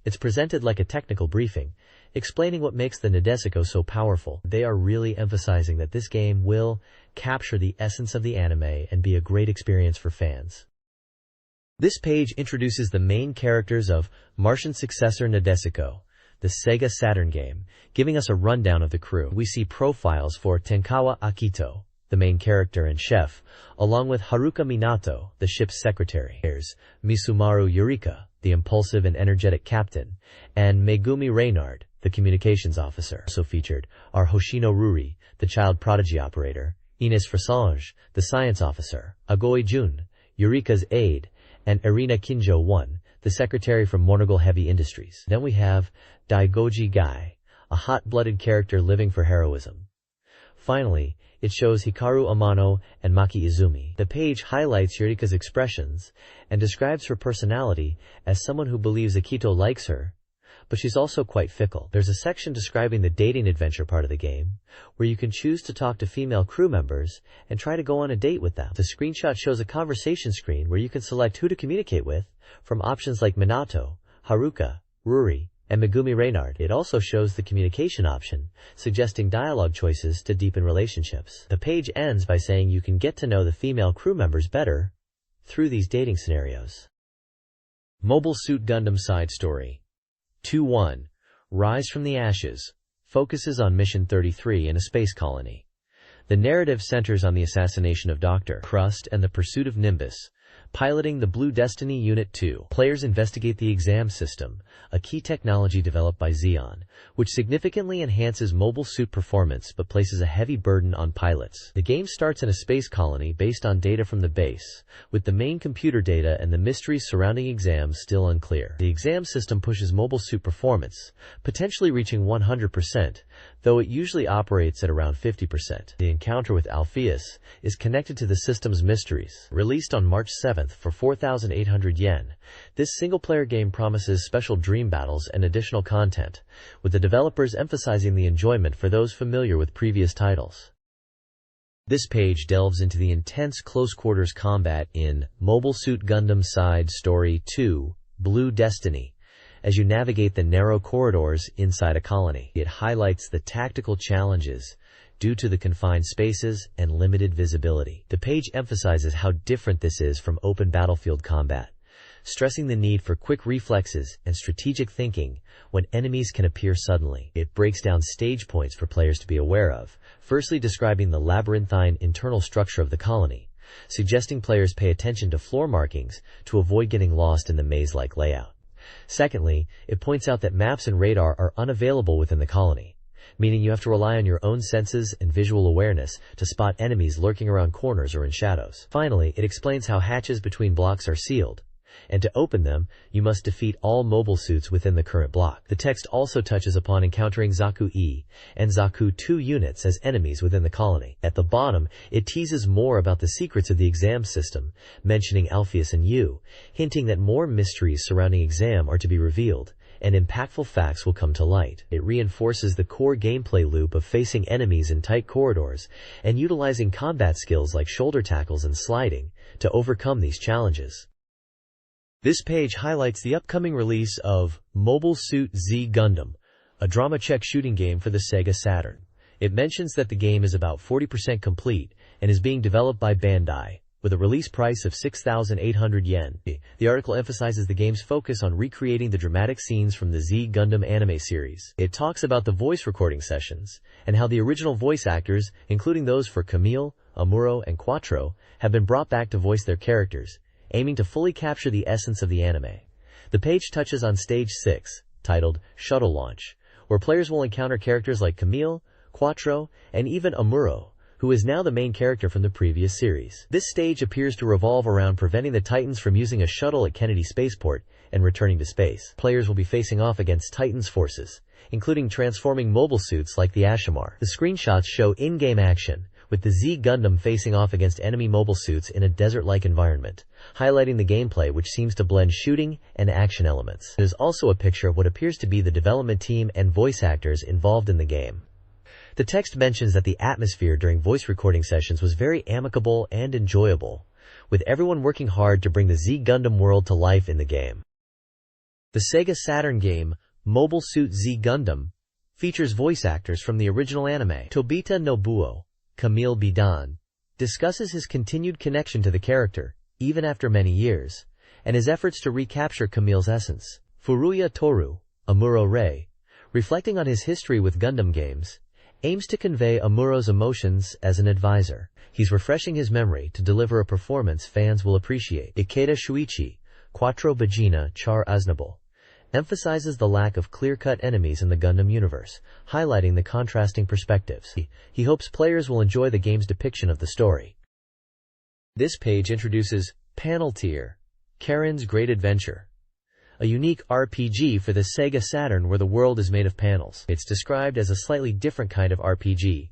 It's presented like a technical briefing, explaining what makes the Nadesico so powerful. They are really emphasizing that this game will capture the essence of the anime and be a great experience for fans. This page introduces the main characters of Martian Successor Nadesico, the SEGA Saturn game, giving us a rundown of the crew. We see profiles for Tenkawa Akito, the main character and chef, along with Haruka Minato, the ship's secretary. There's Misumaru Yurika, the impulsive and energetic captain, and Megumi Reynard, the communications officer. Also featured are Hoshino Ruri, the child prodigy operator, Ines Frasange, the science officer, Agoi Jun, Eureka's aide, and Irina Kinjo-1, the secretary from Monogle Heavy Industries. Then we have Daigoji Gai, a hot-blooded character living for heroism. Finally, it shows Hikaru Amano and Maki Izumi. The page highlights Eureka's expressions and describes her personality as someone who believes Akito likes her, but she's also quite fickle. There's a section describing the dating adventure part of the game, where you can choose to talk to female crew members and try to go on a date with them. The screenshot shows a conversation screen where you can select who to communicate with from options like Minato, Haruka, Ruri, and Megumi Reynard. It also shows the communication option, suggesting dialogue choices to deepen relationships. The page ends by saying you can get to know the female crew members better through these dating scenarios. Mobile Suit Gundam Side Story 2-1 Rise from the Ashes focuses on Mission 33 in a space colony. The narrative centers on the assassination of Dr. Crust and the pursuit of Nimbus, piloting the Blue Destiny Unit 2. Players investigate the exam system, a key technology developed by Xeon, which significantly enhances mobile suit performance but places a heavy burden on pilots. The game starts in a space colony based on data from the base, with the main computer data and the mysteries surrounding exams still unclear. The exam system pushes mobile suit performance, potentially reaching 100%, though it usually operates at around 50%. The encounter with Alpheus is connected to the system's mysteries. Released on March 7th for 4,800 yen, this single-player game promises special dream battles and additional content, with the developers emphasizing the enjoyment for those familiar with previous titles. This page delves into the intense close-quarters combat in Mobile Suit Gundam Side Story 2: Blue Destiny, as you navigate the narrow corridors inside a colony. It highlights the tactical challenges due to the confined spaces and limited visibility. The page emphasizes how different this is from open battlefield combat, stressing the need for quick reflexes and strategic thinking when enemies can appear suddenly. It breaks down stage points for players to be aware of, firstly describing the labyrinthine internal structure of the colony, suggesting players pay attention to floor markings to avoid getting lost in the maze-like layout. Secondly, it points out that maps and radar are unavailable within the colony, meaning you have to rely on your own senses and visual awareness to spot enemies lurking around corners or in shadows. Finally, it explains how hatches between blocks are sealed, and to open them, you must defeat all mobile suits within the current block. The text also touches upon encountering Zaku-E and Zaku-2 units as enemies within the colony. At the bottom, it teases more about the secrets of the exam system, mentioning Alpheus and Yu, hinting that more mysteries surrounding exam are to be revealed, and impactful facts will come to light. It reinforces the core gameplay loop of facing enemies in tight corridors and utilizing combat skills like shoulder tackles and sliding to overcome these challenges. This page highlights the upcoming release of Mobile Suit Z Gundam, a drama check shooting game for the SEGA Saturn. It mentions that the game is about 40% complete and is being developed by Bandai, with a release price of 6,800 yen. The article emphasizes the game's focus on recreating the dramatic scenes from the Z Gundam anime series. It talks about the voice recording sessions, and how the original voice actors, including those for Camille, Amuro, and Quattro, have been brought back to voice their characters, aiming to fully capture the essence of the anime. The page touches on Stage 6, titled Shuttle Launch, where players will encounter characters like Camille, Quattro, and even Amuro, who is now the main character from the previous series. This stage appears to revolve around preventing the Titans from using a shuttle at Kennedy Spaceport and returning to space. Players will be facing off against Titans' forces, including transforming mobile suits like the Ashimar. The screenshots show in-game action, with the Z Gundam facing off against enemy mobile suits in a desert-like environment, highlighting the gameplay which seems to blend shooting and action elements. There's also a picture of what appears to be the development team and voice actors involved in the game. The text mentions that the atmosphere during voice recording sessions was very amicable and enjoyable, with everyone working hard to bring the Z Gundam world to life in the game. The Sega Saturn game, Mobile Suit Z Gundam, features voice actors from the original anime. Tobita Nobuo, Camille Bidan, discusses his continued connection to the character, even after many years, and his efforts to recapture Camille's essence. Furuya Toru, Amuro Rei, reflecting on his history with Gundam games, aims to convey Amuro's emotions as an advisor. He's refreshing his memory to deliver a performance fans will appreciate. Ikeda Shuichi, Quattro Bagina Char Aznable, emphasizes the lack of clear-cut enemies in the Gundam universe, highlighting the contrasting perspectives. He hopes players will enjoy the game's depiction of the story. This page introduces Panel Tier, Karen's Great Adventure, a unique RPG for the SEGA Saturn where the world is made of panels. It's described as a slightly different kind of RPG,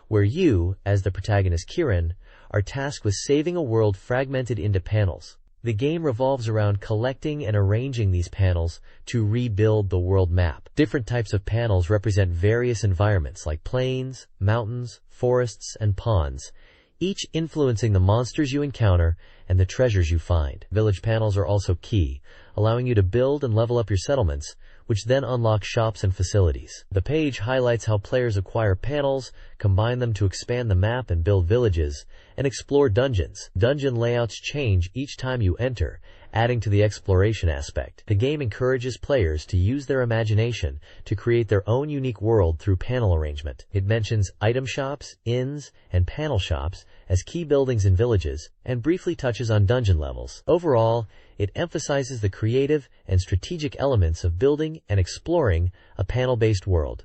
where you, as the protagonist Karen, are tasked with saving a world fragmented into panels. The game revolves around collecting and arranging these panels to rebuild the world map. Different types of panels represent various environments like plains, mountains, forests, and ponds, each influencing the monsters you encounter and the treasures you find. Village panels are also key, allowing you to build and level up your settlements, which then unlock shops and facilities. The page highlights how players acquire panels, combine them to expand the map and build villages, and explore dungeons. Dungeon layouts change each time you enter, adding to the exploration aspect. The game encourages players to use their imagination to create their own unique world through panel arrangement. It mentions item shops, inns, and panel shops as key buildings in villages, and briefly touches on dungeon levels. Overall, it emphasizes the creative and strategic elements of building and exploring a panel-based world.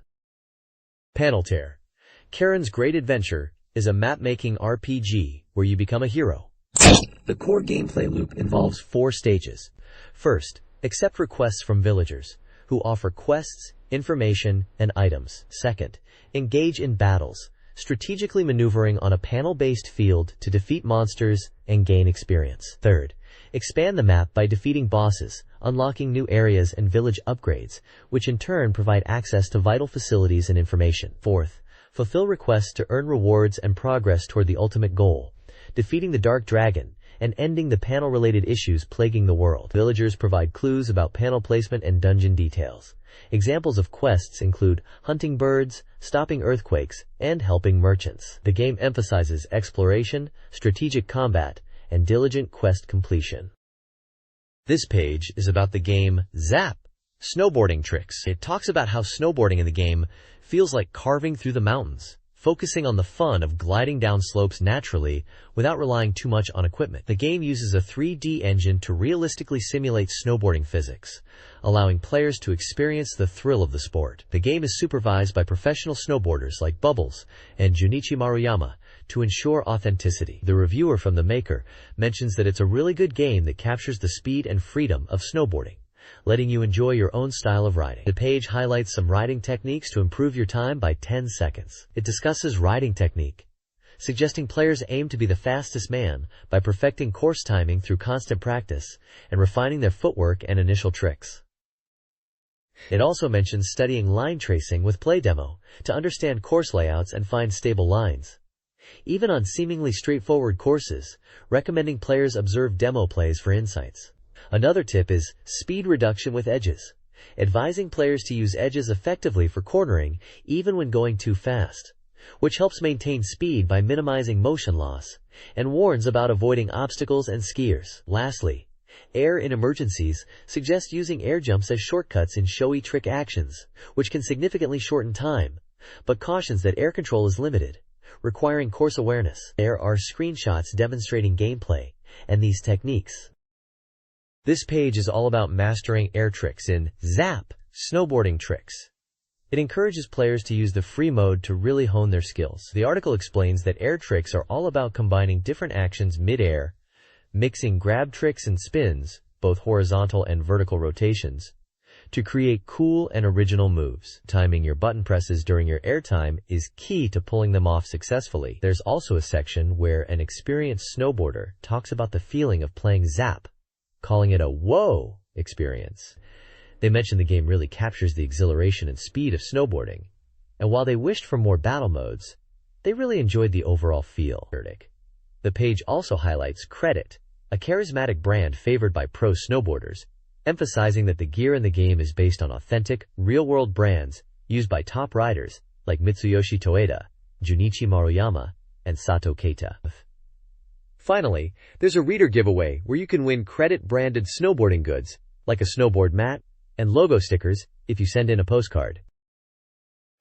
Panel Tier, Karen's Great Adventure, is a map-making RPG where you become a hero. The core gameplay loop involves 4 stages. First, accept requests from villagers, who offer quests, information, and items. Second, engage in battles, strategically maneuvering on a panel-based field to defeat monsters and gain experience. Third, expand the map by defeating bosses, unlocking new areas and village upgrades, which in turn provide access to vital facilities and information. Fourth, fulfill requests to earn rewards and progress toward the ultimate goal, defeating the Dark Dragon, and ending the panel-related issues plaguing the world. Villagers provide clues about panel placement and dungeon details. Examples of quests include hunting birds, stopping earthquakes, and helping merchants. The game emphasizes exploration, strategic combat, and diligent quest completion. This page is about the game Zap, Snowboarding Tricks. It talks about how snowboarding in the game feels like carving through the mountains, focusing on the fun of gliding down slopes naturally without relying too much on equipment. The game uses a 3D engine to realistically simulate snowboarding physics, allowing players to experience the thrill of the sport. The game is supervised by professional snowboarders like Bubbles and Junichi Maruyama to ensure authenticity. The reviewer from the maker mentions that it's a really good game that captures the speed and freedom of snowboarding, letting you enjoy your own style of riding. The page highlights some riding techniques to improve your time by 10 seconds. It discusses riding technique, suggesting players aim to be the fastest man by perfecting course timing through constant practice and refining their footwork and initial tricks. It also mentions studying line tracing with play demo to understand course layouts and find stable lines, even on seemingly straightforward courses, recommending players observe demo plays for insights. Another tip is speed reduction with edges, advising players to use edges effectively for cornering even when going too fast, which helps maintain speed by minimizing motion loss, and warns about avoiding obstacles and skiers. Lastly, Air in Emergencies suggests using air jumps as shortcuts in showy trick actions, which can significantly shorten time, but cautions that air control is limited, requiring course awareness. There are screenshots demonstrating gameplay and these techniques. This page is all about mastering air tricks in Zap, Snowboarding Tricks. It encourages players to use the free mode to really hone their skills. The article explains that air tricks are all about combining different actions mid-air, mixing grab tricks and spins, both horizontal and vertical rotations, to create cool and original moves. Timing your button presses during your airtime is key to pulling them off successfully. There's also a section where an experienced snowboarder talks about the feeling of playing Zap, calling it a whoa experience. They mention the game really captures the exhilaration and speed of snowboarding, and while they wished for more battle modes, they really enjoyed the overall feel. The page also highlights Credit, a charismatic brand favored by pro snowboarders, emphasizing that the gear in the game is based on authentic, real-world brands used by top riders like Mitsuyoshi Toeda, Junichi Maruyama, and Sato Keita. Finally, there's a reader giveaway where you can win Credit-branded snowboarding goods, like a snowboard mat and logo stickers, if you send in a postcard.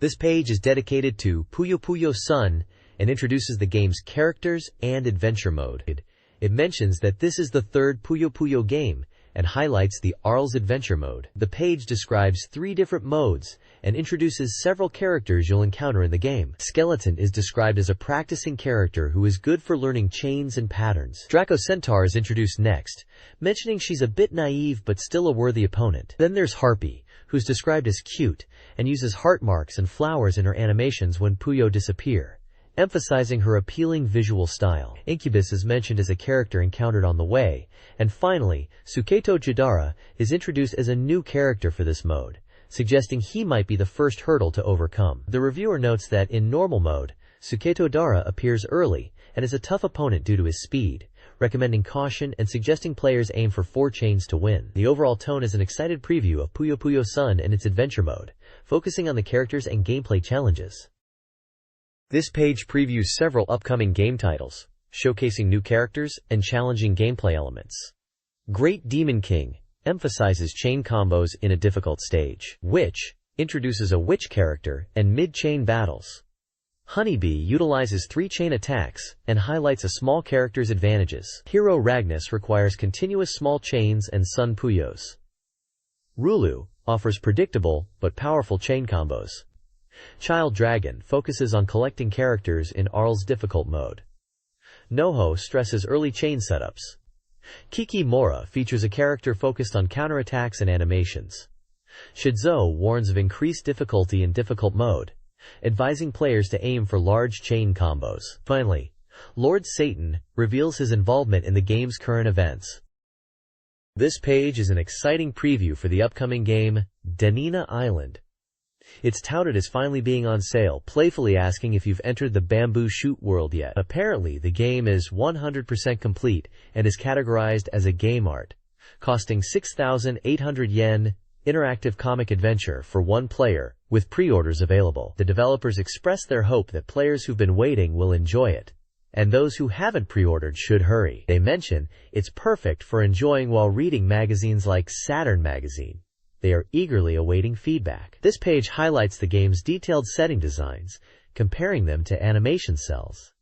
This page is dedicated to Puyo Puyo Sun and introduces the game's characters and adventure mode. It mentions that this is the third Puyo Puyo game and highlights the Arl's Adventure mode. The page describes 3 different modes and introduces several characters you'll encounter in the game. Skeleton is described as a practicing character who is good for learning chains and patterns. Draco Centaur is introduced next, mentioning she's a bit naive but still a worthy opponent. Then there's Harpy, who's described as cute and uses heart marks and flowers in her animations when Puyo disappear, emphasizing her appealing visual style. Incubus is mentioned as a character encountered on the way, and finally, Suketo Jidara is introduced as a new character for this mode, suggesting he might be the first hurdle to overcome. The reviewer notes that in normal mode, Suketo Dara appears early and is a tough opponent due to his speed, recommending caution and suggesting players aim for 4 chains to win. The overall tone is an excited preview of Puyo Puyo Sun and its adventure mode, focusing on the characters and gameplay challenges. This page previews several upcoming game titles, showcasing new characters and challenging gameplay elements. Great Demon King emphasizes chain combos in a difficult stage. Witch introduces a witch character and mid-chain battles. Honeybee utilizes 3 chain attacks and highlights a small character's advantages. Hero Ragnus requires continuous small chains and Sun Puyos. Rulu offers predictable but powerful chain combos. Child Dragon focuses on collecting characters in Arl's difficult mode. Noho stresses early chain setups. Kiki Mora features a character focused on counterattacks and animations. Shizuo warns of increased difficulty in difficult mode, advising players to aim for large chain combos. Finally, Lord Satan reveals his involvement in the game's current events. This page is an exciting preview for the upcoming game, Danina Island. It's touted as finally being on sale, playfully asking if you've entered the Bamboo Shoot world yet. Apparently, the game is 100% complete and is categorized as a game art, costing 6,800 yen, interactive comic adventure for 1 player, with pre-orders available. The developers express their hope that players who've been waiting will enjoy it, and those who haven't pre-ordered should hurry. They mention it's perfect for enjoying while reading magazines like Saturn Magazine. They are eagerly awaiting feedback. This page highlights the game's detailed setting designs, comparing them to animation cells.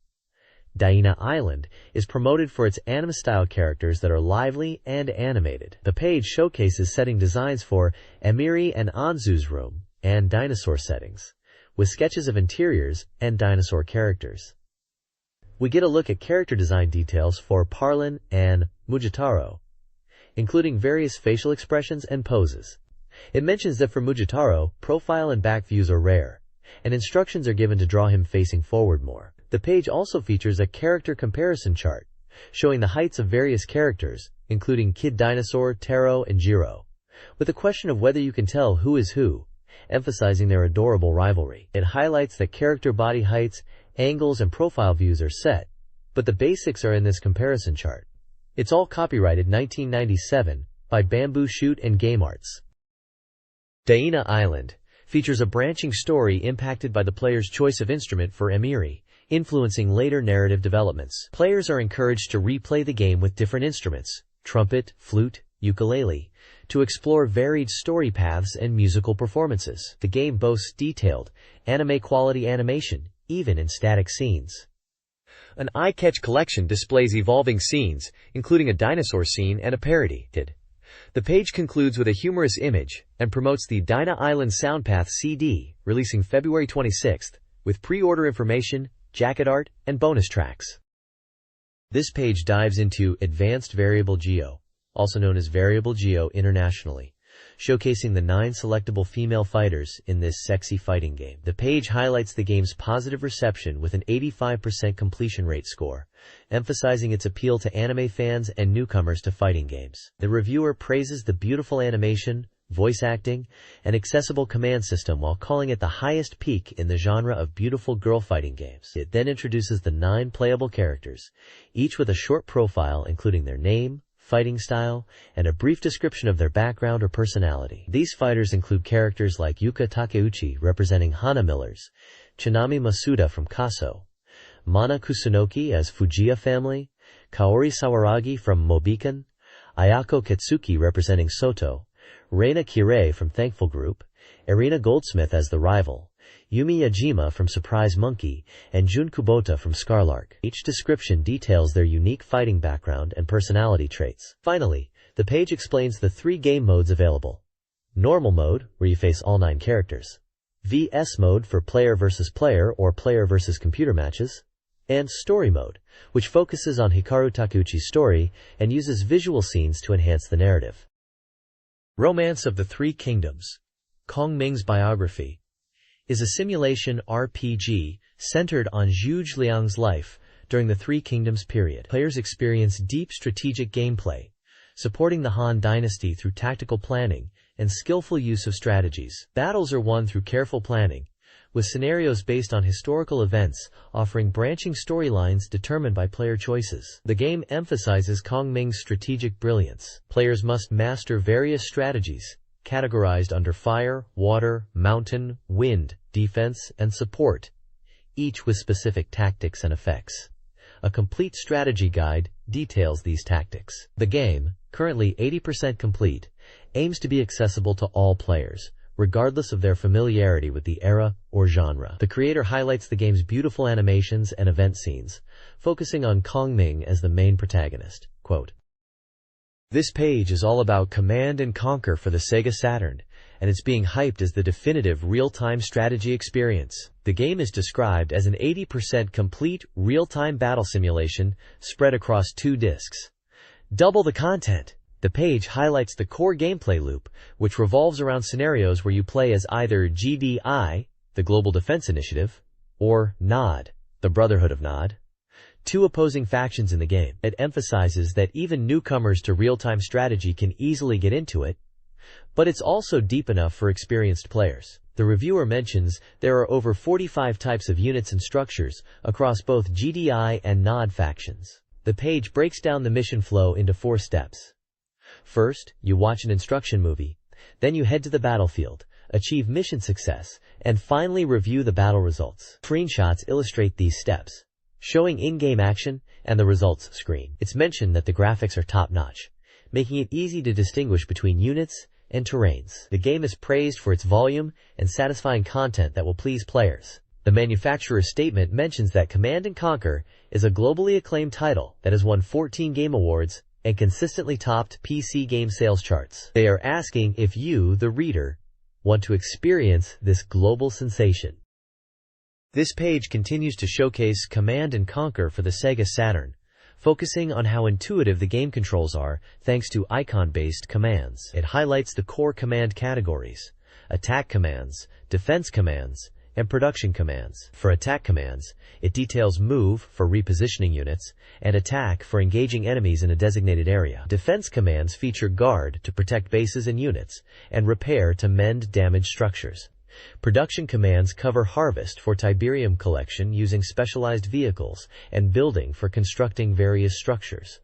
Daina Island is promoted for its anime-style characters that are lively and animated. The page showcases setting designs for Emiri and Anzu's room and dinosaur settings, with sketches of interiors and dinosaur characters. We get a look at character design details for Parlin and Mujitaro, including various facial expressions and poses. It mentions that for Mujitaro, profile and back views are rare, and instructions are given to draw him facing forward more. The page also features a character comparison chart, showing the heights of various characters, including Kid Dinosaur, Taro, and Jiro, with a question of whether you can tell who is who, emphasizing their adorable rivalry. It highlights that character body heights, angles, and profile views are set, but the basics are in this comparison chart. It's all copyrighted 1997 by Bamboo Shoot and Game Arts. Daina Island features a branching story impacted by the player's choice of instrument for Emiri, influencing later narrative developments. Players are encouraged to replay the game with different instruments, trumpet, flute, ukulele, to explore varied story paths and musical performances. The game boasts detailed, anime-quality animation, even in static scenes. An eye-catch collection displays evolving scenes, including a dinosaur scene and a parody. The page concludes with a humorous image and promotes the Daina Island Soundpath CD, releasing February 26th, with pre-order information, jacket art, and bonus tracks. This page dives into Advanced Variable Geo, also known as Variable Geo internationally, showcasing the 9 selectable female fighters in this sexy fighting game. The page highlights the game's positive reception with an 85% completion rate score, emphasizing its appeal to anime fans and newcomers to fighting games. The reviewer praises the beautiful animation, voice acting, and accessible command system while calling it the highest peak in the genre of beautiful girl fighting games. It then introduces the 9 playable characters, each with a short profile including their name, fighting style, and a brief description of their background or personality. These fighters include characters like Yuka Takeuchi representing Hana Millers, Tsunami Masuda from Kaso, Mana Kusunoki as Fujiya family, Kaori Sawaragi from Mobikan, Ayako Ketsuki representing Soto, Reina Kirei from Thankful Group, Irina Goldsmith as the rival, Yumi Yajima from Surprise Monkey, and Jun Kubota from Scarlark. Each description details their unique fighting background and personality traits. Finally, The page explains the 3 game modes available. Normal mode, where you face all 9 characters. VS mode for player versus player or player versus computer matches. And story mode, which focuses on Hikaru Takeuchi's story and uses visual scenes to enhance the narrative. Romance of the Three Kingdoms, Kong Ming's biography, is a simulation RPG centered on Zhu Zhiliang's life during the Three Kingdoms period. Players experience deep strategic gameplay, supporting the Han Dynasty through tactical planning and skillful use of strategies. Battles are won through careful planning, with scenarios based on historical events offering branching storylines determined by player choices. The game emphasizes Kong Ming's strategic brilliance. Players must master various strategies, categorized under fire, water, mountain, wind, defense, and support, each with specific tactics and effects. A complete strategy guide details these tactics. The game, currently 80% complete, aims to be accessible to all players, regardless of their familiarity with the era or genre. The creator highlights the game's beautiful animations and event scenes, focusing on Kong Ming as the main protagonist. Quote, "This page is all about Command and Conquer for the SEGA Saturn, and it's being hyped as the definitive real-time strategy experience. The game is described as an 80% complete real-time battle simulation spread across 2 discs. Double the content." The page highlights the core gameplay loop, which revolves around scenarios where you play as either GDI, the Global Defense Initiative, or NOD, the Brotherhood of Nod, 2 opposing factions in the game. It emphasizes that even newcomers to real-time strategy can easily get into it, but it's also deep enough for experienced players. The reviewer mentions there are over 45 types of units and structures across both GDI and NOD factions. The page breaks down the mission flow into 4 steps. First, you watch an instruction movie, then you head to the battlefield, achieve mission success, and finally review the battle results. Screenshots illustrate these steps, showing in-game action and the results screen. It's mentioned that the graphics are top-notch, making it easy to distinguish between units and terrains. The game is praised for its volume and satisfying content that will please players. The manufacturer's statement mentions that Command & Conquer is a globally acclaimed title that has won 14 game awards and consistently topped PC game sales charts. They are asking if you, the reader, want to experience this global sensation. This page continues to showcase Command & Conquer for the SEGA Saturn, focusing on how intuitive the game controls are thanks to icon-based commands. It highlights the core command categories: attack commands, defense commands, and production commands. For attack commands, it details move for repositioning units and attack for engaging enemies in a designated area. Defense commands feature guard to protect bases and units, and repair to mend damaged structures. Production commands cover harvest for Tiberium collection using specialized vehicles and building for constructing various structures.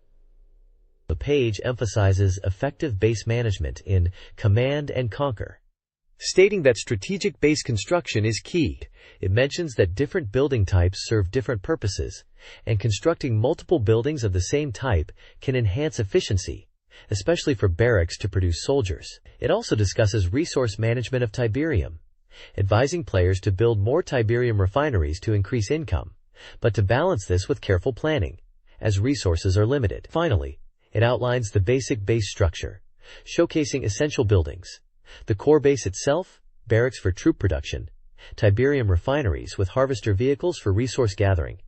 The page emphasizes effective base management in Command & Conquer, stating that strategic base construction is key. It mentions that different building types serve different purposes, and constructing multiple buildings of the same type can enhance efficiency, especially for barracks to produce soldiers. It also discusses resource management of Tiberium, advising players to build more Tiberium refineries to increase income, but to balance this with careful planning, as resources are limited. Finally, it outlines the basic base structure, showcasing essential buildings: the core base itself, barracks for troop production, Tiberium refineries with harvester vehicles for resource gathering,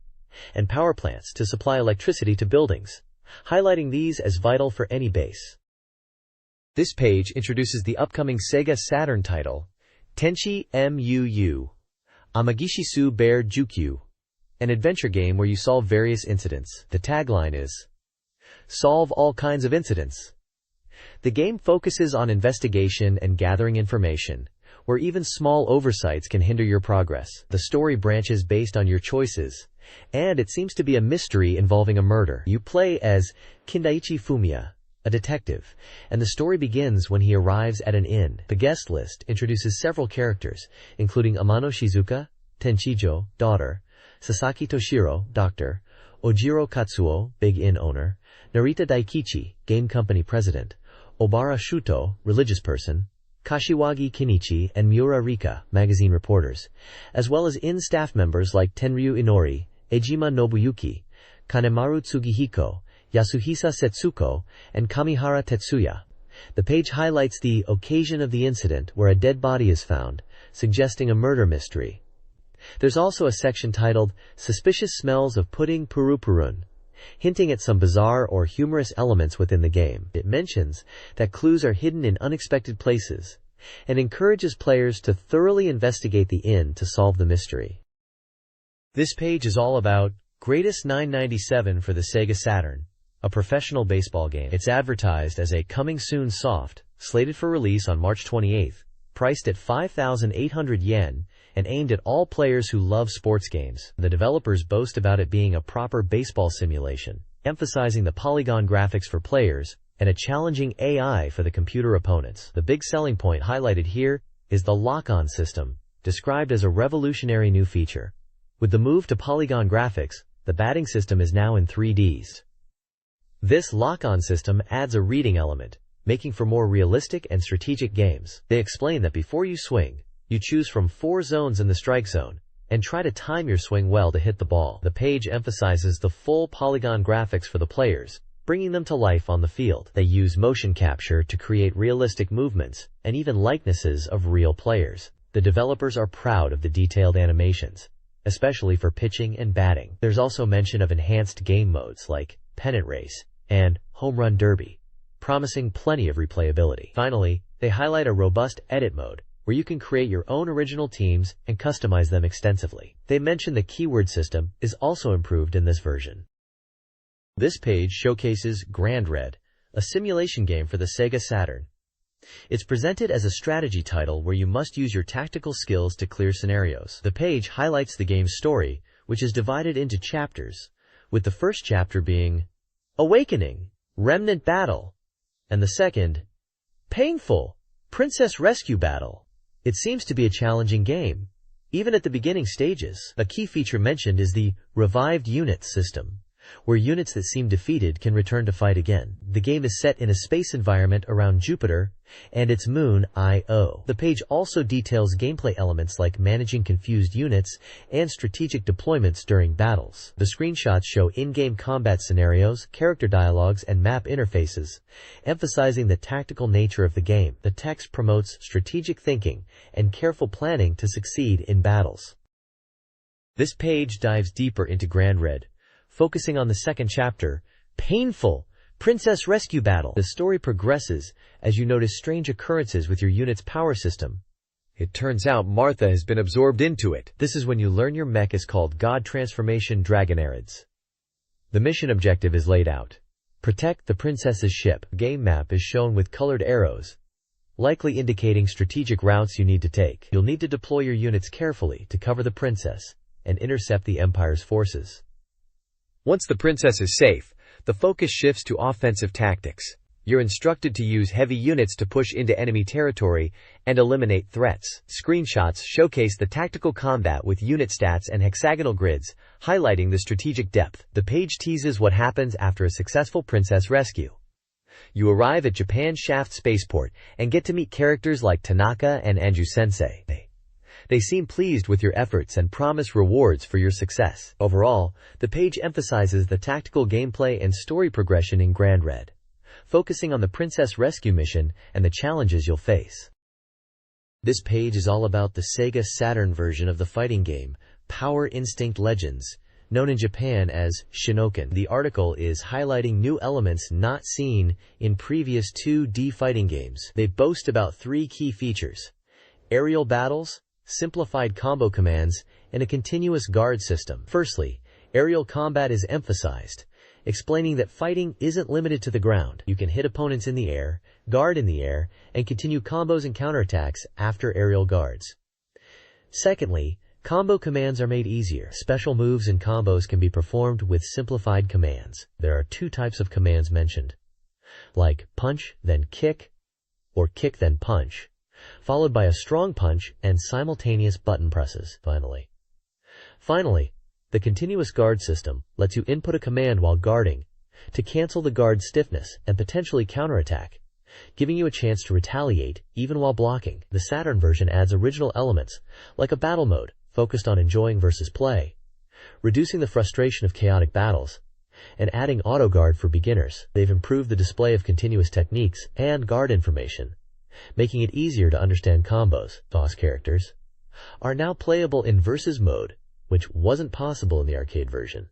and power plants to supply electricity to buildings, highlighting these as vital for any base. This page introduces the upcoming SEGA Saturn title, Tenchi Muu Amagishisu Bear Jukyu, an adventure game where you solve various incidents. The tagline is, "Solve all kinds of incidents." The game focuses on investigation and gathering information, where even small oversights can hinder your progress. The story branches based on your choices, and it seems to be a mystery involving a murder. You play as Kindaichi Fumiya, a detective, and the story begins when he arrives at an inn. The guest list introduces several characters, including Amano Shizuka, Tenchijo, daughter, Sasaki Toshiro, doctor, Ojiro Katsuo, big inn owner, Narita Daikichi, game company president, Obara Shuto, religious person, Kashiwagi Kenichi, and Miura Rika, magazine reporters, as well as inn staff members like Tenryu Inori, Ejima Nobuyuki, Kanemaru Tsugihiko, Yasuhisa Setsuko, and Kamihara Tetsuya. The page highlights the occasion of the incident where a dead body is found, suggesting a murder mystery. There's also a section titled Suspicious Smells of Pudding Purupurun, hinting at some bizarre or humorous elements within the game. It mentions that clues are hidden in unexpected places and encourages players to thoroughly investigate the inn to solve the mystery. This page is all about Greatest 997 for the Sega Saturn, a professional baseball game. It's advertised as a coming soon soft, slated for release on March 28th, priced at 5,800 yen, and aimed at all players who love sports games. The developers boast about it being a proper baseball simulation, emphasizing the polygon graphics for players and a challenging AI for the computer opponents. The big selling point highlighted here is the lock-on system, described as a revolutionary new feature. With the move to polygon graphics, the batting system is now in 3Ds. This lock-on system adds a reading element, making for more realistic and strategic games. They explain that before you swing, you choose from 4 zones in the strike zone, and try to time your swing well to hit the ball. The page emphasizes the full polygon graphics for the players, bringing them to life on the field. They use motion capture to create realistic movements, and even likenesses of real players. The developers are proud of the detailed animations, especially for pitching and batting. There's also mention of enhanced game modes like Pennant Race and Home Run Derby, promising plenty of replayability. Finally, they highlight a robust edit mode, where you can create your own original teams and customize them extensively. They mention the keyword system is also improved in this version. This page showcases Grand Red, a simulation game for the Sega Saturn. It's presented as a strategy title where you must use your tactical skills to clear scenarios. The page highlights the game's story, which is divided into chapters, with the first chapter being Awakening, Remnant Battle, and the second, Painful, Princess Rescue Battle. It seems to be a challenging game, even at the beginning stages. A key feature mentioned is the Revived Units system, where units that seem defeated can return to fight again. The game is set in a space environment around Jupiter and its moon, Io. The page also details gameplay elements like managing confused units and strategic deployments during battles. The screenshots show in-game combat scenarios, character dialogues, and map interfaces, emphasizing the tactical nature of the game. The text promotes strategic thinking and careful planning to succeed in battles. This page dives deeper into Grand Red, focusing on the second chapter, Painful, Princess Rescue Battle. The story progresses as you notice strange occurrences with your unit's power system. It turns out Martha has been absorbed into it. This is when you learn your mech is called God Transformation Dragonarids. The mission objective is laid out. Protect the princess's ship. A game map is shown with colored arrows, likely indicating strategic routes you need to take. You'll need to deploy your units carefully to cover the princess and intercept the Empire's forces. Once the princess is safe, the focus shifts to offensive tactics. You're instructed to use heavy units to push into enemy territory and eliminate threats. Screenshots showcase the tactical combat with unit stats and hexagonal grids, highlighting the strategic depth. The page teases what happens after a successful princess rescue. You arrive at Japan's Shaft Spaceport and get to meet characters like Tanaka and Anju Sensei. They seem pleased with your efforts and promise rewards for your success. Overall, the page emphasizes the tactical gameplay and story progression in Grand Red, focusing on the princess rescue mission and the challenges you'll face. This page is all about the Sega Saturn version of the fighting game, Power Instinct Legends, known in Japan as Shinoken. The article is highlighting new elements not seen in previous 2D fighting games. They boast about 3 key features: aerial battles, simplified combo commands, and a continuous guard system. Firstly, aerial combat is emphasized, explaining that fighting isn't limited to the ground. You can hit opponents in the air, guard in the air, and continue combos and counterattacks after aerial guards. Secondly, combo commands are made easier. Special moves and combos can be performed with simplified commands. There are 2 types of commands mentioned, like punch, then kick, or kick then punch, followed by a strong punch and simultaneous button presses. Finally, the continuous guard system lets you input a command while guarding to cancel the guard stiffness and potentially counterattack, giving you a chance to retaliate even while blocking. The Saturn version adds original elements, like a battle mode focused on enjoying versus play, reducing the frustration of chaotic battles, and adding auto guard for beginners. They've improved the display of continuous techniques and guard information, making it easier to understand combos. Boss characters are now playable in versus mode, which wasn't possible in the arcade version,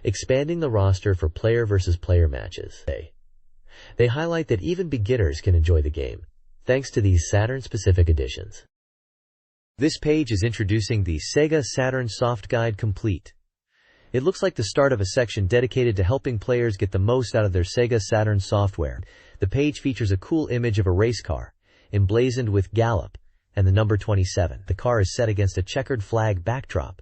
expanding the roster for player versus player matches. They highlight that even beginners can enjoy the game, thanks to these Saturn-specific additions. This page is introducing the SEGA Saturn Soft Guide Complete. It looks like the start of a section dedicated to helping players get the most out of their SEGA Saturn software. The page features a cool image of a race car, emblazoned with Gallop and the number 27. The car is set against a checkered flag backdrop,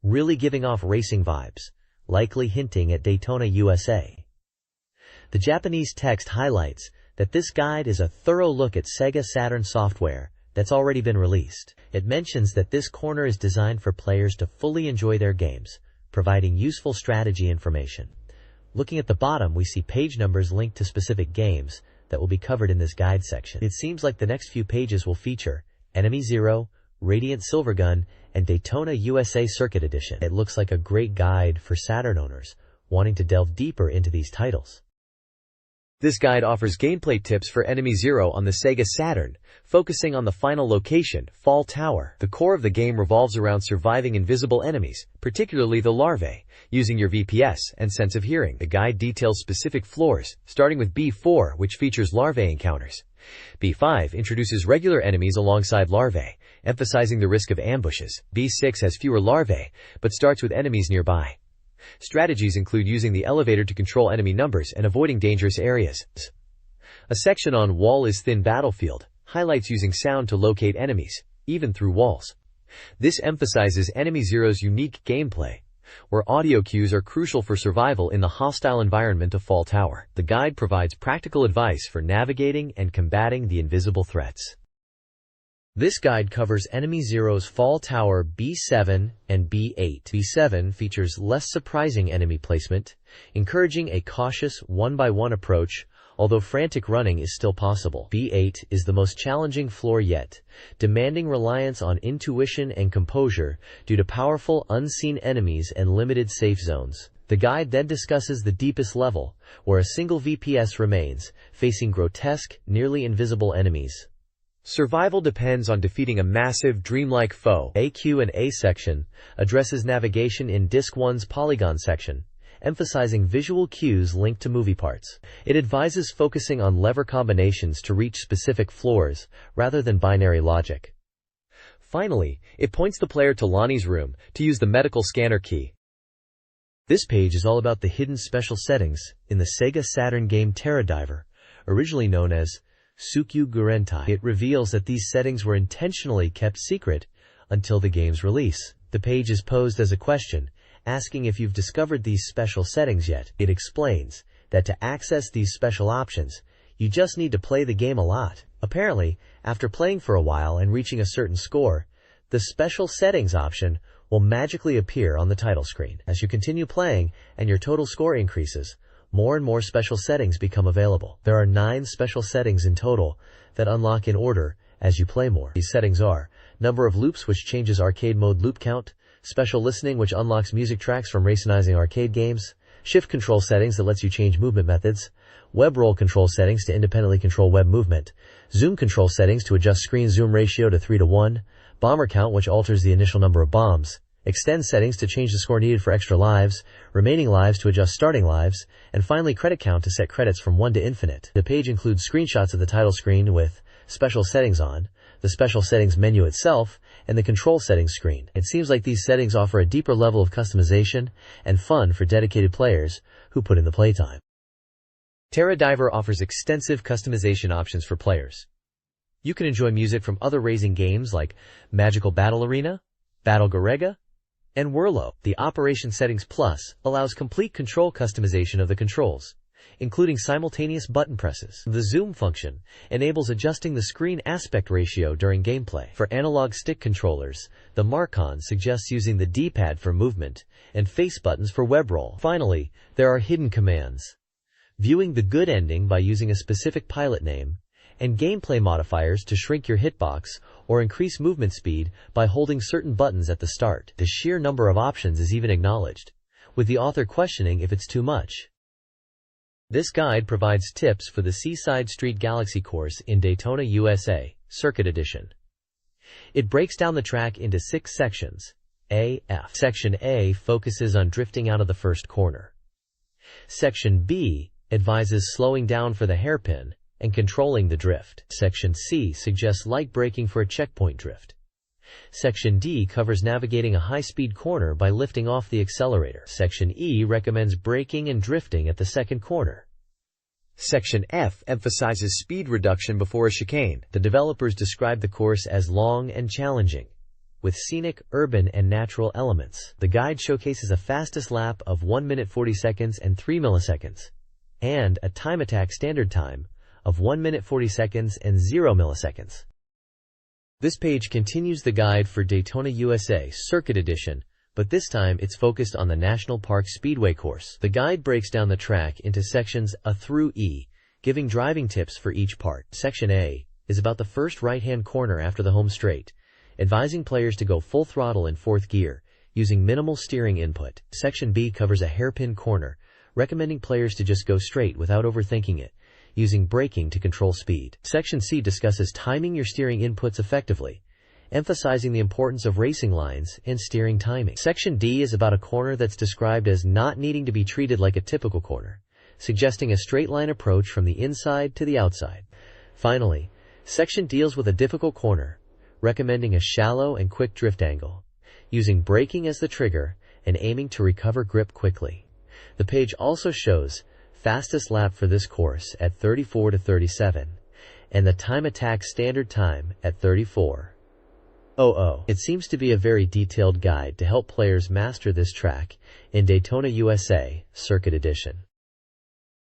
really giving off racing vibes, likely hinting at Daytona, USA. The Japanese text highlights that this guide is a thorough look at SEGA Saturn software that's already been released. It mentions that this corner is designed for players to fully enjoy their games, providing useful strategy information. Looking at the bottom, we see page numbers linked to specific games that will be covered in this guide section. It seems like the next few pages will feature Enemy Zero, Radiant Silvergun, and Daytona USA Circuit Edition. It looks like a great guide for Saturn owners wanting to delve deeper into these titles. This guide offers gameplay tips for Enemy Zero on the SEGA Saturn, focusing on the final location, Fall Tower. The core of the game revolves around surviving invisible enemies, particularly the larvae, using your VPS and sense of hearing. The guide details specific floors, starting with B4, which features larvae encounters. B5 introduces regular enemies alongside larvae, emphasizing the risk of ambushes. B6 has fewer larvae, but starts with enemies nearby. Strategies include using the elevator to control enemy numbers and avoiding dangerous areas. A section on Wall is Thin Battlefield highlights using sound to locate enemies, even through walls. This emphasizes Enemy Zero's unique gameplay, where audio cues are crucial for survival in the hostile environment of Fall Tower. The guide provides practical advice for navigating and combating the invisible threats. This guide covers Enemy Zero's Fall Tower B7 and B8. B7 features less surprising enemy placement, encouraging a cautious one-by-one approach, although frantic running is still possible. B8 is the most challenging floor yet, demanding reliance on intuition and composure due to powerful unseen enemies and limited safe zones. The guide then discusses the deepest level, where a single VPS remains, facing grotesque, nearly invisible enemies. Survival depends on defeating a massive, dreamlike foe. AQ and A section addresses navigation in Disc 1's Polygon section, emphasizing visual cues linked to movie parts. It advises focusing on lever combinations to reach specific floors, rather than binary logic. Finally, it points the player to Lonnie's room to use the medical scanner key. This page is all about the hidden special settings in the SEGA Saturn game Terradiver, originally known as Tsukyu Gurentai. It reveals that these settings were intentionally kept secret until the game's release. The page is posed as a question, asking if you've discovered these special settings yet. It explains that to access these special options, you just need to play the game a lot. Apparently, after playing for a while and reaching a certain score, the special settings option will magically appear on the title screen. As you continue playing and your total score increases, more and more special settings become available. There are 9 special settings in total that unlock in order as you play more. These settings are number of loops, which changes arcade mode loop count, special listening, which unlocks music tracks from racinizing arcade games, shift control settings that lets you change movement methods, web roll control settings to independently control web movement, zoom control settings to adjust screen zoom ratio to 3:1, bomber count, which alters the initial number of bombs, extend settings to change the score needed for extra lives, remaining lives to adjust starting lives, and finally credit count to set credits from 1 to infinite. The page includes screenshots of the title screen with special settings on, the special settings menu itself, and the control settings screen. It seems like these settings offer a deeper level of customization and fun for dedicated players who put in the playtime. Terradiver offers extensive customization options for players. You can enjoy music from other racing games like Magical Battle Arena, Battle Garega, and Whirlo. The Operation Settings Plus allows complete control customization of the controls, including simultaneous button presses. The zoom function enables adjusting the screen aspect ratio during gameplay. For analog stick controllers, the Marcon suggests using the D-pad for movement and face buttons for web roll. Finally, there are hidden commands, viewing the good ending by using a specific pilot name, and gameplay modifiers to shrink your hitbox or increase movement speed by holding certain buttons at the start. The sheer number of options is even acknowledged, with the author questioning if it's too much. This guide provides tips for the Seaside Street Galaxy course in Daytona, USA, Circuit Edition. It breaks down the track into 6 sections. A, F. Section A focuses on drifting out of the first corner. Section B advises slowing down for the hairpin and controlling the drift. Section C suggests light braking for a checkpoint drift. Section D covers navigating a high-speed corner by lifting off the accelerator. Section E recommends braking and drifting at the second corner. Section F emphasizes speed reduction before a chicane. The developers describe the course as long and challenging, with scenic, urban, and natural elements. The guide showcases a fastest lap of 1 minute 40 seconds and 3 milliseconds, and a time attack standard time of 1 minute 40 seconds and 0 milliseconds. This page continues the guide for Daytona USA Circuit Edition, but this time it's focused on the National Park Speedway course. The guide breaks down the track into sections A through E, giving driving tips for each part. Section A is about the first right-hand corner after the home straight, advising players to go full throttle in 4th gear, using minimal steering input. Section B covers a hairpin corner, recommending players to just go straight without overthinking it, using braking to control speed. Section C discusses timing your steering inputs effectively, emphasizing the importance of racing lines and steering timing. Section D is about a corner that's described as not needing to be treated like a typical corner, suggesting a straight line approach from the inside to the outside. Finally, section deals with a difficult corner, recommending a shallow and quick drift angle, using braking as the trigger and aiming to recover grip quickly. The page also shows fastest lap for this course at 34 to 37, and the time attack standard time at 34:00. It seems to be a very detailed guide to help players master this track in Daytona USA Circuit Edition.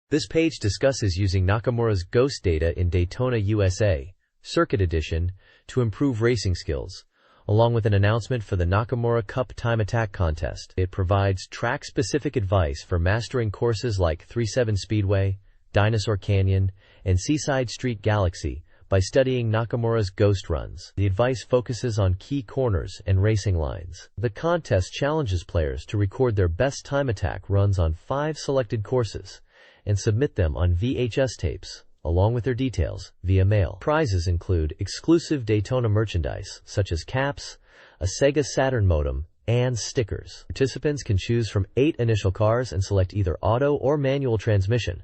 This page discusses using Nakamura's Ghost data in Daytona USA Circuit Edition to improve racing skills, along with an announcement for the Nakamura Cup Time Attack Contest. It provides track-specific advice for mastering courses like 3-7 Speedway, Dinosaur Canyon, and Seaside Street Galaxy by studying Nakamura's Ghost runs. The advice focuses on key corners and racing lines. The contest challenges players to record their best time attack runs on 5 selected courses and submit them on VHS tapes, along with their details, via mail. Prizes include exclusive Daytona merchandise, such as caps, a SEGA Saturn modem, and stickers. Participants can choose from 8 initial cars and select either auto or manual transmission.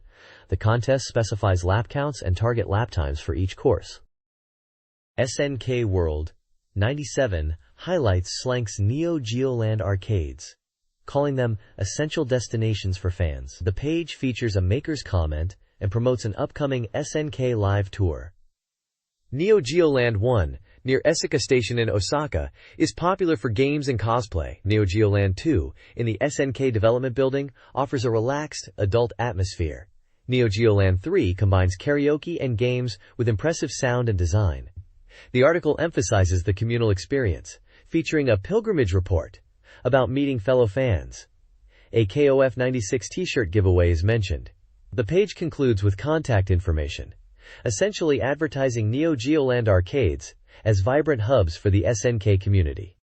The contest specifies lap counts and target lap times for each course. SNK World 97 highlights Slank's Neo Geo Land arcades, calling them essential destinations for fans. The page features a maker's comment and promotes an upcoming SNK Live tour. Neo Geo Land 1, near SEGA Station in Osaka, is popular for games and cosplay. Neo Geo Land 2, in the SNK Development Building, offers a relaxed, adult atmosphere. Neo Geo Land 3 combines karaoke and games with impressive sound and design. The article emphasizes the communal experience, featuring a pilgrimage report about meeting fellow fans. A KOF 96 t-shirt giveaway is mentioned. The page concludes with contact information, essentially advertising Neo Geo Land arcades as vibrant hubs for the SNK community.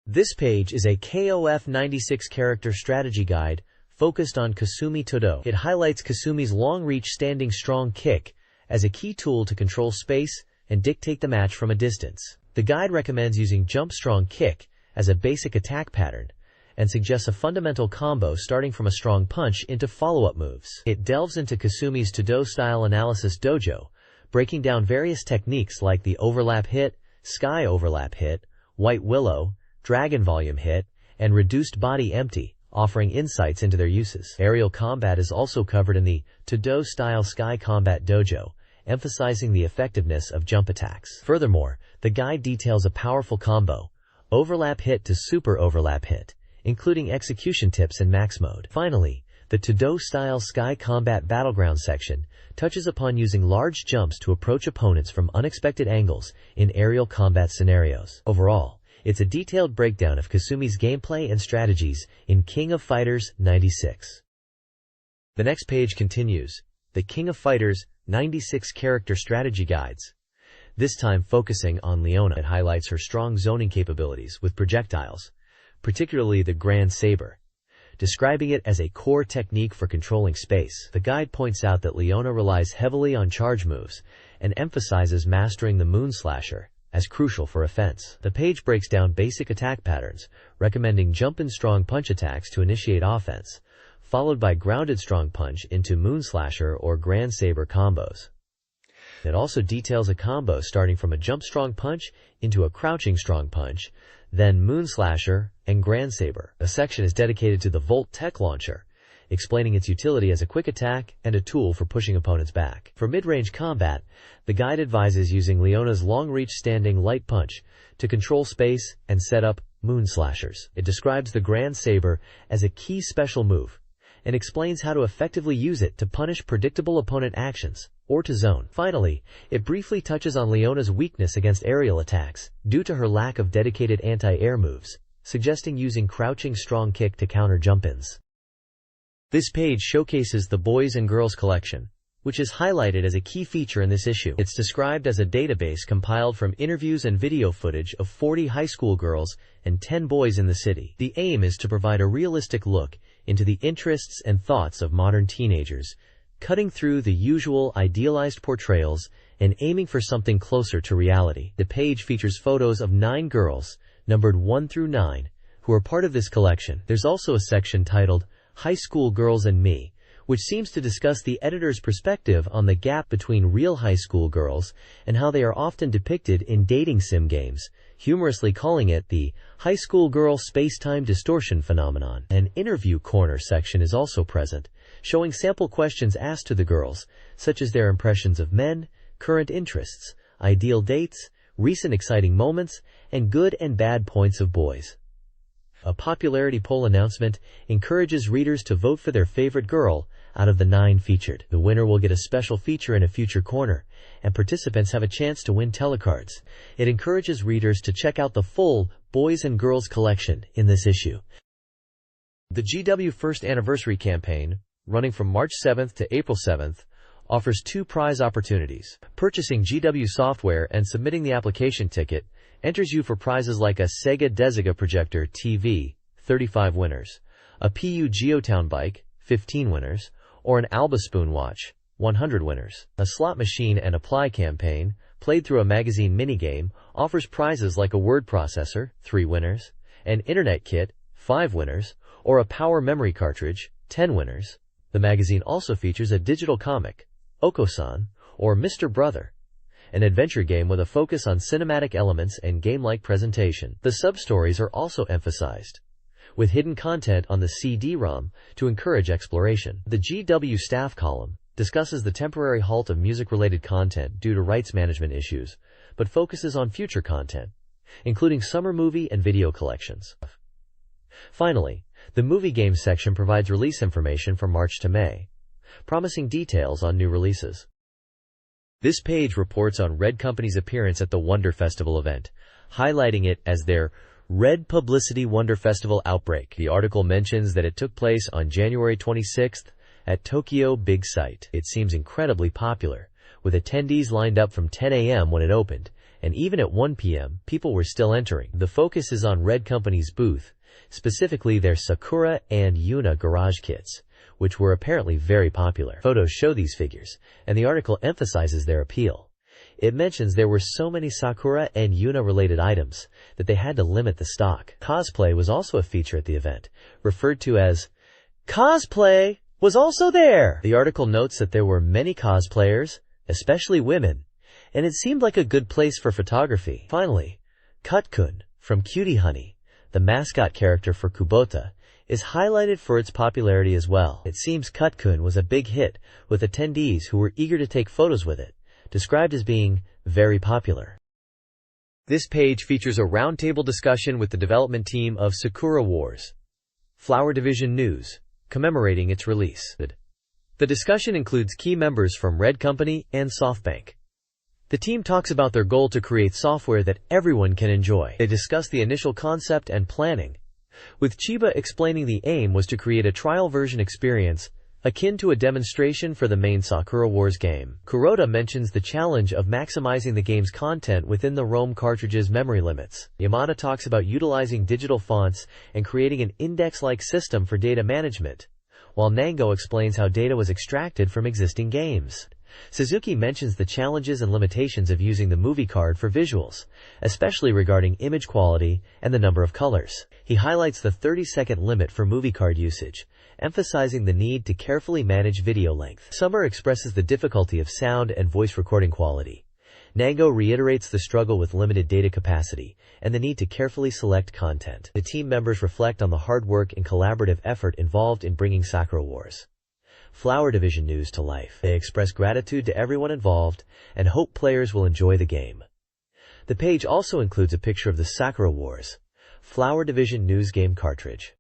This page is a KOF 96 character strategy guide focused on Kasumi Todo. It highlights Kasumi's long-reach standing strong kick as a key tool to control space and dictate the match from a distance. The guide recommends using jump strong kick as a basic attack pattern and suggests a fundamental combo starting from a strong punch into follow-up moves. It delves into Kasumi's Todo style analysis dojo, breaking down various techniques like the overlap hit, sky overlap hit, white willow, dragon volume hit, and reduced body empty, offering insights into their uses. Aerial combat is also covered in the Todo-style Sky Combat Dojo, emphasizing the effectiveness of jump attacks. Furthermore, the guide details a powerful combo, overlap hit to super overlap hit, including execution tips and max mode. Finally, the Todo-style Sky Combat Battleground section touches upon using large jumps to approach opponents from unexpected angles in aerial combat scenarios. Overall, it's a detailed breakdown of Kasumi's gameplay and strategies in King of Fighters 96. The next page continues, the King of Fighters 96 character strategy guides. This time focusing on Leona. It highlights her strong zoning capabilities with projectiles, particularly the Grand Saber, describing it as a core technique for controlling space. The guide points out that Leona relies heavily on charge moves and emphasizes mastering the Moonslasher as crucial for offense. The page breaks down basic attack patterns, recommending jump-in strong punch attacks to initiate offense, followed by grounded strong punch into Moonslasher or Grand Saber combos. It also details a combo starting from a jump strong punch into a crouching strong punch, then Moonslasher and Grand Saber. A section is dedicated to the Volt Tech Launcher, explaining its utility as a quick attack and a tool for pushing opponents back. For mid-range combat, the guide advises using Leona's long-reach standing light punch to control space and set up Moonslashers. It describes the Grand Saber as a key special move and explains how to effectively use it to punish predictable opponent actions or to zone. Finally, it briefly touches on Leona's weakness against aerial attacks due to her lack of dedicated anti-air moves, suggesting using crouching strong kick to counter jump-ins. This page showcases the Boys and Girls collection, which is highlighted as a key feature in this issue. It's described as a database compiled from interviews and video footage of 40 high school girls and 10 boys in the city. The aim is to provide a realistic look into the interests and thoughts of modern teenagers, cutting through the usual idealized portrayals and aiming for something closer to reality. The page features photos of 9 girls, numbered 1 through 9, who are part of this collection. There's also a section titled High School Girls and Me, which seems to discuss the editor's perspective on the gap between real high school girls and how they are often depicted in dating sim games, humorously calling it the high school girl space-time distortion phenomenon. An interview corner section is also present, showing sample questions asked to the girls, such as their impressions of men, current interests, ideal dates, recent exciting moments, and good and bad points of boys. A popularity poll announcement encourages readers to vote for their favorite girl out of the 9 featured. The winner will get a special feature in a future corner, and participants have a chance to win telecards. It encourages readers to check out the full Boys and Girls collection in this issue. The GW First Anniversary campaign, running from March 7th to April 7th, offers 2 prize opportunities. Purchasing GW software and submitting the application ticket enters you for prizes like a SEGA Projector TV, 35 winners, a PU Geotown bike, 15 winners, or an Alba Spoon watch, 100 winners. A slot machine and apply campaign, played through a magazine minigame, offers prizes like a word processor, 3 winners, an internet kit, 5 winners, or a power memory cartridge, 10 winners. The magazine also features a digital comic, Oko-san, or Mr. Brother, an adventure game with a focus on cinematic elements and game-like presentation. The sub-stories are also emphasized, with hidden content on the CD-ROM to encourage exploration. The GW staff column discusses the temporary halt of music-related content due to rights management issues, but focuses on future content, including summer movie and video collections. Finally, the movie games section provides release information from March to May, promising details on new releases. This page reports on Red Company's appearance at the Wonder Festival event, highlighting it as their Red Publicity Wonder Festival Outbreak. The article mentions that it took place on January 26th at Tokyo Big Sight. It seems incredibly popular, with attendees lined up from 10 a.m. when it opened, and even at 1 p.m., people were still entering. The focus is on Red Company's booth, specifically their Sakura and Yuna garage kits, which were apparently very popular. Photos show these figures, and the article emphasizes their appeal. It mentions there were so many Sakura and Yuna-related items that they had to limit the stock. Cosplay was also a feature at the event, referred to as Cosplay was also there. The article notes that there were many cosplayers, especially women, and it seemed like a good place for photography. Finally, Cut-kun from Cutie Honey, the mascot character for Kubota, is highlighted for its popularity as well. It seems Cut-kun was a big hit, with attendees who were eager to take photos with it, described as being very popular. This page features a roundtable discussion with the development team of Sakura Wars, Flower Division News, commemorating its release. The discussion includes key members from Red Company and SoftBank. The team talks about their goal to create software that everyone can enjoy. They discuss the initial concept and planning, with Chiba explaining the aim was to create a trial version experience akin to a demonstration for the main Sakura Wars game. Kuroda mentions the challenge of maximizing the game's content within the ROM cartridge's memory limits. Yamada talks about utilizing digital fonts and creating an index-like system for data management, while Nango explains how data was extracted from existing games. Suzuki mentions the challenges and limitations of using the movie card for visuals, especially regarding image quality and the number of colors. He highlights the 30-second limit for movie card usage, emphasizing the need to carefully manage video length. Summer expresses the difficulty of sound and voice recording quality. Nango reiterates the struggle with limited data capacity and the need to carefully select content. The team members reflect on the hard work and collaborative effort involved in bringing Sakura Wars Flower Division news to life. They express gratitude to everyone involved and hope players will enjoy the game. The page also includes a picture of the Sakura Wars Flower Division news game cartridge.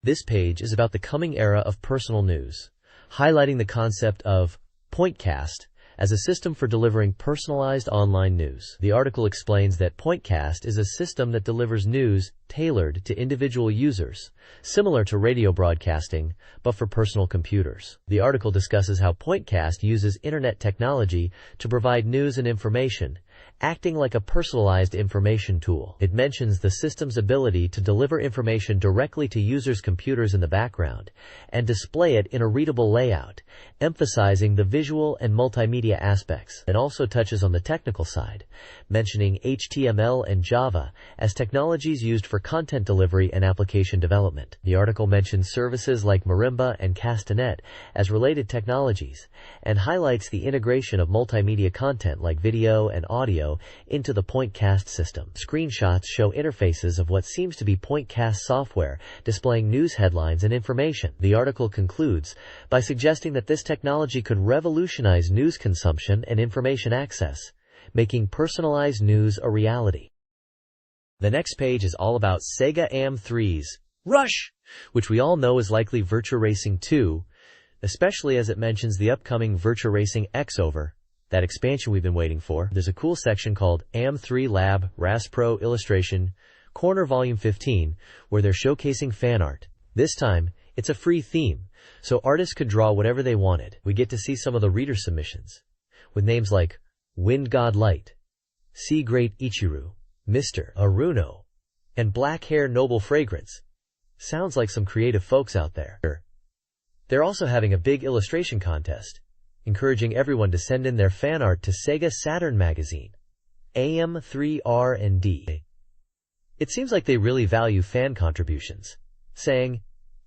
This page is about the coming era of personal news, highlighting the concept of Pointcast as a system for delivering personalized online news. The article explains that Pointcast is a system that delivers news tailored to individual users, similar to radio broadcasting, but for personal computers. The article discusses how Pointcast uses internet technology to provide news and information, acting like a personalized information tool. It mentions the system's ability to deliver information directly to users' computers in the background and display it in a readable layout, emphasizing the visual and multimedia aspects. It also touches on the technical side, mentioning HTML and Java as technologies used for content delivery and application development. The article mentions services like Marimba and Castanet as related technologies and highlights the integration of multimedia content like video and audio into the Pointcast system. Screenshots show interfaces of what seems to be Pointcast software displaying news headlines and information. The article concludes by suggesting that this technology could revolutionize news consumption and information access, making personalized news a reality. The next page is all about SEGA AM3's Rush, which we all know is likely Virtua Racing 2, especially as it mentions the upcoming Virtua Racing X-Over, that expansion we've been waiting for. There's a cool section called AM3 Lab RASPro Illustration Corner Volume 15, where they're showcasing fan art. This time, it's a free theme, so artists could draw whatever they wanted. We get to see some of the reader submissions, with names like Wind God Light, Sea Great Ichiru, Mr. Aruno, and Black Hair Noble Fragrance. Sounds like some creative folks out there. They're also having a big illustration contest, encouraging everyone to send in their fan art to SEGA Saturn Magazine, AM3R&D. It seems like they really value fan contributions, saying,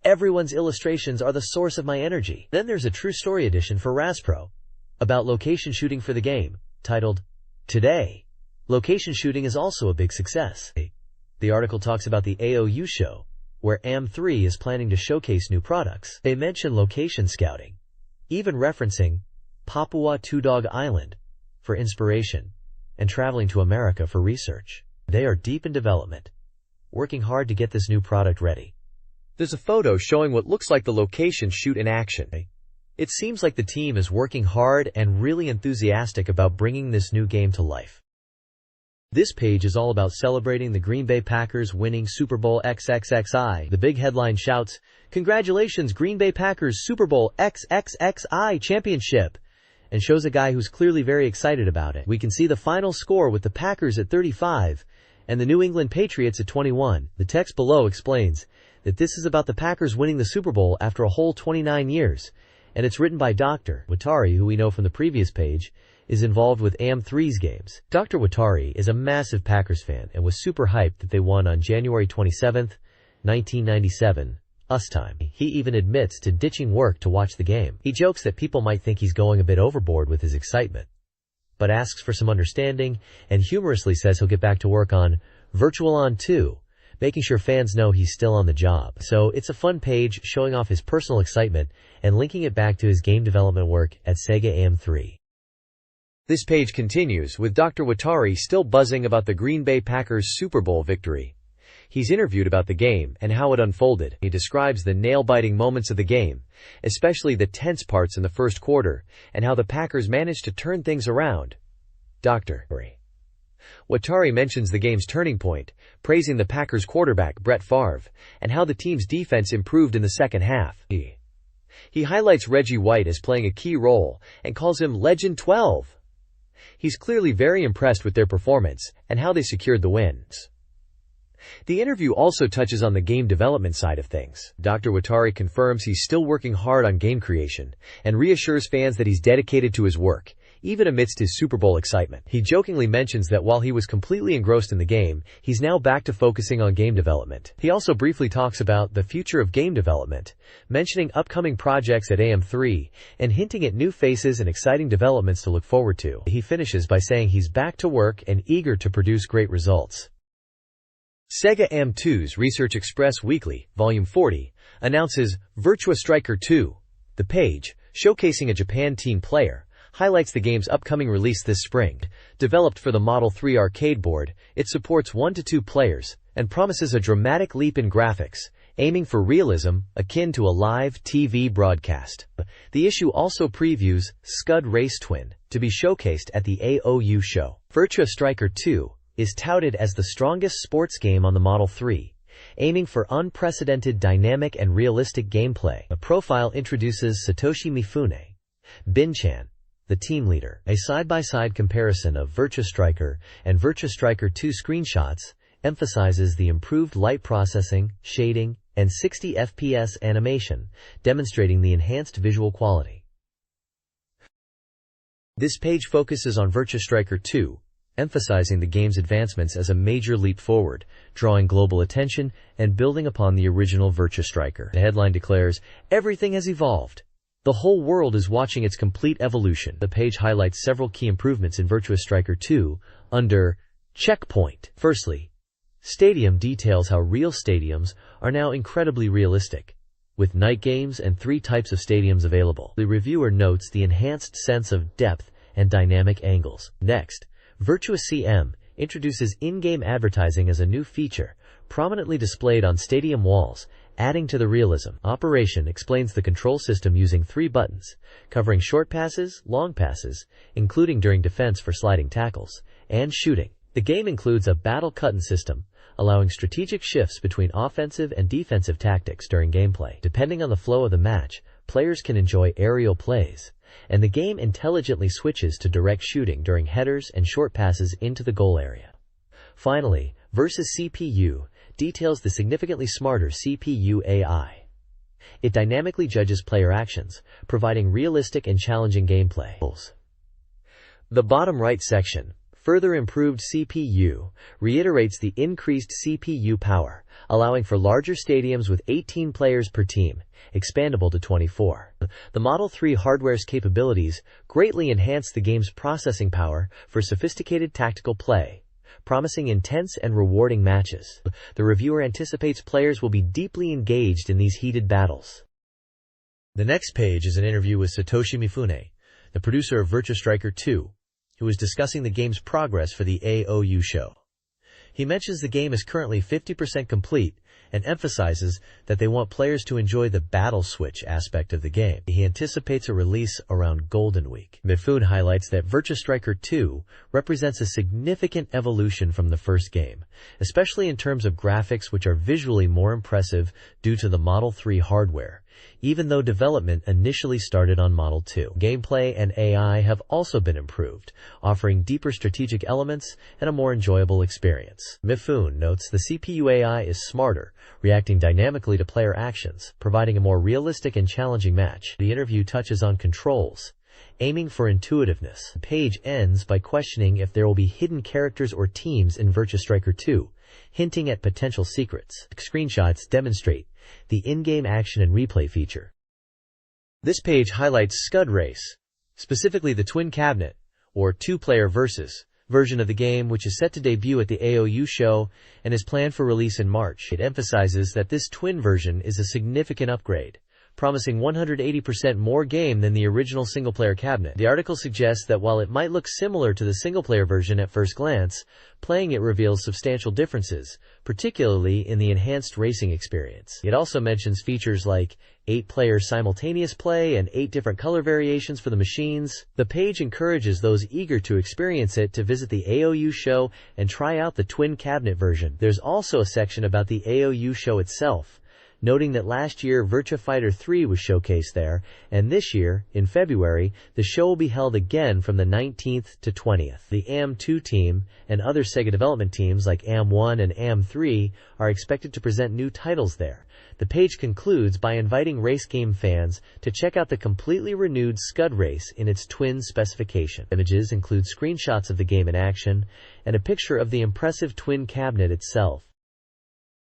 "Everyone's illustrations are the source of my energy." Then there's a true story edition for RASPro, about location shooting for the game, titled, Today, Location Shooting is also a big success. The article talks about the AOU show, where AM3 is planning to showcase new products. They mention location scouting, even referencing Papua Two Dog Island for inspiration and traveling to America for research. They are deep in development, working hard to get this new product ready. There's a photo showing what looks like the location shoot in action. It seems like the team is working hard and really enthusiastic about bringing this new game to life. This page is all about celebrating the Green Bay Packers winning Super Bowl XXXI. The big headline shouts, "Congratulations Green Bay Packers Super Bowl XXXI championship," and shows a guy who's clearly very excited about it. We can see the final score with the Packers at 35 and the New England Patriots at 21. The text below explains that this is about the Packers winning the Super Bowl after a whole 29 years, and it's written by Dr. Watari, who we know from the previous page is involved with AM3's games. Dr. Watari is a massive Packers fan and was super hyped that they won on January 27, 1997, US time. He even admits to ditching work to watch the game. He jokes that people might think he's going a bit overboard with his excitement, but asks for some understanding and humorously says he'll get back to work on Virtual On 2, making sure fans know he's still on the job. So it's a fun page showing off his personal excitement and linking it back to his game development work at SEGA AM3. This page continues with Dr. Watari still buzzing about the Green Bay Packers Super Bowl victory. He's interviewed about the game and how it unfolded. He describes the nail-biting moments of the game, especially the tense parts in the first quarter, and how the Packers managed to turn things around. Dr. Watari mentions the game's turning point, praising the Packers quarterback Brett Favre, and how the team's defense improved in the second half. He He highlights Reggie White as playing a key role and calls him Legend 12. He's clearly very impressed with their performance and how they secured the wins. The interview also touches on the game development side of things. Dr. Watari confirms he's still working hard on game creation and reassures fans that he's dedicated to his work, even amidst his Super Bowl excitement. He jokingly mentions that while he was completely engrossed in the game, he's now back to focusing on game development. He also briefly talks about the future of game development, mentioning upcoming projects at AM3 and hinting at new faces and exciting developments to look forward to. He finishes by saying he's back to work and eager to produce great results. SEGA AM2's Research Express Weekly, Volume 40, announces Virtua Striker 2. The page, showcasing a Japan team player, highlights the game's upcoming release this spring. Developed for the Model 3 arcade board, it supports 1 to 2 players and promises a dramatic leap in graphics, aiming for realism akin to a live TV broadcast. The issue also previews Scud Race Twin, to be showcased at the AOU show. Virtua Striker 2 is touted as the strongest sports game on the Model 3, aiming for unprecedented dynamic and realistic gameplay. A profile introduces Satoshi Mifune, Bin-chan, the team leader. A side-by-side comparison of Virtua Striker and Virtua Striker 2 screenshots emphasizes the improved light processing, shading, and 60 FPS animation, demonstrating the enhanced visual quality. This page focuses on Virtua Striker 2, emphasizing the game's advancements as a major leap forward, drawing global attention and building upon the original Virtua Striker. The headline declares, "Everything has evolved. The whole world is watching its complete evolution." The page highlights several key improvements in Virtua Striker 2 under Checkpoint. Firstly, Stadium details how real stadiums are now incredibly realistic, with night games and 3 types of stadiums available. The reviewer notes the enhanced sense of depth and dynamic angles. Next, Virtua CM introduces in-game advertising as a new feature, prominently displayed on stadium walls, adding to the realism. Operation explains the control system using 3 buttons, covering short passes, long passes, including during defense for sliding tackles, and shooting. The game includes a battle cut-in system, allowing strategic shifts between offensive and defensive tactics during gameplay. Depending on the flow of the match, players can enjoy aerial plays, and the game intelligently switches to direct shooting during headers and short passes into the goal area. Finally, Versus CPU details the significantly smarter CPU AI. It dynamically judges player actions, providing realistic and challenging gameplay. The bottom right section, further improved CPU, reiterates the increased CPU power, allowing for larger stadiums with 18 players per team, expandable to 24. The Model 3 hardware's capabilities greatly enhance the game's processing power for sophisticated tactical play, promising intense and rewarding matches. The reviewer anticipates players will be deeply engaged in these heated battles. The next page is an interview with Satoshi Mifune, the producer of Virtua Striker 2, who is discussing the game's progress for the AOU show. He mentions the game is currently 50% complete and emphasizes that they want players to enjoy the battle switch aspect of the game. He anticipates a release around Golden Week. Mifune highlights that Virtua Striker 2 represents a significant evolution from the first game, especially in terms of graphics, which are visually more impressive due to the Model 3 hardware, even though development initially started on Model 2. Gameplay and AI have also been improved, offering deeper strategic elements and a more enjoyable experience. Mifune notes the CPU AI is smarter, reacting dynamically to player actions, providing a more realistic and challenging match. The interview touches on controls, aiming for intuitiveness. The page ends by questioning if there will be hidden characters or teams in Virtua Striker 2, hinting at potential secrets. Screenshots demonstrate the in-game action and replay feature. This page highlights Scud Race, specifically the Twin Cabinet, or 2-player versus, version of the game, which is set to debut at the AOU show and is planned for release in March. It emphasizes that this twin version is a significant upgrade, promising 180% more game than the original single-player cabinet. The article suggests that while it might look similar to the single-player version at first glance, playing it reveals substantial differences, particularly in the enhanced racing experience. It also mentions features like 8-player simultaneous play and 8 different color variations for the machines. The page encourages those eager to experience it to visit the AOU show and try out the twin cabinet version. There's also a section about the AOU show itself, noting that last year Virtua Fighter 3 was showcased there, and this year, in February, the show will be held again from the 19th to 20th. The AM2 team and other SEGA development teams like AM1 and AM3 are expected to present new titles there. The page concludes by inviting race game fans to check out the completely renewed Scud race in its twin specification. Images include screenshots of the game in action and a picture of the impressive twin cabinet itself.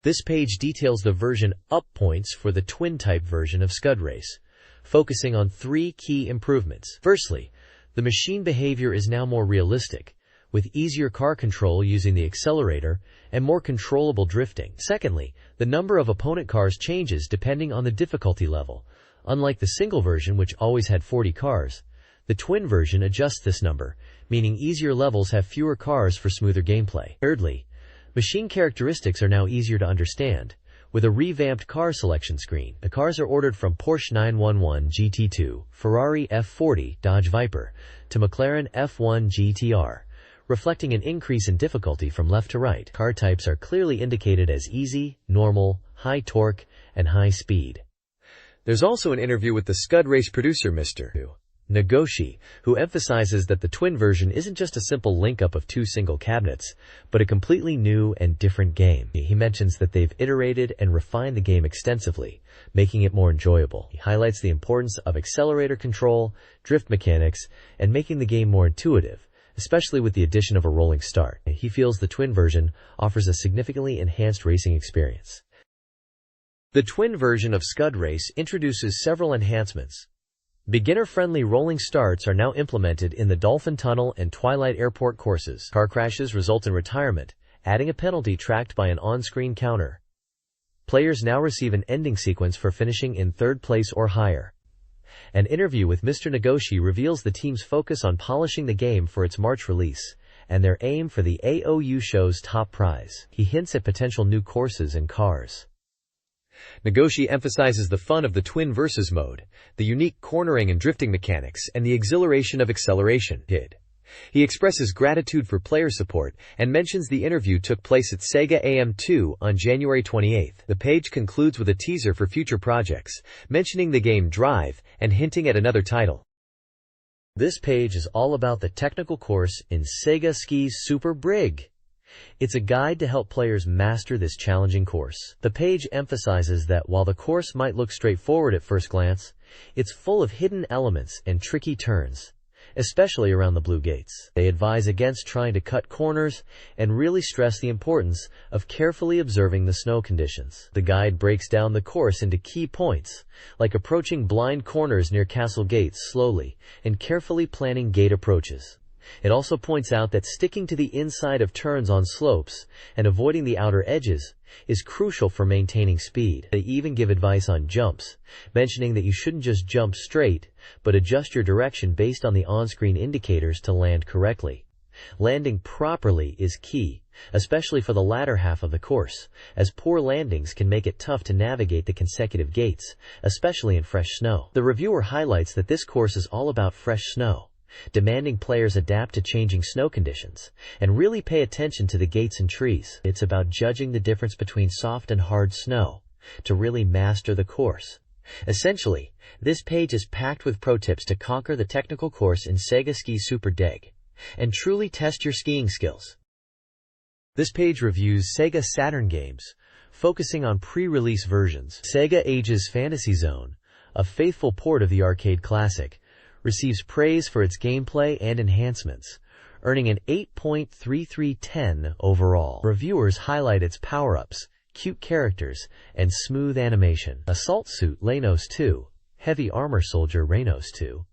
This page details the version up points for the twin-type version of Scud Race, focusing on 3 key improvements. Firstly, the machine behavior is now more realistic, with easier car control using the accelerator and more controllable drifting. Secondly, the number of opponent cars changes depending on the difficulty level. Unlike the single version, which always had 40 cars, the twin version adjusts this number, meaning easier levels have fewer cars for smoother gameplay. Thirdly, machine characteristics are now easier to understand, with a revamped car selection screen. The cars are ordered from Porsche 911 GT2, Ferrari F40, Dodge Viper, to McLaren F1 GTR, reflecting an increase in difficulty from left to right. Car types are clearly indicated as easy, normal, high torque, and high speed. There's also an interview with the Scud Race producer Mr. Nagoshi, who emphasizes that the twin version isn't just a simple link-up of 2 single cabinets, but a completely new and different game. He mentions that they've iterated and refined the game extensively, making it more enjoyable. He highlights the importance of accelerator control, drift mechanics, and making the game more intuitive, especially with the addition of a rolling start. He feels the twin version offers a significantly enhanced racing experience. The twin version of Scud Race introduces several enhancements. Beginner-friendly rolling starts are now implemented in the Dolphin Tunnel and Twilight Airport courses. Car crashes result in retirement, adding a penalty tracked by an on-screen counter. Players now receive an ending sequence for finishing in 3rd place or higher. An interview with Mr. Nagoshi reveals the team's focus on polishing the game for its March release, and their aim for the AOU show's top prize. He hints at potential new courses and cars. Nagoshi emphasizes the fun of the twin versus mode, the unique cornering and drifting mechanics, and the exhilaration of acceleration. He expresses gratitude for player support and mentions the interview took place at SEGA AM2 on January 28. The page concludes with a teaser for future projects, mentioning the game Drive and hinting at another title. This page is all about the technical course in SEGA Ski's Super Brig. It's a guide to help players master this challenging course. The page emphasizes that while the course might look straightforward at first glance, it's full of hidden elements and tricky turns, especially around the blue gates. They advise against trying to cut corners and really stress the importance of carefully observing the snow conditions. The guide breaks down the course into key points, like approaching blind corners near castle gates slowly and carefully planning gate approaches. It also points out that sticking to the inside of turns on slopes and avoiding the outer edges is crucial for maintaining speed. They even give advice on jumps, mentioning that you shouldn't just jump straight, but adjust your direction based on the on-screen indicators to land correctly. Landing properly is key, especially for the latter half of the course, as poor landings can make it tough to navigate the consecutive gates, especially in fresh snow. The reviewer highlights that this course is all about fresh snow, demanding players adapt to changing snow conditions and really pay attention to the gates and trees. It's about judging the difference between soft and hard snow to really master the course. Essentially, this page is packed with pro tips to conquer the technical course in SEGA Ski Super Dig and truly test your skiing skills. This page reviews SEGA Saturn games, focusing on pre-release versions. SEGA Age's Fantasy Zone, a faithful port of the arcade classic, receives praise for its gameplay and enhancements, earning an 8.3310 overall. Reviewers highlight its power-ups, cute characters, and smooth animation. Assault Suit Lanos 2, Heavy Armor Soldier Raynos 2,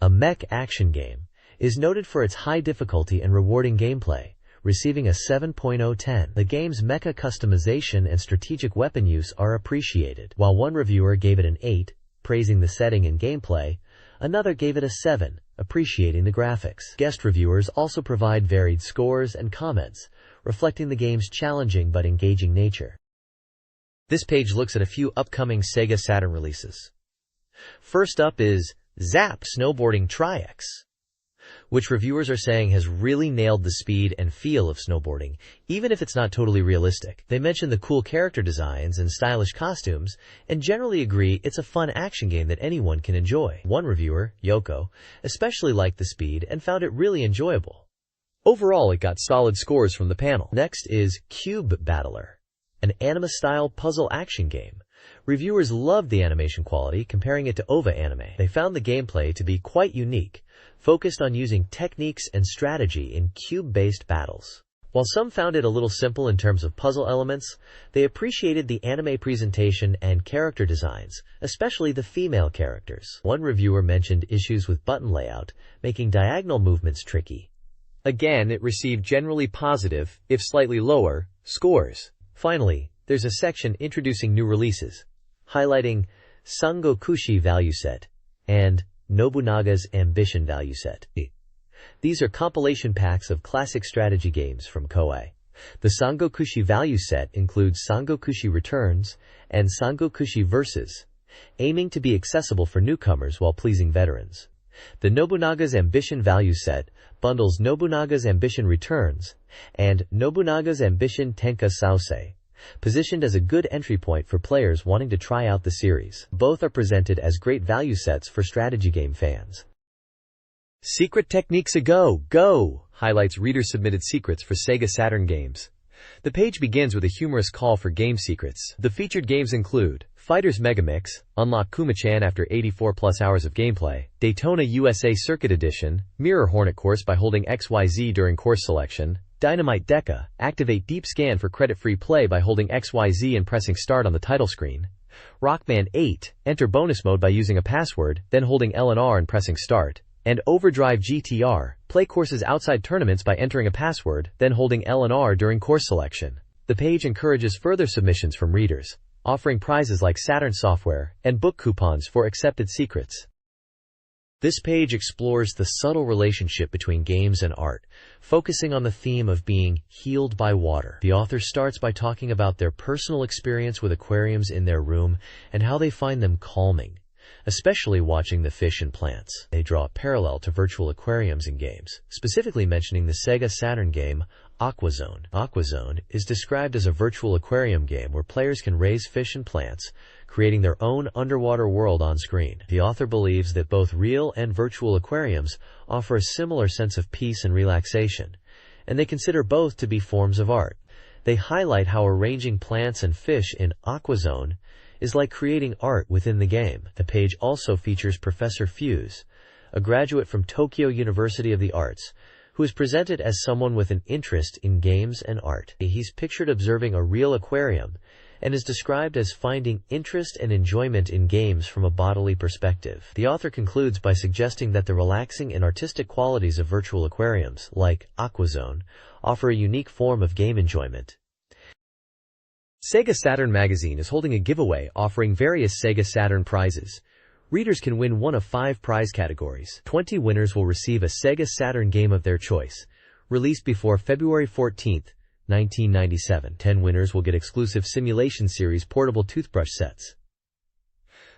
a mech action game, is noted for its high difficulty and rewarding gameplay, receiving a 7.010. The game's mecha customization and strategic weapon use are appreciated. While one reviewer gave it an 8, praising the setting and gameplay, another gave it a 7, appreciating the graphics. Guest reviewers also provide varied scores and comments, reflecting the game's challenging but engaging nature. This page looks at a few upcoming SEGA Saturn releases. First up is Zap Snowboarding Tri-X. which reviewers are saying has really nailed the speed and feel of snowboarding, even if it's not totally realistic. They mention the cool character designs and stylish costumes, and generally agree it's a fun action game that anyone can enjoy. One reviewer, Yoko, especially liked the speed and found it really enjoyable. Overall, it got solid scores from the panel. Next is Cube Battler, an anime-style puzzle action game. Reviewers loved the animation quality, comparing it to OVA anime. They found the gameplay to be quite unique, focused on using techniques and strategy in cube-based battles. While some found it a little simple in terms of puzzle elements, they appreciated the anime presentation and character designs, especially the female characters. One reviewer mentioned issues with button layout, making diagonal movements tricky. Again, it received generally positive, if slightly lower, scores. Finally, there's a section introducing new releases, highlighting Sangokushi Value Set and Nobunaga's Ambition Value Set. These are compilation packs of classic strategy games from Koei. The Sangokushi Value Set includes Sangokushi Returns and Sangokushi Versus, aiming to be accessible for newcomers while pleasing veterans. The Nobunaga's Ambition Value Set bundles Nobunaga's Ambition Returns and Nobunaga's Ambition Tenka Sausei, positioned as a good entry point for players wanting to try out the series. Both are presented as great value sets for strategy game fans. Secret Techniques A Go! Highlights reader-submitted secrets for SEGA Saturn games. The page begins with a humorous call for game secrets. The featured games include Fighters Megamix, unlock Kuma-chan after 84+ hours of gameplay, Daytona USA Circuit Edition, Mirror Hornet Course by holding XYZ during course selection, Dynamite Deca, activate Deep Scan for credit-free play by holding XYZ and pressing Start on the title screen, Rockman 8, enter bonus mode by using a password, then holding L and R and pressing Start, and Overdrive GTR, play courses outside tournaments by entering a password, then holding L and R during course selection. The page encourages further submissions from readers, offering prizes like Saturn software and book coupons for accepted secrets. This page explores the subtle relationship between games and art, focusing on the theme of being healed by water. The author starts by talking about their personal experience with aquariums in their room and how they find them calming, especially watching the fish and plants. They draw a parallel to virtual aquariums in games, specifically mentioning the SEGA Saturn game Aquazone. Aquazone is described as a virtual aquarium game where players can raise fish and plants, creating their own underwater world on screen. The author believes that both real and virtual aquariums offer a similar sense of peace and relaxation, and they consider both to be forms of art. They highlight how arranging plants and fish in Aquazone is like creating art within the game. The page also features Professor Fuse, a graduate from Tokyo University of the Arts, who is presented as someone with an interest in games and art. He's pictured observing a real aquarium and is described as finding interest and enjoyment in games from a bodily perspective. The author concludes by suggesting that the relaxing and artistic qualities of virtual aquariums, like Aquazone, offer a unique form of game enjoyment. SEGA Saturn Magazine is holding a giveaway offering various SEGA Saturn prizes. Readers can win one of 5 prize categories. 20 winners will receive a SEGA Saturn game of their choice, released before February 14, 1997. 10 winners will get exclusive Simulation Series portable toothbrush sets.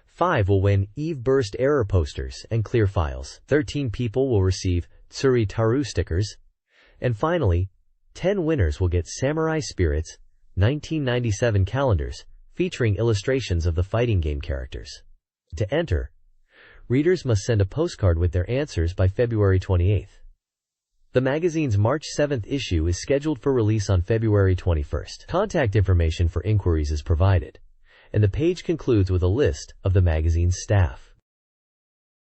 5 will win Eve Burst error posters and clear files. 13 people will receive Tsuri Taru stickers. And finally, 10 winners will get Samurai Spirits 1997 calendars featuring illustrations of the fighting game characters. To enter, readers must send a postcard with their answers by February 28th. The magazine's March 7th issue is scheduled for release on February 21st. Contact information for inquiries is provided, and the page concludes with a list of the magazine's staff.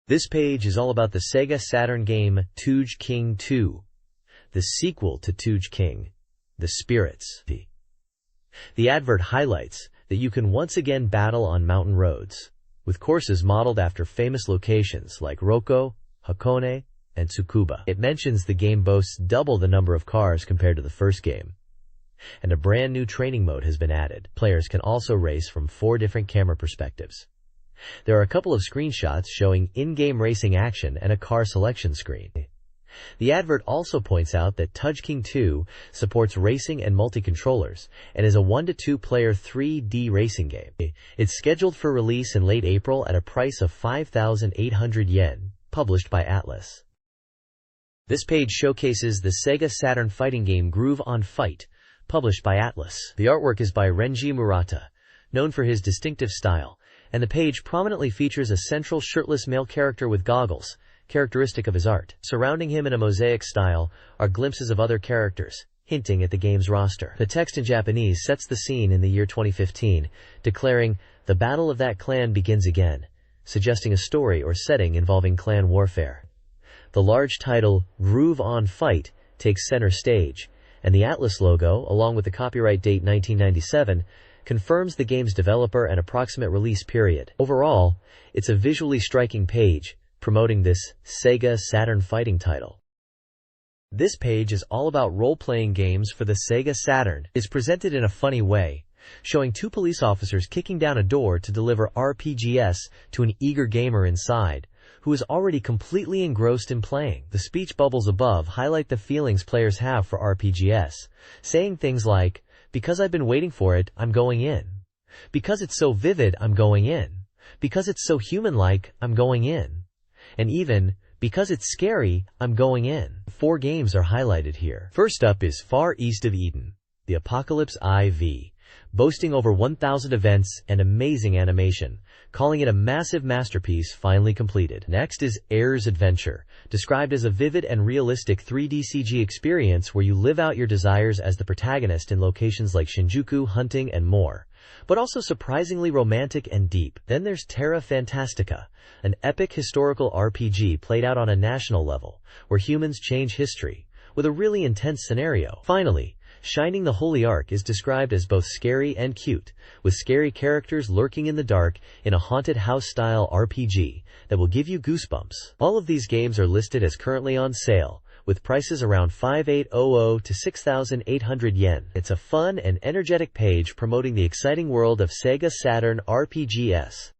This page is all about the SEGA Saturn game Touge King 2, the sequel to Touge King, The Spirits. The advert highlights that you can once again battle on mountain roads, with courses modeled after famous locations like Roko, Hakone, and Tsukuba. It mentions the game boasts double the number of cars compared to the first game, and a brand new training mode has been added. Players can also race from 4 different camera perspectives. There are a couple of screenshots showing in-game racing action and a car selection screen. The advert also points out that Touge King 2 supports racing and multi-controllers and is a 1-to-2 player 3D racing game. It's scheduled for release in late April at a price of 5,800 yen, published by Atlas. This page showcases the Sega Saturn fighting game Groove on Fight, published by Atlus. The artwork is by Renji Murata, known for his distinctive style, and the page prominently features a central shirtless male character with goggles, characteristic of his art. Surrounding him in a mosaic style are glimpses of other characters, hinting at the game's roster. The text in Japanese sets the scene in the year 2015, declaring, "The battle of that clan begins again," suggesting a story or setting involving clan warfare. The large title, Groove on Fight, takes center stage, and the Atlus logo, along with the copyright date 1997, confirms the game's developer and approximate release period. Overall, it's a visually striking page, promoting this Sega Saturn fighting title. This page is all about role-playing games for the Sega Saturn. It's presented in a funny way, showing two police officers kicking down a door to deliver RPGs to an eager gamer inside, who is already completely engrossed in playing. The speech bubbles above highlight the feelings players have for RPGs, saying things like, "Because I've been waiting for it, I'm going in. Because it's so vivid, I'm going in. Because it's so human-like, I'm going in. And even, because it's scary, I'm going in." 4 games are highlighted here. First up is Far East of Eden, the Apocalypse IV, boasting over 1,000 events and amazing animation, calling it a massive masterpiece finally completed. Next is Air's Adventure, described as a vivid and realistic 3D CG experience where you live out your desires as the protagonist in locations like Shinjuku, hunting, and more, but also surprisingly romantic and deep. Then there's Terra Fantastica, an epic historical RPG played out on a national level, where humans change history, with a really intense scenario. Finally, Shining the Holy Ark is described as both scary and cute, with scary characters lurking in the dark in a haunted house-style RPG that will give you goosebumps. All of these games are listed as currently on sale, with prices around 5,800 to 6,800 yen. It's a fun and energetic page promoting the exciting world of Sega Saturn RPGs.